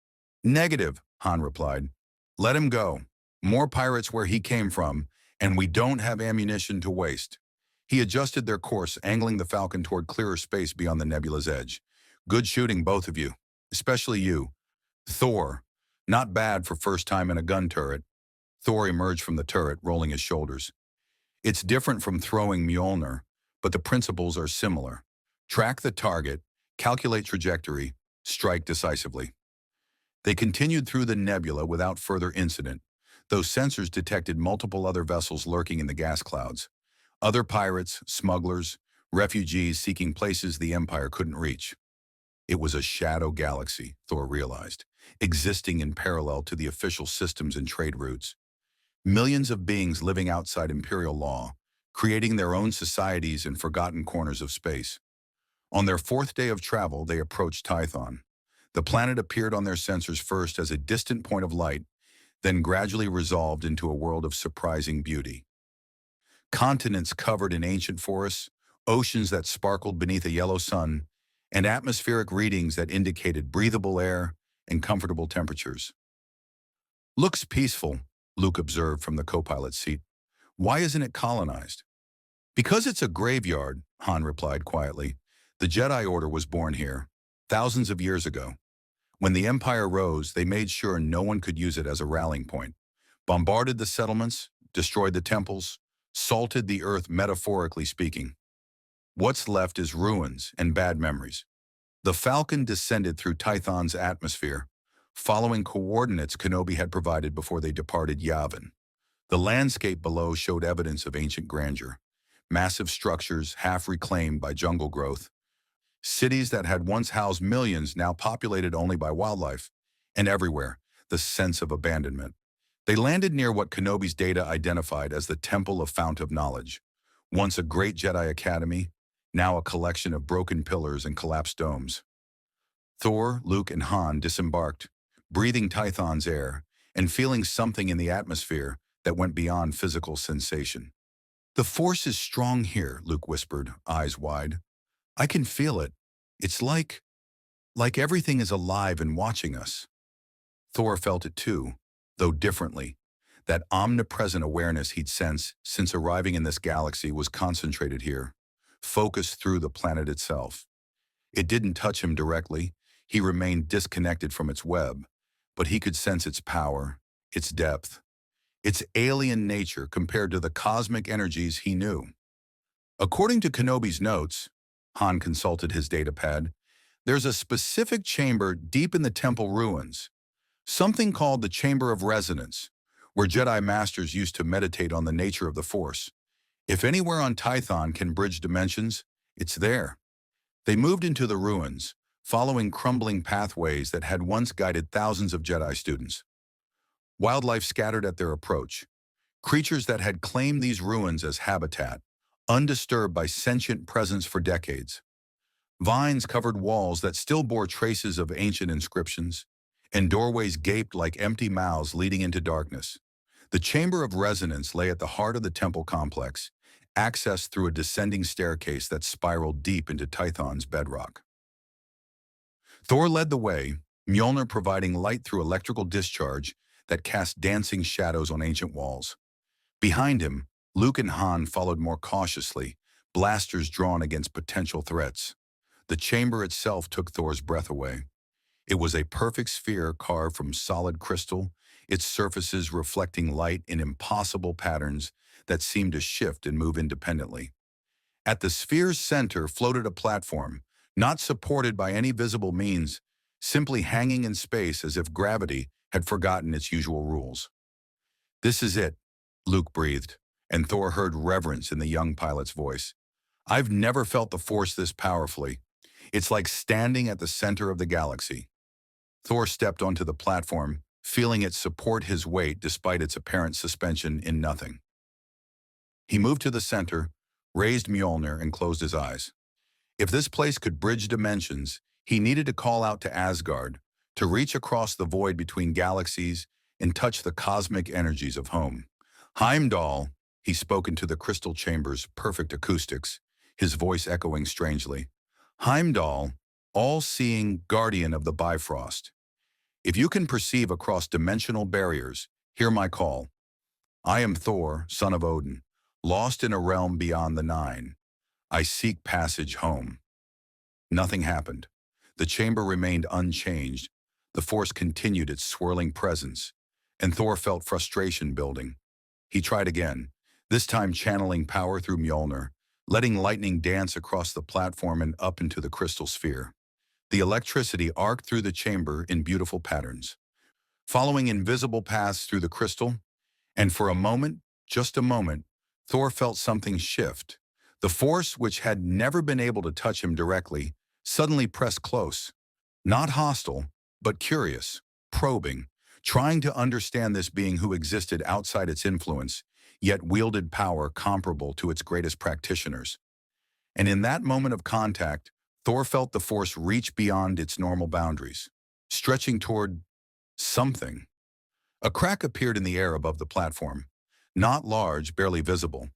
[SPEAKER 1] Negative, Han replied. Let him go. More pirates where he came from, and we don't have ammunition to waste. He adjusted their course, angling the Falcon toward clearer space beyond the nebula's edge. Good shooting, both of you. Especially you. Thor. Not bad for first time in a gun turret. Thor emerged from the turret, rolling his shoulders. It's different from throwing Mjolnir, but the principles are similar. Track the target, calculate trajectory, strike decisively. They continued through the nebula without further incident, though sensors detected multiple other vessels lurking in the gas clouds. Other pirates, smugglers, refugees seeking places the Empire couldn't reach. It was a shadow galaxy, Thor realized, existing in parallel to the official systems and trade routes. Millions of beings living outside Imperial law, creating their own societies in forgotten corners of space. On their 4th day of travel, they approached Tython. The planet appeared on their sensors first as a distant point of light, then gradually resolved into a world of surprising beauty. Continents covered in ancient forests, oceans that sparkled beneath a yellow sun, and atmospheric readings that indicated breathable air and comfortable temperatures. Looks peaceful, Luke observed from the co-pilot's seat. Why isn't it colonized? Because it's a graveyard, Han replied quietly. The Jedi Order was born here, thousands of years ago. When the Empire rose, they made sure no one could use it as a rallying point. Bombarded the settlements, destroyed the temples, salted the earth metaphorically speaking. What's left is ruins and bad memories. The Falcon descended through Tython's atmosphere, following coordinates Kenobi had provided before they departed Yavin. The landscape below showed evidence of ancient grandeur. Massive structures half reclaimed by jungle growth. Cities that had once housed millions now populated only by wildlife. And everywhere, the sense of abandonment. They landed near what Kenobi's data identified as the Temple of Fount of Knowledge. Once a great Jedi Academy, now a collection of broken pillars and collapsed domes. Thor, Luke, and Han disembarked, breathing Tython's air and feeling something in the atmosphere that went beyond physical sensation. The Force is strong here, Luke whispered, eyes wide. I can feel it. It's like everything is alive and watching us. Thor felt it too, though differently. That omnipresent awareness he'd sensed since arriving in this galaxy was concentrated here, focused through the planet itself. It didn't touch him directly. He remained disconnected from its web, but he could sense its power, its depth, its alien nature compared to the cosmic energies he knew. According to Kenobi's notes, Han consulted his datapad, there's a specific chamber deep in the temple ruins, something called the Chamber of Resonance, where Jedi Masters used to meditate on the nature of the Force. If anywhere on Tython can bridge dimensions, it's there. They moved into the ruins, following crumbling pathways that had once guided thousands of Jedi students. Wildlife scattered at their approach, creatures that had claimed these ruins as habitat, undisturbed by sentient presence for decades. Vines covered walls that still bore traces of ancient inscriptions, and doorways gaped like empty mouths leading into darkness. The Chamber of Resonance lay at the heart of the temple complex, accessed through a descending staircase that spiraled deep into Tython's bedrock. Thor led the way, Mjolnir providing light through electrical discharge that cast dancing shadows on ancient walls. Behind him, Luke and Han followed more cautiously, blasters drawn against potential threats. The chamber itself took Thor's breath away. It was a perfect sphere carved from solid crystal, its surfaces reflecting light in impossible patterns that seemed to shift and move independently. At the sphere's center floated a platform, not supported by any visible means, simply hanging in space as if gravity had forgotten its usual rules. This is it, Luke breathed, and Thor heard reverence in the young pilot's voice. I've never felt the Force this powerfully. It's like standing at the center of the galaxy. Thor stepped onto the platform, feeling it support his weight despite its apparent suspension in nothing. He moved to the center, raised Mjolnir, and closed his eyes. If this place could bridge dimensions, he needed to call out to Asgard, to reach across the void between galaxies and touch the cosmic energies of home. Heimdall, he spoke into the crystal chamber's perfect acoustics, his voice echoing strangely. Heimdall, all-seeing guardian of the Bifrost. If you can perceive across dimensional barriers, hear my call. I am Thor, son of Odin, lost in a realm beyond the Nine. I seek passage home. Nothing happened. The chamber remained unchanged. The Force continued its swirling presence, and Thor felt frustration building. He tried again, this time channeling power through Mjolnir, letting lightning dance across the platform and up into the crystal sphere. The electricity arced through the chamber in beautiful patterns, following invisible paths through the crystal, and for a moment, just a moment, Thor felt something shift. The Force, which had never been able to touch him directly, suddenly pressed close. Not hostile, but curious, probing, trying to understand this being who existed outside its influence, yet wielded power comparable to its greatest practitioners. And in that moment of contact, Thor felt the Force reach beyond its normal boundaries. stretching toward something. A crack appeared in the air above the platform. Not large, barely visible.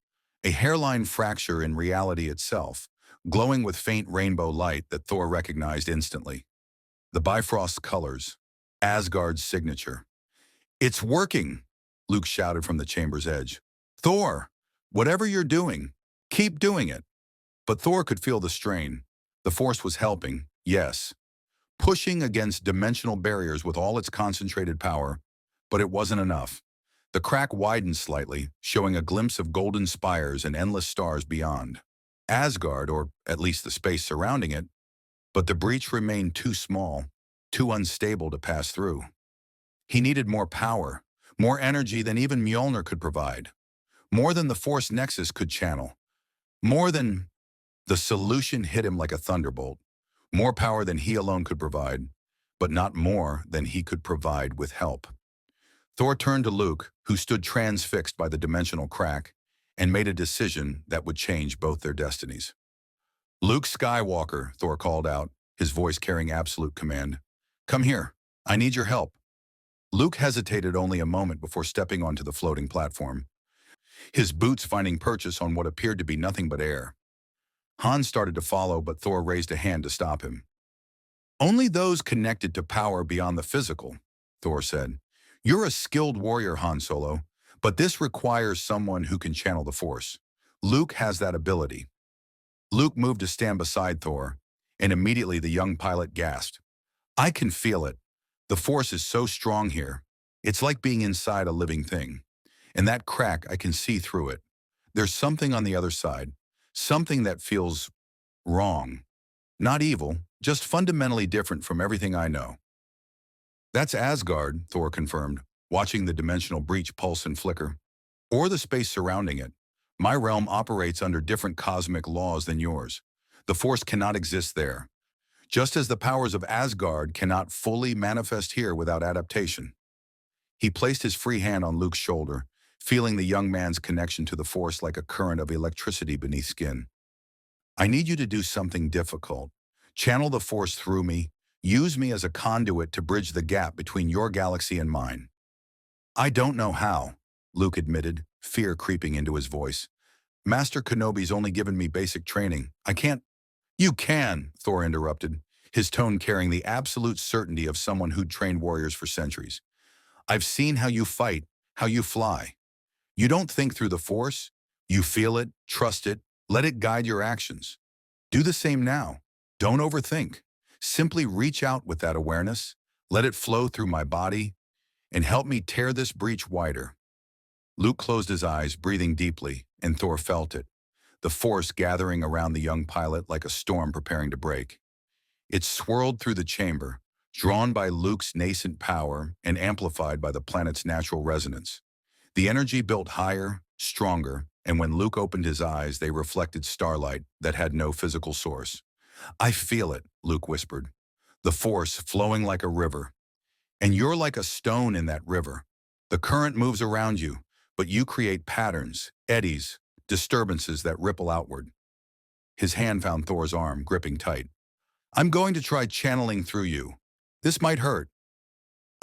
[SPEAKER 1] A hairline fracture in reality itself, glowing with faint rainbow light that Thor recognized instantly. The Bifrost's colors. Asgard's signature. "It's working!" Luke shouted from the chamber's edge. "Thor, whatever you're doing, keep doing it." But Thor could feel the strain. The Force was helping, yes, pushing against dimensional barriers with all its concentrated power, but it wasn't enough. The crack widened slightly, showing a glimpse of golden spires and endless stars beyond. Asgard, or at least the space surrounding it, but the breach remained too small, too unstable to pass through. He needed more power, more energy than even Mjolnir could provide, more than the Force Nexus could channel, more than the solution hit him like a thunderbolt, more power than he alone could provide, but not more than he could provide with help. Thor turned to Luke, who stood transfixed by the dimensional crack, and made a decision that would change both their destinies. "Luke Skywalker," Thor called out, his voice carrying absolute command. "Come here. I need your help." Luke hesitated only a moment before stepping onto the floating platform, his boots finding purchase on what appeared to be nothing but air. Han started to follow, but Thor raised a hand to stop him. "Only those connected to power beyond the physical," Thor said. "You're a skilled warrior, Han Solo, but this requires someone who can channel the Force. Luke has that ability." Luke moved to stand beside Thor, and immediately the young pilot gasped. "I can feel it. The Force is so strong here. It's like being inside a living thing. And that crack, I can see through it. There's something on the other side, something that feels wrong. Not evil, just fundamentally different from everything I know." "That's Asgard," Thor confirmed, watching the dimensional breach pulse and flicker. "Or the space surrounding it. My realm operates under different cosmic laws than yours. The Force cannot exist there, just as the powers of Asgard cannot fully manifest here without adaptation." He placed his free hand on Luke's shoulder, feeling the young man's connection to the Force like a current of electricity beneath skin. "I need you to do something difficult. Channel the Force through me. Use me as a conduit to bridge the gap between your galaxy and mine." "I don't know how," Luke admitted, fear creeping into his voice. "Master Kenobi's only given me basic training. I can't—" "You can," Thor interrupted, his tone carrying the absolute certainty of someone who'd trained warriors for centuries. "I've seen how you fight, how you fly. You don't think through the Force. You feel it, trust it, let it guide your actions. Do the same now. Don't overthink. Simply reach out with that awareness, let it flow through my body, and help me tear this breach wider." Luke closed his eyes, breathing deeply, and Thor felt it, the Force gathering around the young pilot like a storm preparing to break. It swirled through the chamber, drawn by Luke's nascent power and amplified by the planet's natural resonance. The energy built higher, stronger, and when Luke opened his eyes, they reflected starlight that had no physical source. "I feel it," Luke whispered, "the Force flowing like a river. And you're like a stone in that river. The current moves around you, but you create patterns, eddies, disturbances that ripple outward." His hand found Thor's arm, gripping tight. "I'm going to try channeling through you. This might hurt."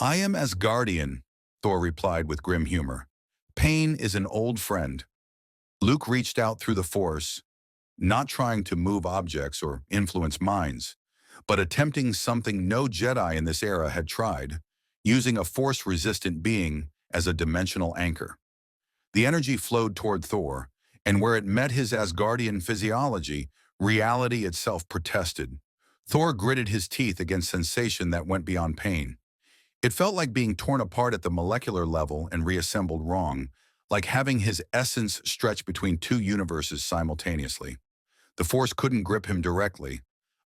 [SPEAKER 1] "I am Asgardian," Thor replied with grim humor. "Pain is an old friend." Luke reached out through the Force, not trying to move objects or influence minds, but attempting something no Jedi in this era had tried, using a Force-resistant being as a dimensional anchor. The energy flowed toward Thor, and where it met his Asgardian physiology, reality itself protested. Thor gritted his teeth against sensation that went beyond pain. It felt like being torn apart at the molecular level and reassembled wrong, like having his essence stretch between two universes simultaneously. The Force couldn't grip him directly,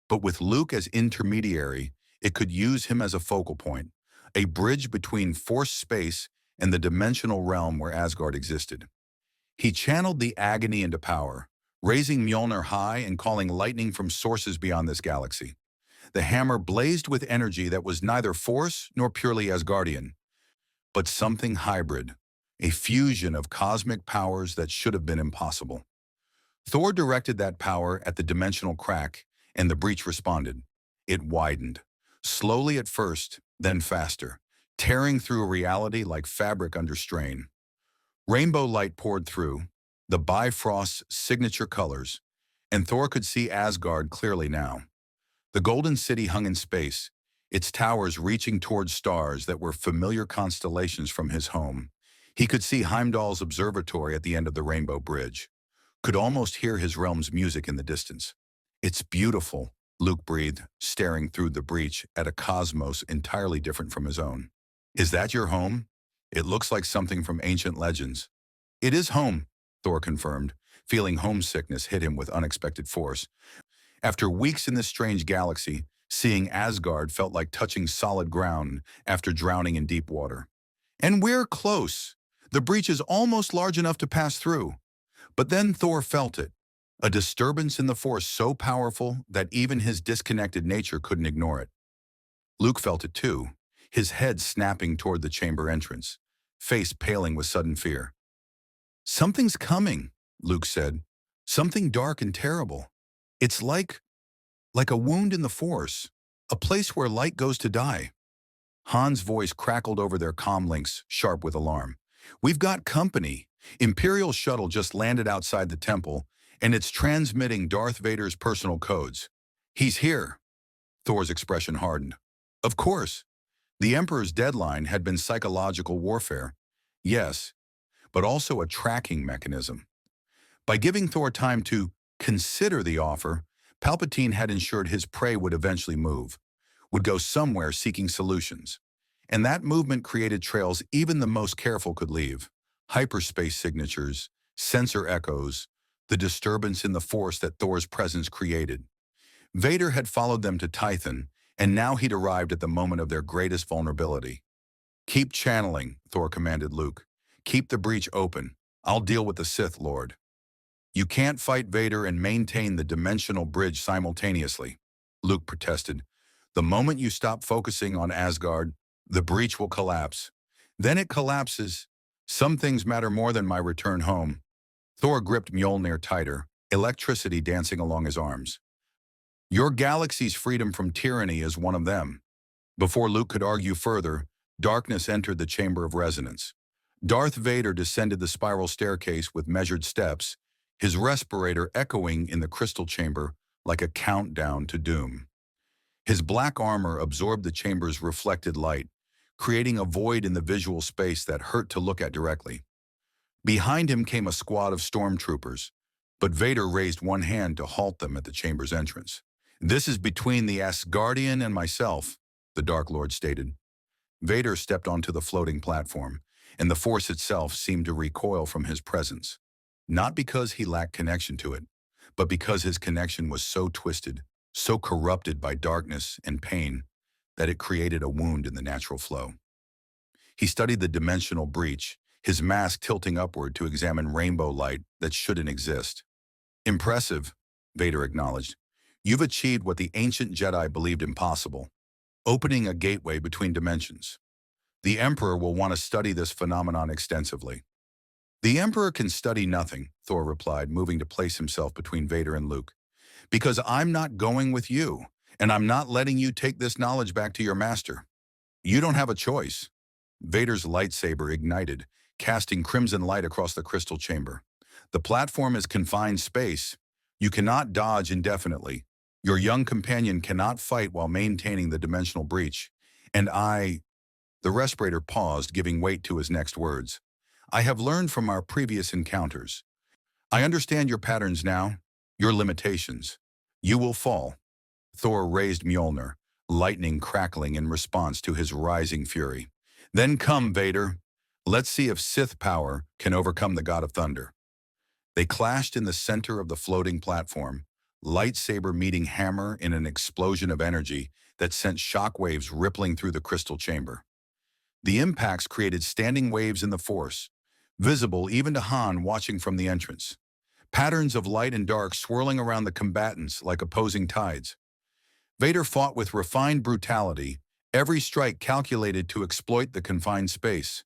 [SPEAKER 1] but with Luke as intermediary, it could use him as a focal point, a bridge between Force space and the dimensional realm where Asgard existed. He channeled the agony into power, raising Mjolnir high and calling lightning from sources beyond this galaxy. The hammer blazed with energy that was neither Force nor purely Asgardian, but something hybrid, a fusion of cosmic powers that should have been impossible. Thor directed that power at the dimensional crack, and the breach responded. It widened. Slowly at first, then faster, tearing through reality like fabric under strain. Rainbow light poured through, the Bifrost's signature colors, and Thor could see Asgard clearly now. The Golden City hung in space, its towers reaching towards stars that were familiar constellations from his home. He could see Heimdall's observatory at the end of the Rainbow Bridge, could almost hear his realm's music in the distance. "It's beautiful," Luke breathed, staring through the breach at a cosmos entirely different from his own. "Is that your home? It looks like something from ancient legends." "It is home," Thor confirmed, feeling homesickness hit him with unexpected force. After weeks in this strange galaxy, seeing Asgard felt like touching solid ground after drowning in deep water. "And we're close. The breach is almost large enough to pass through." But then Thor felt it, a disturbance in the force so powerful that even his disconnected nature couldn't ignore it. Luke felt it too, his head snapping toward the chamber entrance, face paling with sudden fear. "Something's coming," Luke said. "Something dark and terrible. It's like a wound in the force, a place where light goes to die." Han's voice crackled over their comm links, sharp with alarm. "We've got company. Imperial shuttle just landed outside the temple, and it's transmitting Darth Vader's personal codes." "He's here." Thor's expression hardened. "Of course. The Emperor's deadline had been psychological warfare. Yes, but also a tracking mechanism. By giving Thor time to consider the offer, Palpatine had ensured his prey would eventually move, would go somewhere seeking solutions. And that movement created trails even the most careful could leave. Hyperspace signatures, sensor echoes, the disturbance in the force that Thor's presence created. Vader had followed them to Tython, and now he'd arrived at the moment of their greatest vulnerability. "Keep channeling," Thor commanded Luke. "Keep the breach open. I'll deal with the Sith Lord." "You can't fight Vader and maintain the dimensional bridge simultaneously," Luke protested. "The moment you stop focusing on Asgard, the breach will collapse. Then it collapses. Some things matter more than my return home." Thor gripped Mjolnir tighter, electricity dancing along his arms. "Your galaxy's freedom from tyranny is one of them." Before Luke could argue further, darkness entered the chamber of resonance. Darth Vader descended the spiral staircase with measured steps, his respirator echoing in the crystal chamber like a countdown to doom. His black armor absorbed the chamber's reflected light, creating a void in the visual space that hurt to look at directly. Behind him came a squad of stormtroopers, but Vader raised one hand to halt them at the chamber's entrance. "This is between the Asgardian and myself," the Dark Lord stated. Vader stepped onto the floating platform, and the Force itself seemed to recoil from his presence. Not because he lacked connection to it, but because his connection was so twisted, so corrupted by darkness and pain, that it created a wound in the natural flow. He studied the dimensional breach, his mask tilting upward to examine rainbow light that shouldn't exist. "Impressive," Vader acknowledged. "You've achieved what the ancient Jedi believed impossible, opening a gateway between dimensions. The Emperor will want to study this phenomenon extensively." "The Emperor can study nothing," Thor replied, moving to place himself between Vader and Luke. "Because I'm not going with you, and I'm not letting you take this knowledge back to your master. You don't have a choice." Vader's lightsaber ignited, casting crimson light across the crystal chamber. "The platform is confined space. You cannot dodge indefinitely. Your young companion cannot fight while maintaining the dimensional breach. And the respirator paused, giving weight to his next words. "I have learned from our previous encounters. I understand your patterns now, your limitations. You will fall." Thor raised Mjolnir, lightning crackling in response to his rising fury. "Then come, Vader. Let's see if Sith power can overcome the God of Thunder." They clashed in the center of the floating platform, lightsaber meeting hammer in an explosion of energy that sent shockwaves rippling through the crystal chamber. The impacts created standing waves in the Force, visible even to Han watching from the entrance. Patterns of light and dark swirling around the combatants like opposing tides. Vader fought with refined brutality, every strike calculated to exploit the confined space,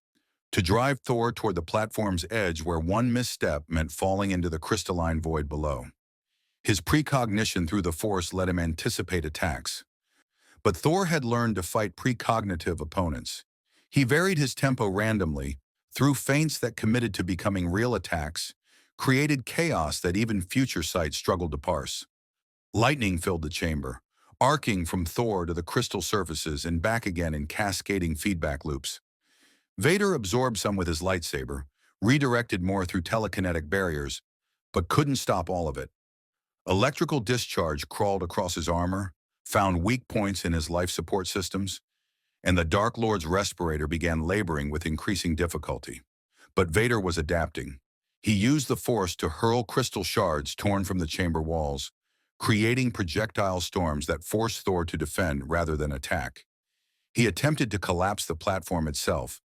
[SPEAKER 1] to drive Thor toward the platform's edge where one misstep meant falling into the crystalline void below. His precognition through the Force let him anticipate attacks. But Thor had learned to fight precognitive opponents. He varied his tempo randomly, threw feints that committed to becoming real attacks, created chaos that even future sight struggled to parse. Lightning filled the chamber, arcing from Thor to the crystal surfaces and back again in cascading feedback loops. Vader absorbed some with his lightsaber, redirected more through telekinetic barriers, but couldn't stop all of it. Electrical discharge crawled across his armor, found weak points in his life support systems, and the Dark Lord's respirator began laboring with increasing difficulty. But Vader was adapting. He used the Force to hurl crystal shards torn from the chamber walls, creating projectile storms that forced Thor to defend rather than attack. He attempted to collapse the platform itself,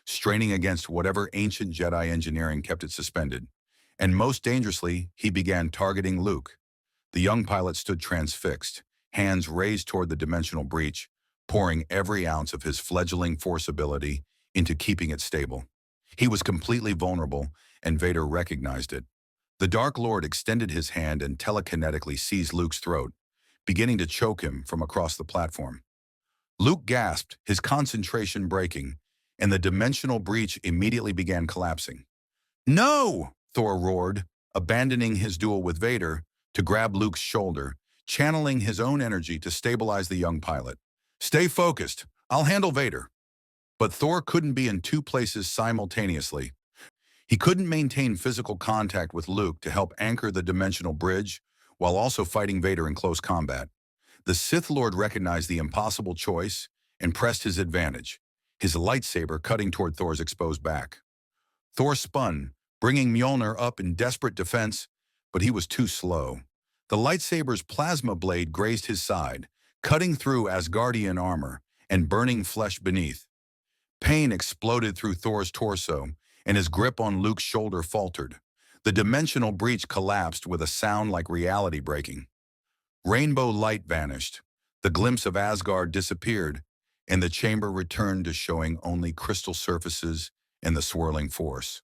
[SPEAKER 1] straining against whatever ancient Jedi engineering kept it suspended. And most dangerously, he began targeting Luke. The young pilot stood transfixed, hands raised toward the dimensional breach, pouring every ounce of his fledgling Force ability into keeping it stable. He was completely vulnerable, and Vader recognized it. The Dark Lord extended his hand and telekinetically seized Luke's throat, beginning to choke him from across the platform. Luke gasped, his concentration breaking, and the dimensional breach immediately began collapsing. "No!" Thor roared, abandoning his duel with Vader to grab Luke's shoulder, channeling his own energy to stabilize the young pilot. "Stay focused. I'll handle Vader." But Thor couldn't be in two places simultaneously. He couldn't maintain physical contact with Luke to help anchor the dimensional bridge while also fighting Vader in close combat. The Sith Lord recognized the impossible choice and pressed his advantage, his lightsaber cutting toward Thor's exposed back. Thor spun, bringing Mjolnir up in desperate defense, but he was too slow. The lightsaber's plasma blade grazed his side, cutting through Asgardian armor and burning flesh beneath. Pain exploded through Thor's torso, and his grip on Luke's shoulder faltered. The dimensional breach collapsed with a sound like reality breaking. Rainbow light vanished, the glimpse of Asgard disappeared, and the chamber returned to showing only crystal surfaces and the swirling Force.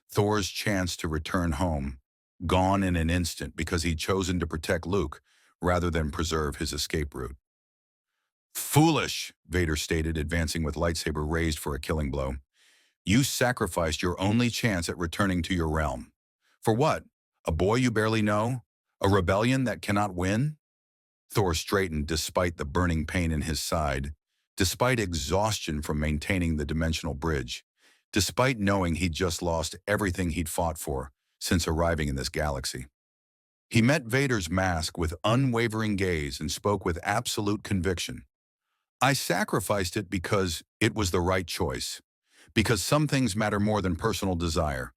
[SPEAKER 1] Thor's chance to return home, gone in an instant because he'd chosen to protect Luke rather than preserve his escape route. "Foolish," Vader stated, advancing with lightsaber raised for a killing blow. "You sacrificed your only chance at returning to your realm. For what? A boy you barely know? A rebellion that cannot win?" Thor straightened despite the burning pain in his side, despite exhaustion from maintaining the dimensional bridge, despite knowing he'd just lost everything he'd fought for since arriving in this galaxy. He met Vader's mask with unwavering gaze and spoke with absolute conviction. "I sacrificed it because it was the right choice, because some things matter more than personal desire,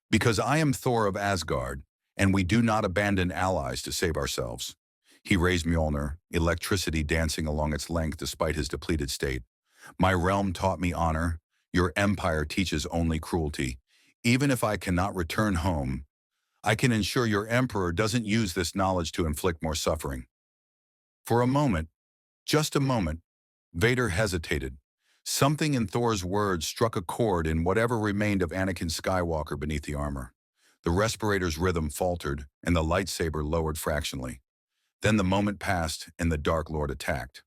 [SPEAKER 1] because I am Thor of Asgard, and we do not abandon allies to save ourselves." He raised Mjolnir, electricity dancing along its length despite his depleted state. "My realm taught me honor. Your empire teaches only cruelty. Even if I cannot return home, I can ensure your emperor doesn't use this knowledge to inflict more suffering." For a moment, just a moment, Vader hesitated. Something in Thor's words struck a chord in whatever remained of Anakin Skywalker beneath the armor. The respirator's rhythm faltered, and the lightsaber lowered fractionally. Then the moment passed, and the Dark Lord attacked.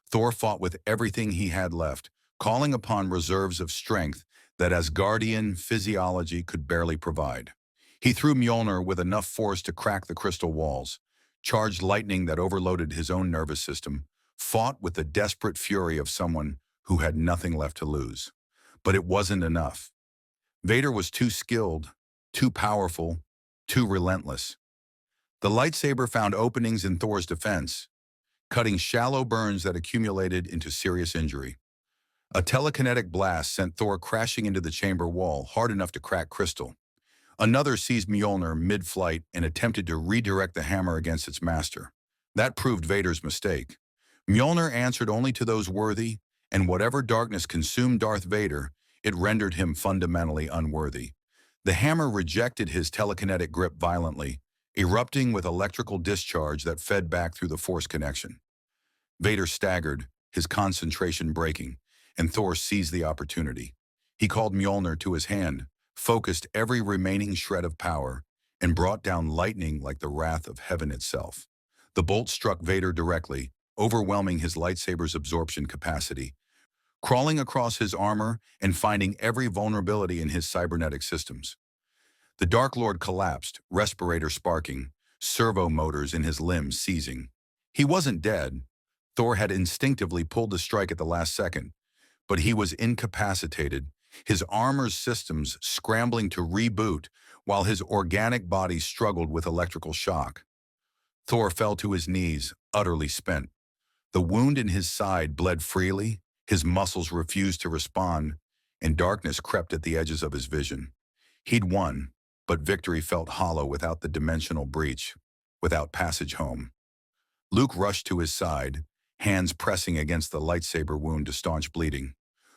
[SPEAKER 1] Thor fought with everything he had left, calling upon reserves of strength that Asgardian physiology could barely provide. He threw Mjolnir with enough force to crack the crystal walls, charged lightning that overloaded his own nervous system, fought with the desperate fury of someone who had nothing left to lose. But it wasn't enough. Vader was too skilled, too powerful, too relentless. The lightsaber found openings in Thor's defense, cutting shallow burns that accumulated into serious injury. A telekinetic blast sent Thor crashing into the chamber wall hard enough to crack crystal. Another seized Mjolnir mid-flight and attempted to redirect the hammer against its master. That proved Vader's mistake. Mjolnir answered only to those worthy, and whatever darkness consumed Darth Vader, it rendered him fundamentally unworthy. The hammer rejected his telekinetic grip violently, erupting with electrical discharge that fed back through the Force connection. Vader staggered, his concentration breaking, and Thor seized the opportunity. He called Mjolnir to his hand, focused every remaining shred of power, and brought down lightning like the wrath of heaven itself. The bolt struck Vader directly, overwhelming his lightsaber's absorption capacity, crawling across his armor and finding every vulnerability in his cybernetic systems. The Dark Lord collapsed, respirator sparking, servo motors in his limbs seizing. He wasn't dead. Thor had instinctively pulled the strike at the last second, but he was incapacitated, his armor's systems scrambling to reboot while his organic body struggled with electrical shock. Thor fell to his knees, utterly spent. The wound in his side bled freely, his muscles refused to respond, and darkness crept at the edges of his vision. He'd won, but victory felt hollow without the dimensional breach, without passage home. Luke rushed to his side, hands pressing against the lightsaber wound to staunch bleeding.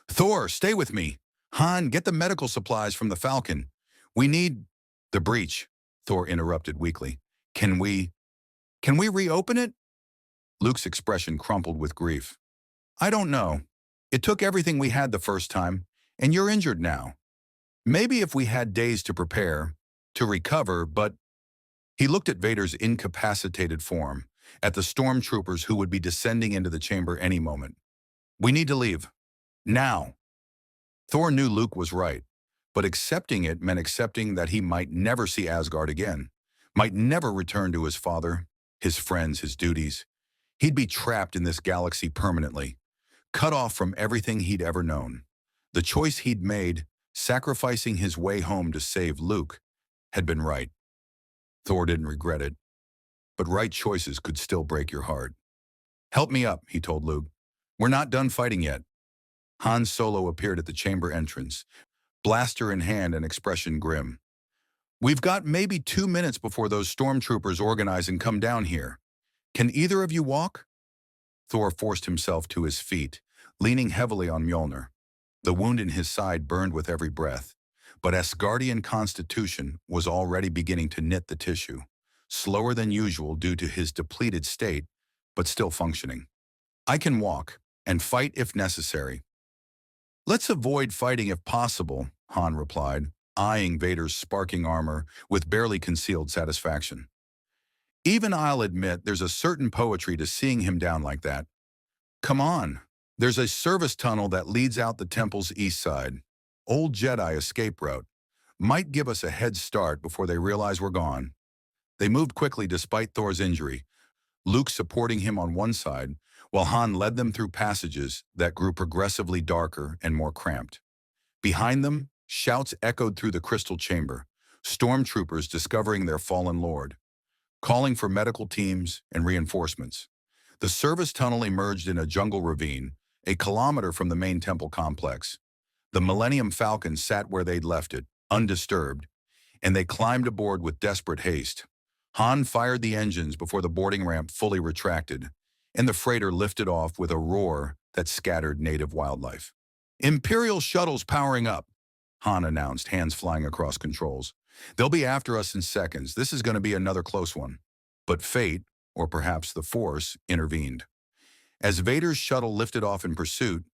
[SPEAKER 1] "Thor, stay with me! Han, get the medical supplies from the Falcon. We need—" "The breach," Thor interrupted weakly. Can we reopen it?" Luke's expression crumpled with grief. "I don't know. It took everything we had the first time, and you're injured now. Maybe if we had days to prepare, to recover, but—" He looked at Vader's incapacitated form, at the stormtroopers who would be descending into the chamber any moment. "We need to leave. Now." Thor knew Luke was right, but accepting it meant accepting that he might never see Asgard again, might never return to his father, his friends, his duties. He'd be trapped in this galaxy permanently, cut off from everything he'd ever known. The choice he'd made, sacrificing his way home to save Luke, had been right. Thor didn't regret it, but right choices could still break your heart. "Help me up," he told Luke. "We're not done fighting yet." Han Solo appeared at the chamber entrance, blaster in hand and expression grim. "We've got maybe 2 minutes before those stormtroopers organize and come down here. Can either of you walk?" Thor forced himself to his feet, leaning heavily on Mjolnir. The wound in his side burned with every breath, but Asgardian constitution was already beginning to knit the tissue, slower than usual due to his depleted state, but still functioning. "I can walk, and fight if necessary." "Let's avoid fighting if possible," Han replied, eyeing Vader's sparking armor with barely concealed satisfaction. "Even I'll admit there's a certain poetry to seeing him down like that. Come on, there's a service tunnel that leads out the temple's east side. Old Jedi escape route. Might give us a head start before they realize we're gone." They moved quickly despite Thor's injury, Luke supporting him on one side, while Han led them through passages that grew progressively darker and more cramped. Behind them, shouts echoed through the crystal chamber, stormtroopers discovering their fallen lord, calling for medical teams and reinforcements. The service tunnel emerged in a jungle ravine, a kilometer from the main temple complex. The Millennium Falcon sat where they'd left it, undisturbed, and they climbed aboard with desperate haste. Han fired the engines before the boarding ramp fully retracted, and the freighter lifted off with a roar that scattered native wildlife. "Imperial shuttles powering up," Han announced, hands flying across controls. "They'll be after us in seconds. This is going to be another close one." But fate, or perhaps the Force, intervened. As Vader's shuttle lifted off in pursuit,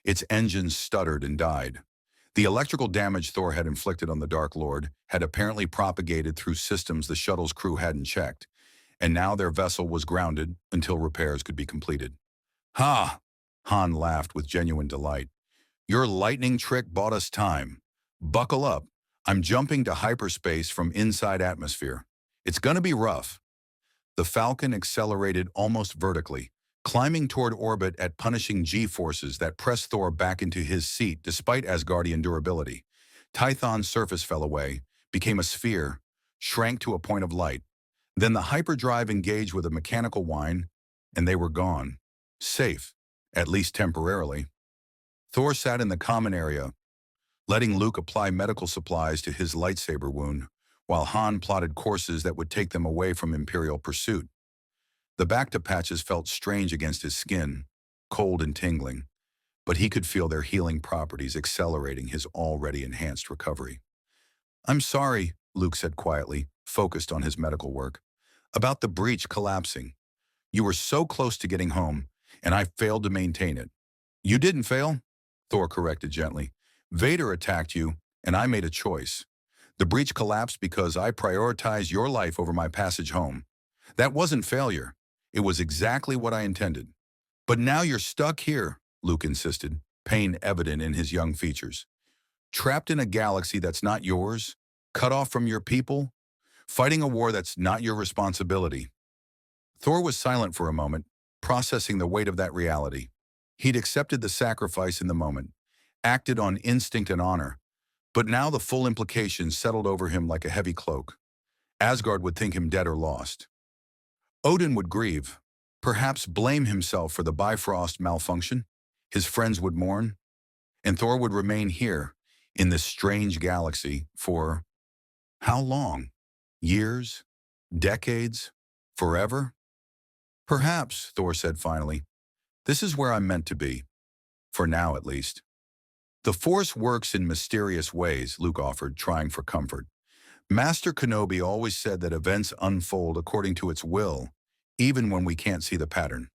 [SPEAKER 1] its engines stuttered and died. The electrical damage Thor had inflicted on the Dark Lord had apparently propagated through systems the shuttle's crew hadn't checked, and now their vessel was grounded until repairs could be completed. "Ha!" Han laughed with genuine delight. "Your lightning trick bought us time. Buckle up. I'm jumping to hyperspace from inside atmosphere. It's gonna be rough." The Falcon accelerated almost vertically, climbing toward orbit at punishing G-forces that pressed Thor back into his seat despite Asgardian durability. Tython's surface fell away, became a sphere, shrank to a point of light. Then the hyperdrive engaged with a mechanical whine, and they were gone. Safe, at least temporarily. Thor sat in the common area, letting Luke apply medical supplies to his lightsaber wound, while Han plotted courses that would take them away from Imperial pursuit. The bacta patches felt strange against his skin, cold and tingling, but he could feel their healing properties accelerating his already enhanced recovery. "I'm sorry," Luke said quietly, focused on his medical work, "about the breach collapsing. You were so close to getting home, and I failed to maintain it." "You didn't fail," Thor corrected gently. "Vader attacked you, and I made a choice. The breach collapsed because I prioritized your life over my passage home. That wasn't failure. It was exactly what I intended. But now you're stuck here, Luke insisted, pain evident in his young features. Trapped in a galaxy that's not yours, cut off from your people, fighting a war that's not your responsibility. Thor was silent for a moment, processing the weight of that reality. He'd accepted the sacrifice in the moment, acted on instinct and honor, but now the full implications settled over him like a heavy cloak. Asgard would think him dead or lost. Odin would grieve, perhaps blame himself for the Bifrost malfunction. His friends would mourn, and Thor would remain here, in this strange galaxy, for how long? Years? Decades? Forever? Perhaps, Thor said finally. This is where I'm meant to be. For now, at least. The Force works in mysterious ways, Luke offered, trying for comfort. Master Kenobi always said that events unfold according to its will, even when we can't see the pattern.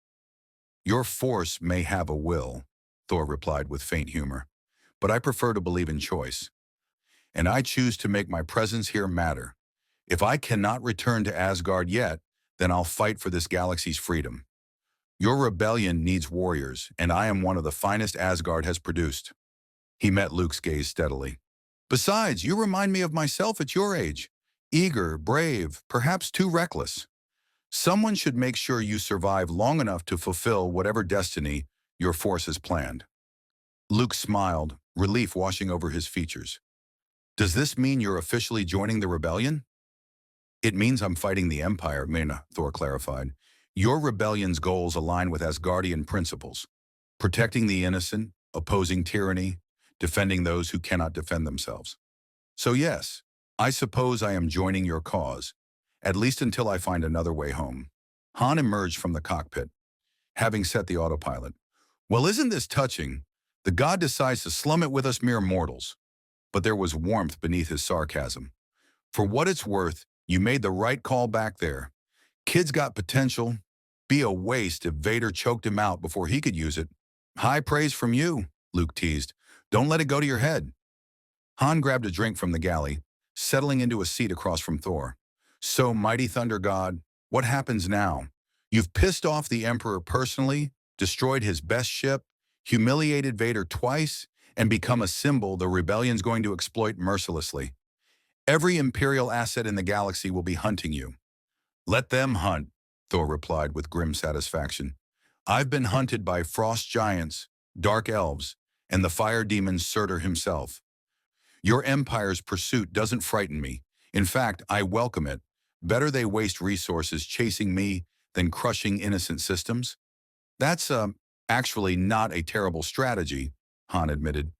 [SPEAKER 1] Your Force may have a will, Thor replied with faint humor, but I prefer to believe in choice. And I choose to make my presence here matter. If I cannot return to Asgard yet, then I'll fight for this galaxy's freedom. Your rebellion needs warriors, and I am one of the finest Asgard has produced. He met Luke's gaze steadily. Besides, you remind me of myself at your age. Eager, brave, perhaps too reckless. Someone should make sure you survive long enough to fulfill whatever destiny your Force has planned. Luke smiled, relief washing over his features. Does this mean you're officially joining the rebellion? It means I'm fighting the Empire, Mena, Thor clarified. Your rebellion's goals align with Asgardian principles. Protecting the innocent, opposing tyranny, defending those who cannot defend themselves. So yes, I suppose I am joining your cause, at least until I find another way home. Han emerged from the cockpit, having set the autopilot. Well, isn't this touching? The god decides to slum it with us mere mortals. But there was warmth beneath his sarcasm. For what it's worth, you made the right call back there. Kid's got potential. Be a waste if Vader choked him out before he could use it. High praise from you, Luke teased. Don't let it go to your head. Han grabbed a drink from the galley, settling into a seat across from Thor. So, mighty Thunder God, what happens now? You've pissed off the Emperor personally, destroyed his best ship, humiliated Vader twice, and become a symbol the rebellion's going to exploit mercilessly. Every Imperial asset in the galaxy will be hunting you. Let them hunt, Thor replied with grim satisfaction. I've been hunted by frost giants, dark elves, and the fire demon Surtur himself. Your Empire's pursuit doesn't frighten me. In fact, I welcome it. Better they waste resources chasing me than crushing innocent systems. That's actually not a terrible strategy, Han admitted.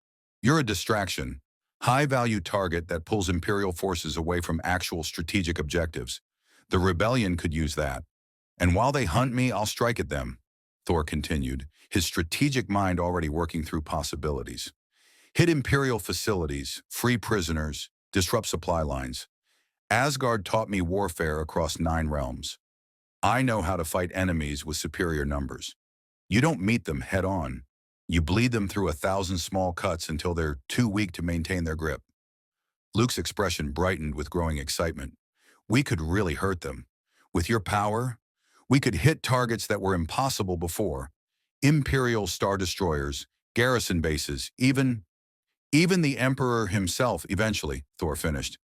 [SPEAKER 1] You're a distraction, high-value target that pulls Imperial forces away from actual strategic objectives. The rebellion could use that. And while they hunt me, I'll strike at them, Thor continued, his strategic mind already working through possibilities. Hit Imperial facilities, free prisoners, disrupt supply lines. Asgard taught me warfare across 9 realms. I know how to fight enemies with superior numbers. You don't meet them head-on. You bleed them through 1,000 small cuts until they're too weak to maintain their grip. Luke's expression brightened with growing excitement. We could really hurt them. With your power, we could hit targets that were impossible before. Imperial Star Destroyers, garrison bases, even the Emperor himself eventually, Thor finished.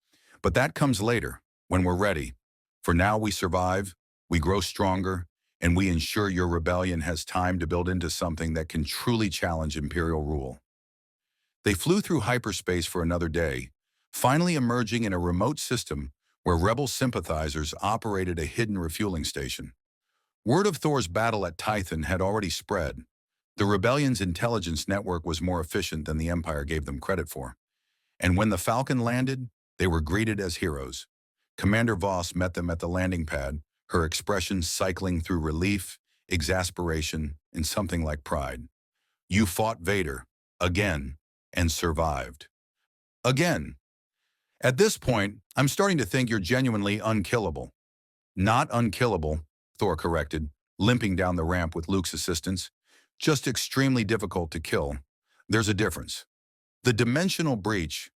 [SPEAKER 1] But that comes later, when we're ready. For now we survive, we grow stronger, and we ensure your rebellion has time to build into something that can truly challenge Imperial rule. They flew through hyperspace for another day, finally emerging in a remote system where rebel sympathizers operated a hidden refueling station. Word of Thor's battle at Tython had already spread. The rebellion's intelligence network was more efficient than the Empire gave them credit for. And when the Falcon landed, they were greeted as heroes. Commander Voss met them at the landing pad, her expression cycling through relief, exasperation, and something like pride. You fought Vader, again, and survived. Again. At this point, I'm starting to think you're genuinely unkillable. Not unkillable, Thor corrected, limping down the ramp with Luke's assistance. Just extremely difficult to kill. There's a difference. The dimensional breach.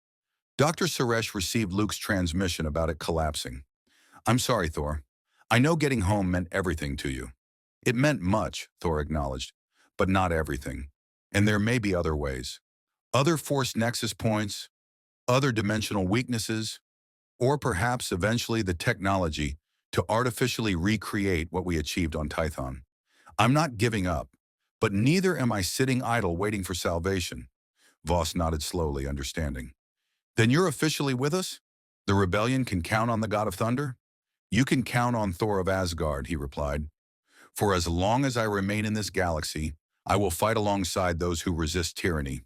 [SPEAKER 1] Dr. Suresh received Luke's transmission about it collapsing. I'm sorry, Thor. I know getting home meant everything to you. It meant much, Thor acknowledged, but not everything. And there may be other ways. Other force nexus points, other dimensional weaknesses, or perhaps eventually the technology to artificially recreate what we achieved on Tython. I'm not giving up, but neither am I sitting idle waiting for salvation. Voss nodded slowly, understanding. Then you're officially with us? The rebellion can count on the God of Thunder? You can count on Thor of Asgard, he replied. For as long as I remain in this galaxy, I will fight alongside those who resist tyranny.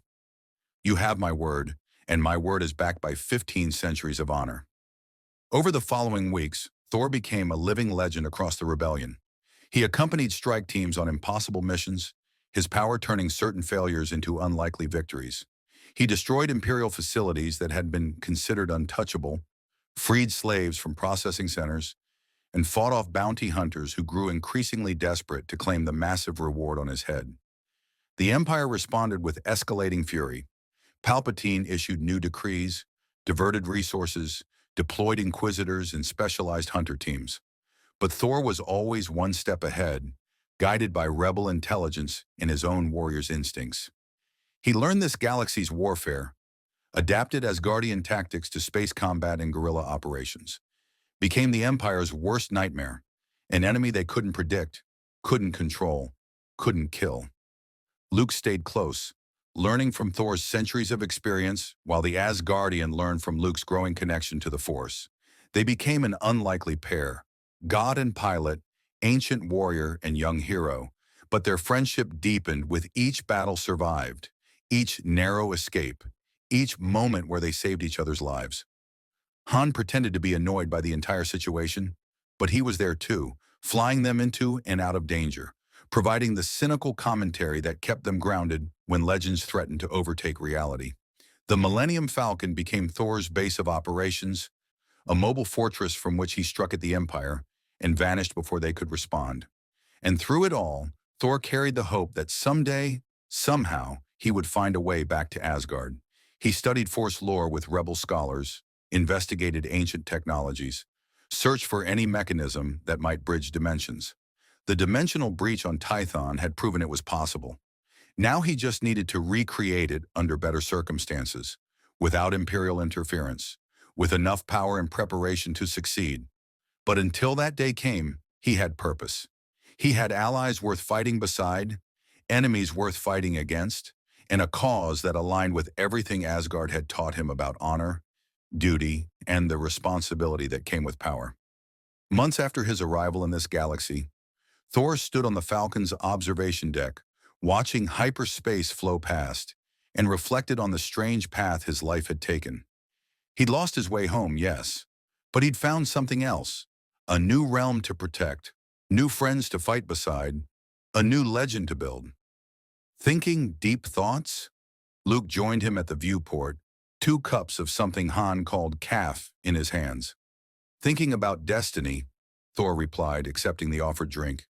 [SPEAKER 1] You have my word, and my word is backed by 15 centuries of honor. Over the following weeks, Thor became a living legend across the rebellion. He accompanied strike teams on impossible missions, his power turning certain failures into unlikely victories. He destroyed Imperial facilities that had been considered untouchable, freed slaves from processing centers, and fought off bounty hunters who grew increasingly desperate to claim the massive reward on his head. The Empire responded with escalating fury. Palpatine issued new decrees, diverted resources, deployed inquisitors and specialized hunter teams. But Thor was always one step ahead, guided by rebel intelligence and his own warrior's instincts. He learned this galaxy's warfare, adapted Asgardian tactics to space combat and guerrilla operations, became the Empire's worst nightmare, an enemy they couldn't predict, couldn't control, couldn't kill. Luke stayed close, learning from Thor's centuries of experience while the Asgardian learned from Luke's growing connection to the Force. They became an unlikely pair, god and pilot, ancient warrior and young hero, but their friendship deepened with each battle survived, each narrow escape, each moment where they saved each other's lives. Han pretended to be annoyed by the entire situation, but he was there too, flying them into and out of danger, providing the cynical commentary that kept them grounded when legends threatened to overtake reality. The Millennium Falcon became Thor's base of operations, a mobile fortress from which he struck at the Empire and vanished before they could respond. And through it all, Thor carried the hope that someday, somehow, he would find a way back to Asgard. He studied Force lore with rebel scholars, investigated ancient technologies, searched for any mechanism that might bridge dimensions. The dimensional breach on Tython had proven it was possible. Now he just needed to recreate it under better circumstances, without Imperial interference, with enough power and preparation to succeed. But until that day came, he had purpose. He had allies worth fighting beside, enemies worth fighting against, and a cause that aligned with everything Asgard had taught him about honor, duty, and the responsibility that came with power. Months after his arrival in this galaxy, Thor stood on the Falcon's observation deck, watching hyperspace flow past, and reflected on the strange path his life had taken. He'd lost his way home, yes, but he'd found something else, a new realm to protect, new friends to fight beside, a new legend to build. Thinking deep thoughts? Luke joined him at the viewport, 2 cups of something Han called kaf in his hands. Thinking about destiny, Thor replied, accepting the offered drink.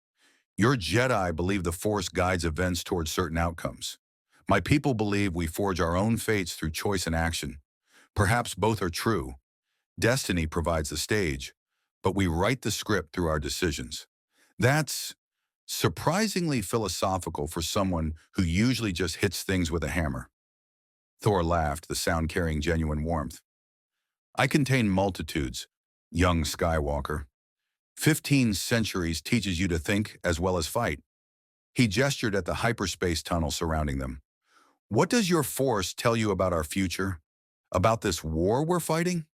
[SPEAKER 1] Your Jedi believe the Force guides events towards certain outcomes. My people believe we forge our own fates through choice and action. Perhaps both are true. Destiny provides the stage, but we write the script through our decisions. That's surprisingly philosophical for someone who usually just hits things with a hammer. Thor laughed, the sound carrying genuine warmth. I contain multitudes, young Skywalker. 15 centuries teaches you to think as well as fight. He gestured at the hyperspace tunnel surrounding them. What does your Force tell you about our future? About this war we're fighting?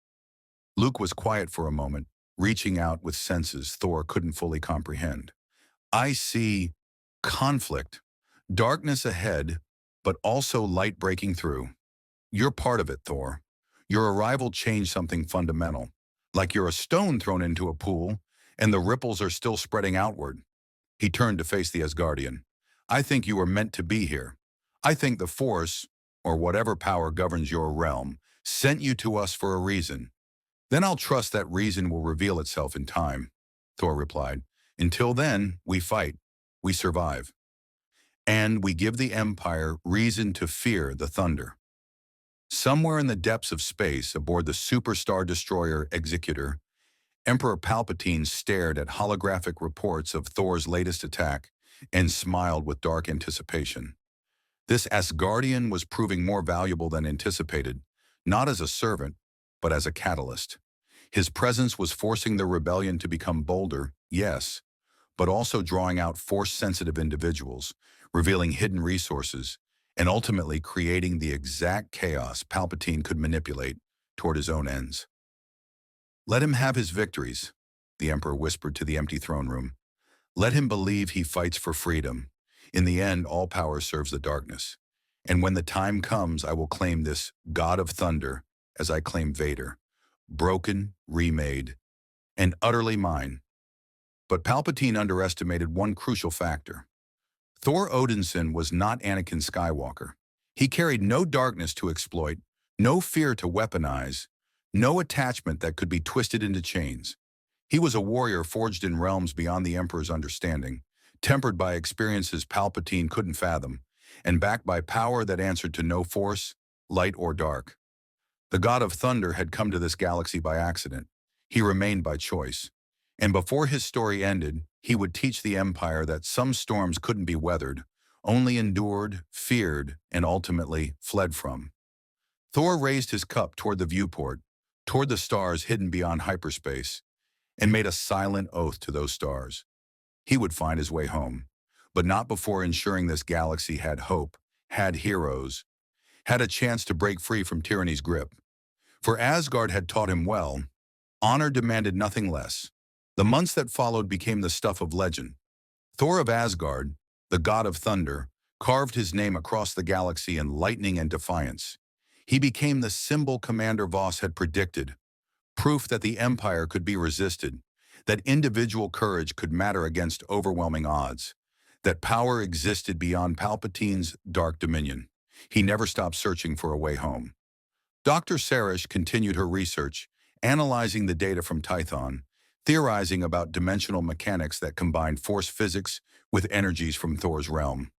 [SPEAKER 1] Luke was quiet for a moment, reaching out with senses Thor couldn't fully comprehend. I see conflict, darkness ahead, but also light breaking through. You're part of it, Thor. Your arrival changed something fundamental, like you're a stone thrown into a pool, and the ripples are still spreading outward. He turned to face the Asgardian. I think you were meant to be here. I think the Force, or whatever power governs your realm, sent you to us for a reason. Then I'll trust that reason will reveal itself in time, Thor replied. Until then, we fight, we survive. And we give the Empire reason to fear the Thunder. Somewhere in the depths of space, aboard the superstar destroyer Executor, Emperor Palpatine stared at holographic reports of Thor's latest attack and smiled with dark anticipation. This Asgardian was proving more valuable than anticipated, not as a servant, but as a catalyst. His presence was forcing the rebellion to become bolder, yes, but also drawing out force-sensitive individuals, revealing hidden resources, and ultimately creating the exact chaos Palpatine could manipulate toward his own ends. "Let him have his victories," the Emperor whispered to the empty throne room. "Let him believe he fights for freedom. In the end, all power serves the darkness. And when the time comes, I will claim this God of Thunder as I claim Vader, broken, remade, and utterly mine." But Palpatine underestimated one crucial factor. Thor Odinson was not Anakin Skywalker. He carried no darkness to exploit, no fear to weaponize, no attachment that could be twisted into chains. He was a warrior forged in realms beyond the Emperor's understanding, tempered by experiences Palpatine couldn't fathom, and backed by power that answered to no force, light or dark. The God of Thunder had come to this galaxy by accident. He remained by choice. And before his story ended, he would teach the Empire that some storms couldn't be weathered, only endured, feared, and ultimately fled from. Thor raised his cup toward the viewport, toward the stars hidden beyond hyperspace, and made a silent oath to those stars. He would find his way home, but not before ensuring this galaxy had hope, had heroes, had a chance to break free from tyranny's grip. For Asgard had taught him well, honor demanded nothing less. The months that followed became the stuff of legend. Thor of Asgard, the god of thunder, carved his name across the galaxy in lightning and defiance. He became the symbol Commander Voss had predicted, proof that the Empire could be resisted, that individual courage could matter against overwhelming odds, that power existed beyond Palpatine's dark dominion. He never stopped searching for a way home. Dr. Sarish continued her research, analyzing the data from Tython, theorizing about dimensional mechanics that combined force physics with energies from Thor's realm.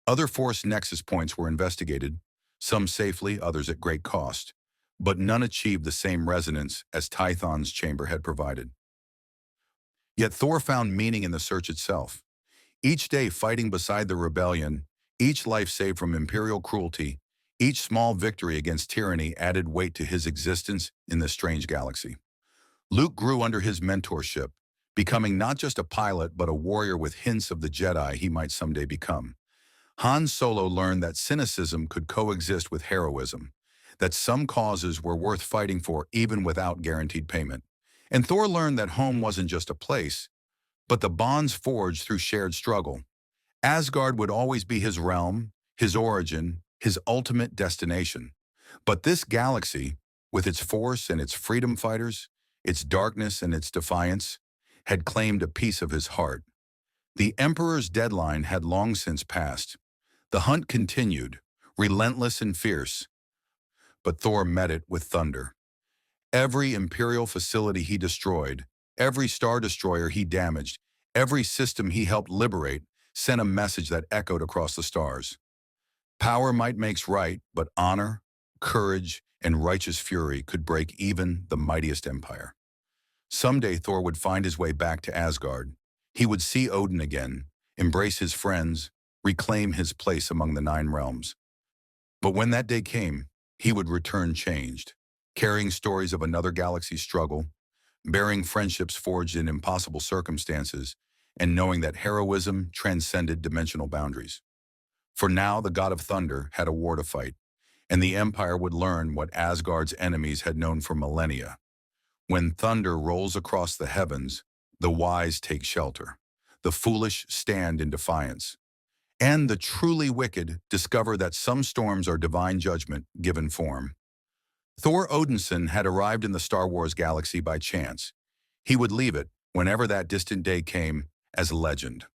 [SPEAKER 1] Other force nexus points were investigated, some safely, others at great cost, but none achieved the same resonance as Tython's chamber had provided. Yet Thor found meaning in the search itself. Each day fighting beside the rebellion, each life saved from imperial cruelty, each small victory against tyranny added weight to his existence in this strange galaxy. Luke grew under his mentorship, becoming not just a pilot but a warrior with hints of the Jedi he might someday become. Han Solo learned that cynicism could coexist with heroism, that some causes were worth fighting for even without guaranteed payment. And Thor learned that home wasn't just a place, but the bonds forged through shared struggle. Asgard would always be his realm, his origin, his ultimate destination. But this galaxy, with its force and its freedom fighters, its darkness and its defiance, had claimed a piece of his heart. The Emperor's deadline had long since passed. The hunt continued, relentless and fierce. But Thor met it with thunder. Every Imperial facility he destroyed, every Star Destroyer he damaged, every system he helped liberate sent a message that echoed across the stars. Power might makes right, but honor, courage, and righteous fury could break even the mightiest empire. Someday Thor would find his way back to Asgard. He would see Odin again, embrace his friends, reclaim his place among the 9 realms. But when that day came, he would return changed, carrying stories of another galaxy's struggle, bearing friendships forged in impossible circumstances, and knowing that heroism transcended dimensional boundaries. For now, the God of Thunder had a war to fight, and the Empire would learn what Asgard's enemies had known for millennia. When thunder rolls across the heavens, the wise take shelter, the foolish stand in defiance, and the truly wicked discover that some storms are divine judgment given form. Thor Odinson had arrived in the Star Wars galaxy by chance. He would leave it, whenever that distant day came, as a legend.